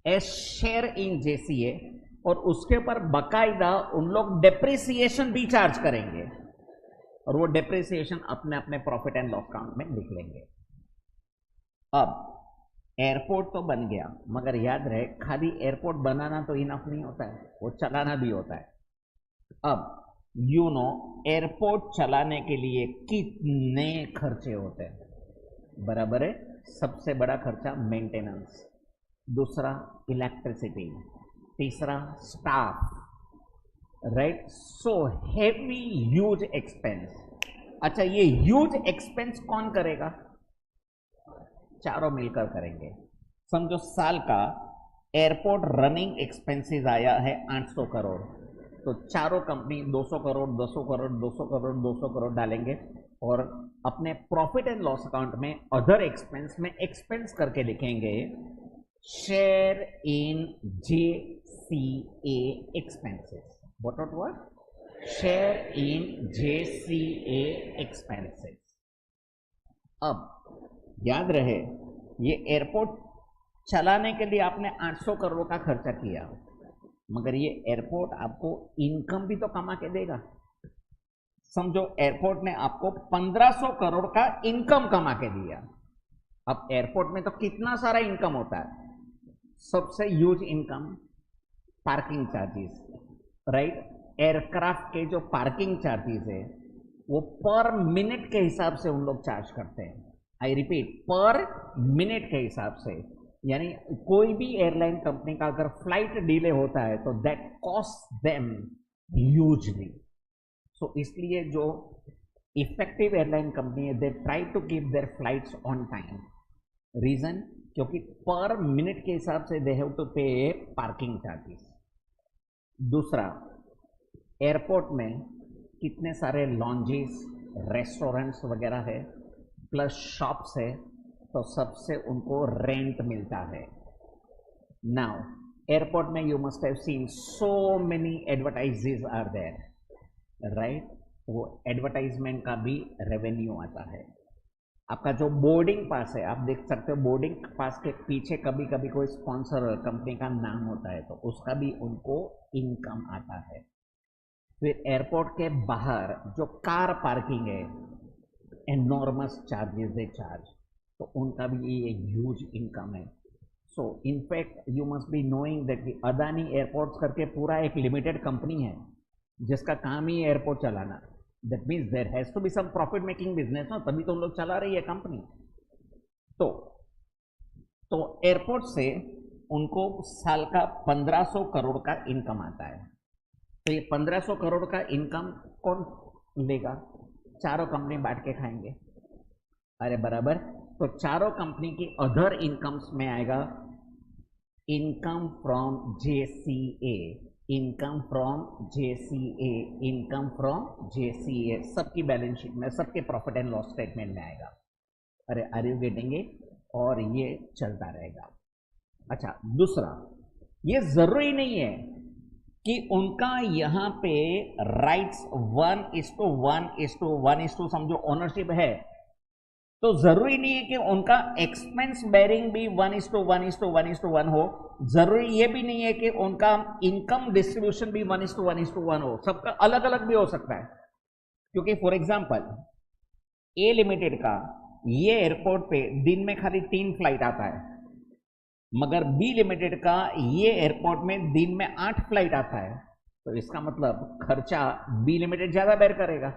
एज शेयर इन जेसीए, और उसके ऊपर बकायदा उन लोग डेप्रिसिएशन भी चार्ज करेंगे, और वो डेप्रिसिएशन अपने अपने प्रॉफिट एंड लॉस अकाउंट में लिख लेंगे। अब एयरपोर्ट तो बन गया, मगर याद रहे खाली एयरपोर्ट बनाना तो इनफ नहीं होता है, वो चलाना भी होता है। अब एयरपोर्ट चलाने के लिए कितने खर्चे होते हैं? बराबर है? सबसे बड़ा खर्चा मेंटेनेंस, दूसरा इलेक्ट्रिसिटी, तीसरा स्टाफ, राइट? सो हेवी ह्यूज एक्सपेंस। अच्छा, ये ह्यूज एक्सपेंस कौन करेगा? चारों मिलकर करेंगे। समझो साल का एयरपोर्ट रनिंग एक्सपेंसेस आया है 800 करोड़, तो चारों कंपनी 200 करोड़ 200 करोड़ 200 करोड़ 200 करोड़ डालेंगे और अपने प्रॉफिट एंड लॉस अकाउंट में अदर एक्सपेंस में एक्सपेंस करके लिखेंगे share in JCA expenses. what share in JCA expenses. अब याद रहे ये एयरपोर्ट चलाने के लिए आपने 800 करोड़ का खर्चा किया, मगर ये एयरपोर्ट आपको इनकम भी तो कमा के देगा. समझो एयरपोर्ट ने आपको 1500 करोड़ का इनकम कमा के दिया. अब एयरपोर्ट में तो कितना सारा इनकम होता है. सबसे huge income parking charges, right. Aircraft के जो पार्किंग चार्जेस है वो पर मिनट के हिसाब से उन लोग चार्ज करते हैं. आई रिपीट, पर मिनट के हिसाब से. यानी कोई भी एयरलाइन कंपनी का अगर फ्लाइट डिले होता है तो that cost them hugely. So इसलिए जो इफेक्टिव एयरलाइन कंपनी है they try to keep their flights on time. Reason, क्योंकि पर मिनट के हिसाब से they have to pay parking charges. दूसरा, एयरपोर्ट में कितने सारे लॉन्जेस, रेस्टोरेंट्स वगैरह है, प्लस शॉप्स है, तो सबसे उनको रेंट मिलता है. नाउ एयरपोर्ट में you must have seen so many advertises are there, right. वो एडवर्टाइजमेंट का भी रेवेन्यू आता है. आपका जो बोर्डिंग पास है, आप देख सकते हो बोर्डिंग पास के पीछे कभी कभी कोई स्पॉन्सर कंपनी का नाम होता है, तो उसका भी उनको इनकम आता है. फिर एयरपोर्ट के बाहर जो कार पार्किंग है, एनॉर्मस चार्जेस दे चार्ज, तो उनका भी ये ह्यूज इनकम है. So in fact you must be knowing that कि अदानी एयरपोर्ट्स करके पूरा एक लिमिटेड कंपनी है जिसका काम ही एयरपोर्ट चलाना. That means there has to be some profit making business ना, तभी तो उन लोग चला रही है कंपनी. तो एयरपोर्ट से उनको साल का 1500 करोड़ का इनकम आता है. तो ये 1500 करोड़ का इनकम कौन लेगा? चारों कंपनी बांट के खाएंगे. अरे बराबर. तो चारों कंपनी की अदर इनकम्स में आएगा income from JCA, income from JCA, income from JCA. सबकी बैलेंस शीट में, सबके प्रॉफिट एंड लॉस स्टेटमेंट में आएगा. अरे आर यू गेटिंग इट? और ये चलता रहेगा. अच्छा, दूसरा, ये जरूरी नहीं है कि उनका यहाँ पे राइट्स 1:1:1:1 समझो ओनरशिप है, तो जरूरी नहीं है कि उनका एक्सपेंस बेरिंग भी 1:1:1:1 हो. जरूरी ये भी नहीं है कि उनका इनकम डिस्ट्रीब्यूशन भी 1:1:1 हो. सबका अलग अलग भी हो सकता है. क्योंकि फॉर एग्जांपल ए लिमिटेड का ये एयरपोर्ट पे दिन में खाली 3 फ्लाइट आता है, मगर बी लिमिटेड का ये एयरपोर्ट में दिन में 8 फ्लाइट आता है. तो इसका मतलब खर्चा बी लिमिटेड ज्यादा बेर करेगा.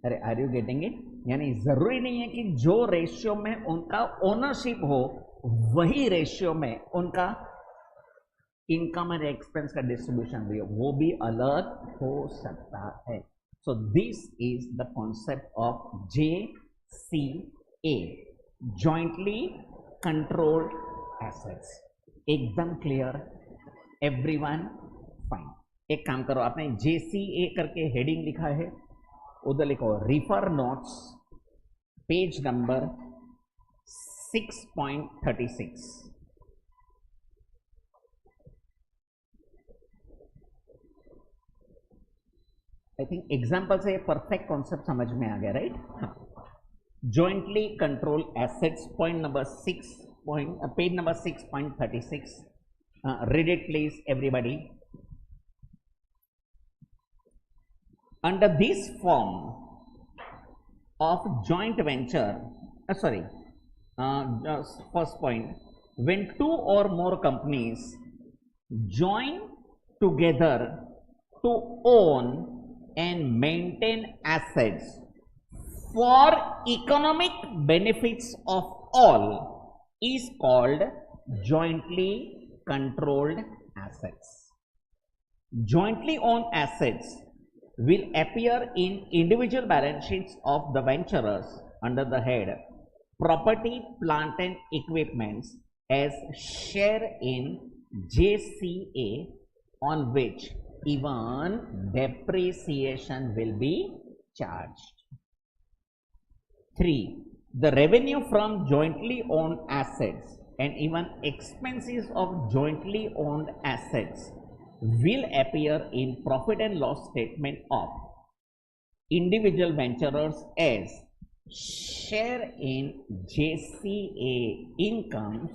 अरे आर यू गेटिंग इट? यानी जरूरी नहीं है कि जो रेशियो में उनका ओनरशिप हो वही रेशियो में उनका इनकम एंड एक्सपेंस का डिस्ट्रीब्यूशन भी हो, वो भी अलग हो सकता है. सो this is the concept of JCA, jointly controlled assets. एकदम क्लियर एवरीवन? फाइन. एक काम करो, आपने JCA करके हेडिंग लिखा है, उधर लिखो refer notes page number 6.36. I think example से परफेक्ट कॉन्सेप्ट समझ में आ गया, right? Jointly control assets, point number 6, page number 6.36. Read it please everybody. Under this form of joint venture, first point, when 2 or more companies join together to own and maintain assets for economic benefits of all is called jointly controlled assets. Jointly owned assets will appear in individual balance sheets of the venturers under the head property, plant and equipments as share in JCA on which even depreciation will be charged. 3. The revenue from jointly owned assets and even expenses of jointly owned assets will appear in profit and loss statement of individual venturers as share in JCA incomes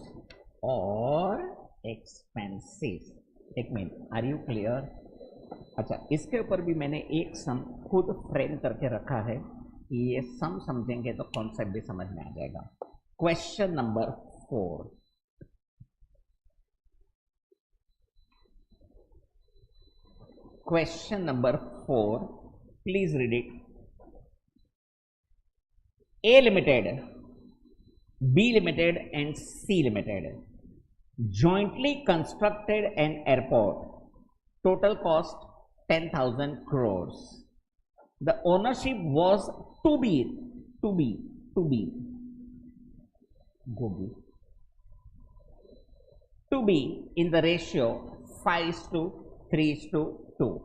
or expenses. एक मिनट, आर यू क्लियर? अच्छा, इसके ऊपर भी मैंने एक सम खुद फ्रेम करके रखा है कि ये सम समझेंगे तो कॉन्सेप्ट भी समझ में आ जाएगा. Question number 4. Question number 4, please read it. A Limited, B Limited and C Limited jointly constructed an airport. Total cost 10,000 crores. The ownership was to be in the ratio 5:3:2.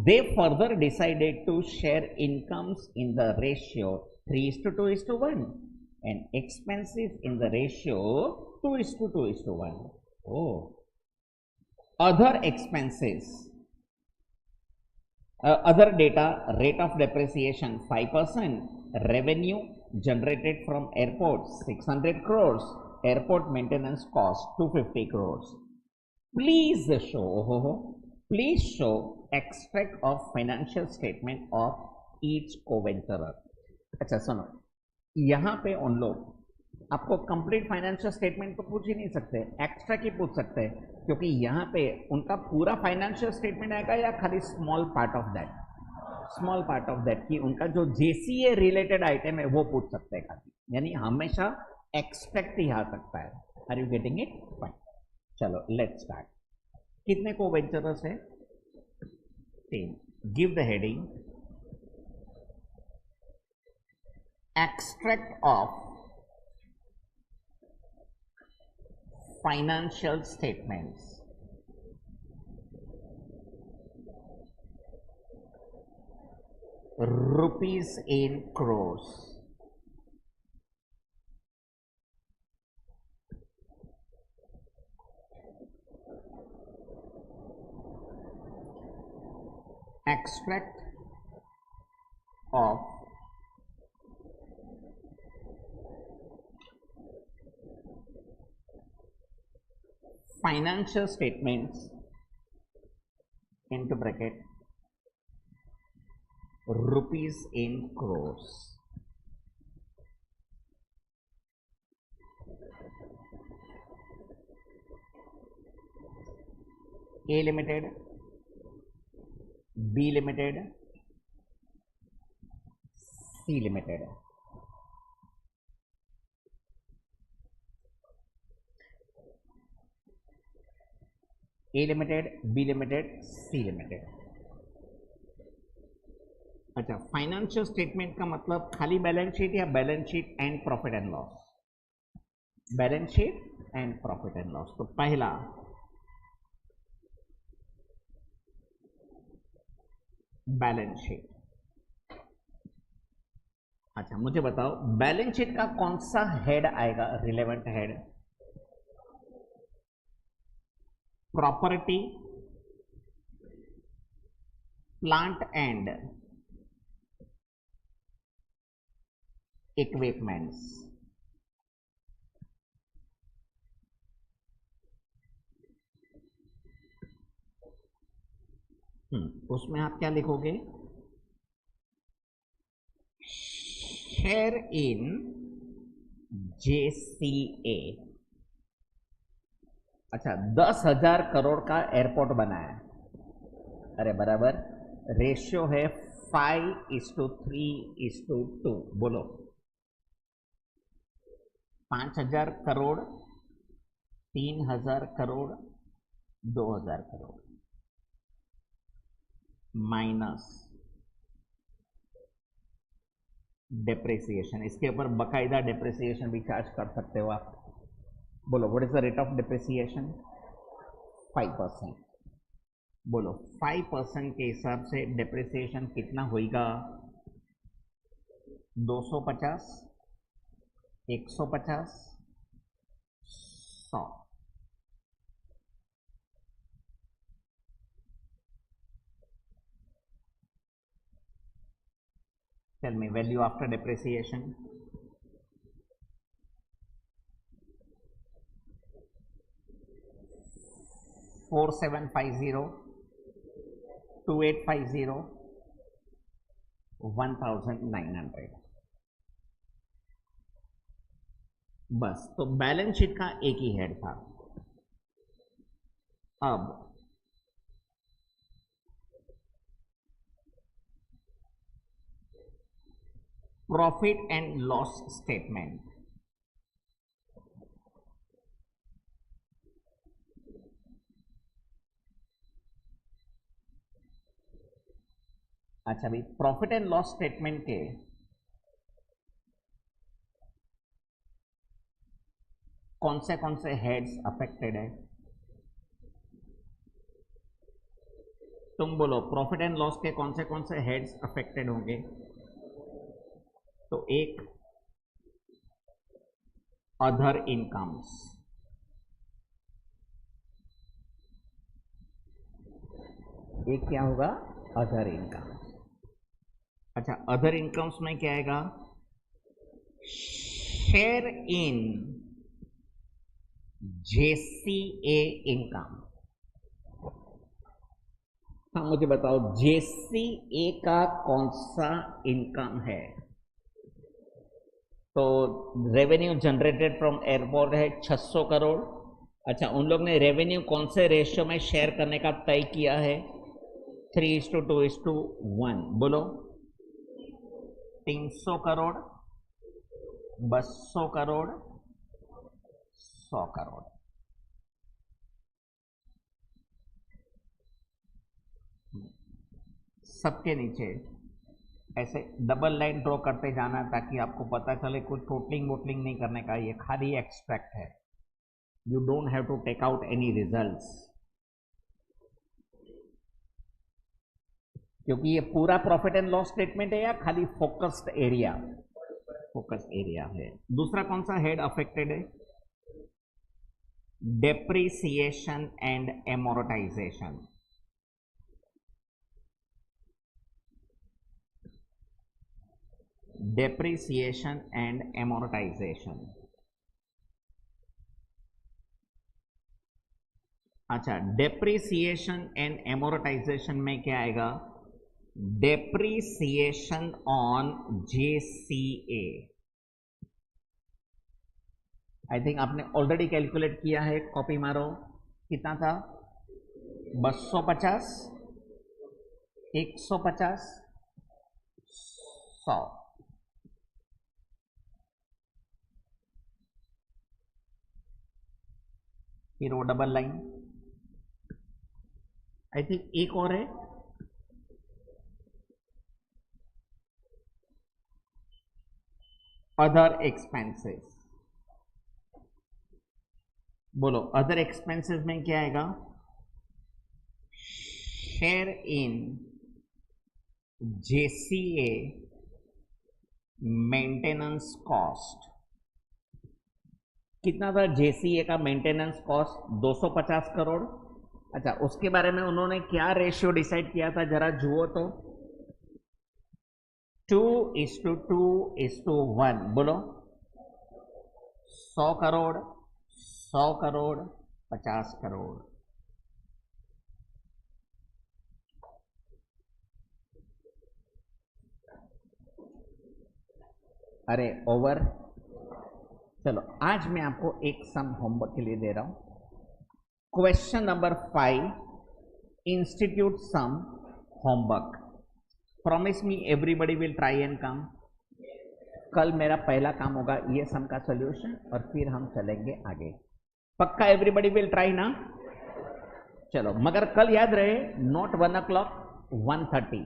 They further decided to share incomes in the ratio 3:2:1 and expenses in the ratio 2:2:1. Oh, other expenses, other data: rate of depreciation 5%, revenue generated from airport 600 crores, airport maintenance cost 250 crores. Please show extract of financial statement of each co-venturer. अच्छा सुनो, यहाँ पे उन लोग आपको कंप्लीट फाइनेंशियल स्टेटमेंट तो पूछ ही नहीं सकते, एक्स्ट्रा की पूछ सकते हैं, क्योंकि यहाँ पे उनका पूरा फाइनेंशियल स्टेटमेंट आएगा या खाली स्मॉल पार्ट ऑफ दैट कि उनका जो जेसीए रिलेटेड आइटम है वो पूछ सकते हैं खाली, यानी हमेशा एक्सपेक्ट ही आ सकता है. Are you getting it? Fine. चलो लेट्स स्टार्ट. कितने को वेंचरर्स है? 3. Give the heading extract of financial statements. Rupees in crores. Extract of financial statements into bracket rupees in crores. A Limited, B Limited, C Limited. A Limited, B Limited, C Limited. अच्छा, फाइनेंशियल स्टेटमेंट का मतलब खाली बैलेंस शीट या balance sheet and profit and loss? Balance sheet and profit and loss. तो पहला बैलेंस शीट. अच्छा, मुझे बताओ बैलेंस शीट का कौन सा हेड आएगा, relevant head? Property, plant and equipments. उसमें आप क्या लिखोगे? Share in JCA. अच्छा, 10,000 करोड़ का एयरपोर्ट बनाया, अरे बराबर, रेशियो है 5:3:2. बोलो 5,000 करोड़, 3,000 करोड़, 2,000 करोड़ माइनस डेप्रिसिएशन, इसके ऊपर बकायदा डेप्रिसिएशन भी चार्ज कर सकते हो आप। बोलो what is the rate of depreciation? 5%। बोलो 5% के हिसाब से डेप्रिसिएशन कितना होगा? 250, 150, 100। Tell me value after depreciation. 4750, 2850, 1900। बस, तो बैलेंस शीट का एक ही हेड था। अब प्रॉफिट एंड लॉस स्टेटमेंट। अच्छा भाई, प्रॉफिट एंड लॉस स्टेटमेंट के कौन से हेड्स अफेक्टेड है? तुम बोलो प्रॉफिट एंड लॉस के कौन से हेड्स अफेक्टेड होंगे? तो एक अदर इनकम्स, एक क्या होगा? Other income. अच्छा, अदर इनकम्स में क्या आएगा? Share in JCA income. हाँ, मुझे बताओ जेसीए का कौन सा इनकम है? तो रेवेन्यू जनरेटेड फ्रॉम एयरपोर्ट है 600 करोड़। अच्छा, उन लोग ने रेवेन्यू कौन से रेशियो में शेयर करने का तय किया है? 3:2:1। बोलो 300 करोड़, 200 करोड़, 100 करोड़। सबके नीचे ऐसे डबल लाइन ड्रॉ करते जाना ताकि आपको पता चले कुछ टोटलिंग वोटलिंग नहीं करने का, ये खाली एक्सट्रैक्ट है। You don't have to take out any results, क्योंकि ये पूरा प्रॉफिट एंड लॉस स्टेटमेंट है या खाली फोकस्ड एरिया? फोकस्ड एरिया है। दूसरा कौन सा हेड अफेक्टेड है? Depreciation and amortisation. Depreciation and amortisation. अच्छा, डेप्रिसिएशन एंड एमोर्टाइजेशन में क्या आएगा? Depreciation on JCA. I think आपने ऑलरेडी कैलकुलेट किया है, कॉपी मारो। कितना था? 250, 150, 100। फिर वो डबल लाइन। आई थिंक एक और है, अदर एक्सपेंसेस। बोलो अदर एक्सपेंसेस में क्या आएगा? Share in JCA maintenance cost. कितना था जेसीए का मेंटेनेंस कॉस्ट? 250 करोड़। अच्छा, उसके बारे में उन्होंने क्या रेशियो डिसाइड किया था, जरा जुओ तो। 2:2:1। बोलो 100 करोड़, 100 करोड़, 50 करोड़। अरे ओवर। चलो, आज मैं आपको एक सम होमवर्क के लिए दे रहा हूं। Question number 5, institute some homework. Promise me everybody will try and come. कल मेरा पहला काम होगा ये सम का सॉल्यूशन, और फिर हम चलेंगे आगे। पक्का एवरीबडी विल ट्राई ना? चलो, मगर कल याद रहे, नॉट 1 o'clock, 1:30।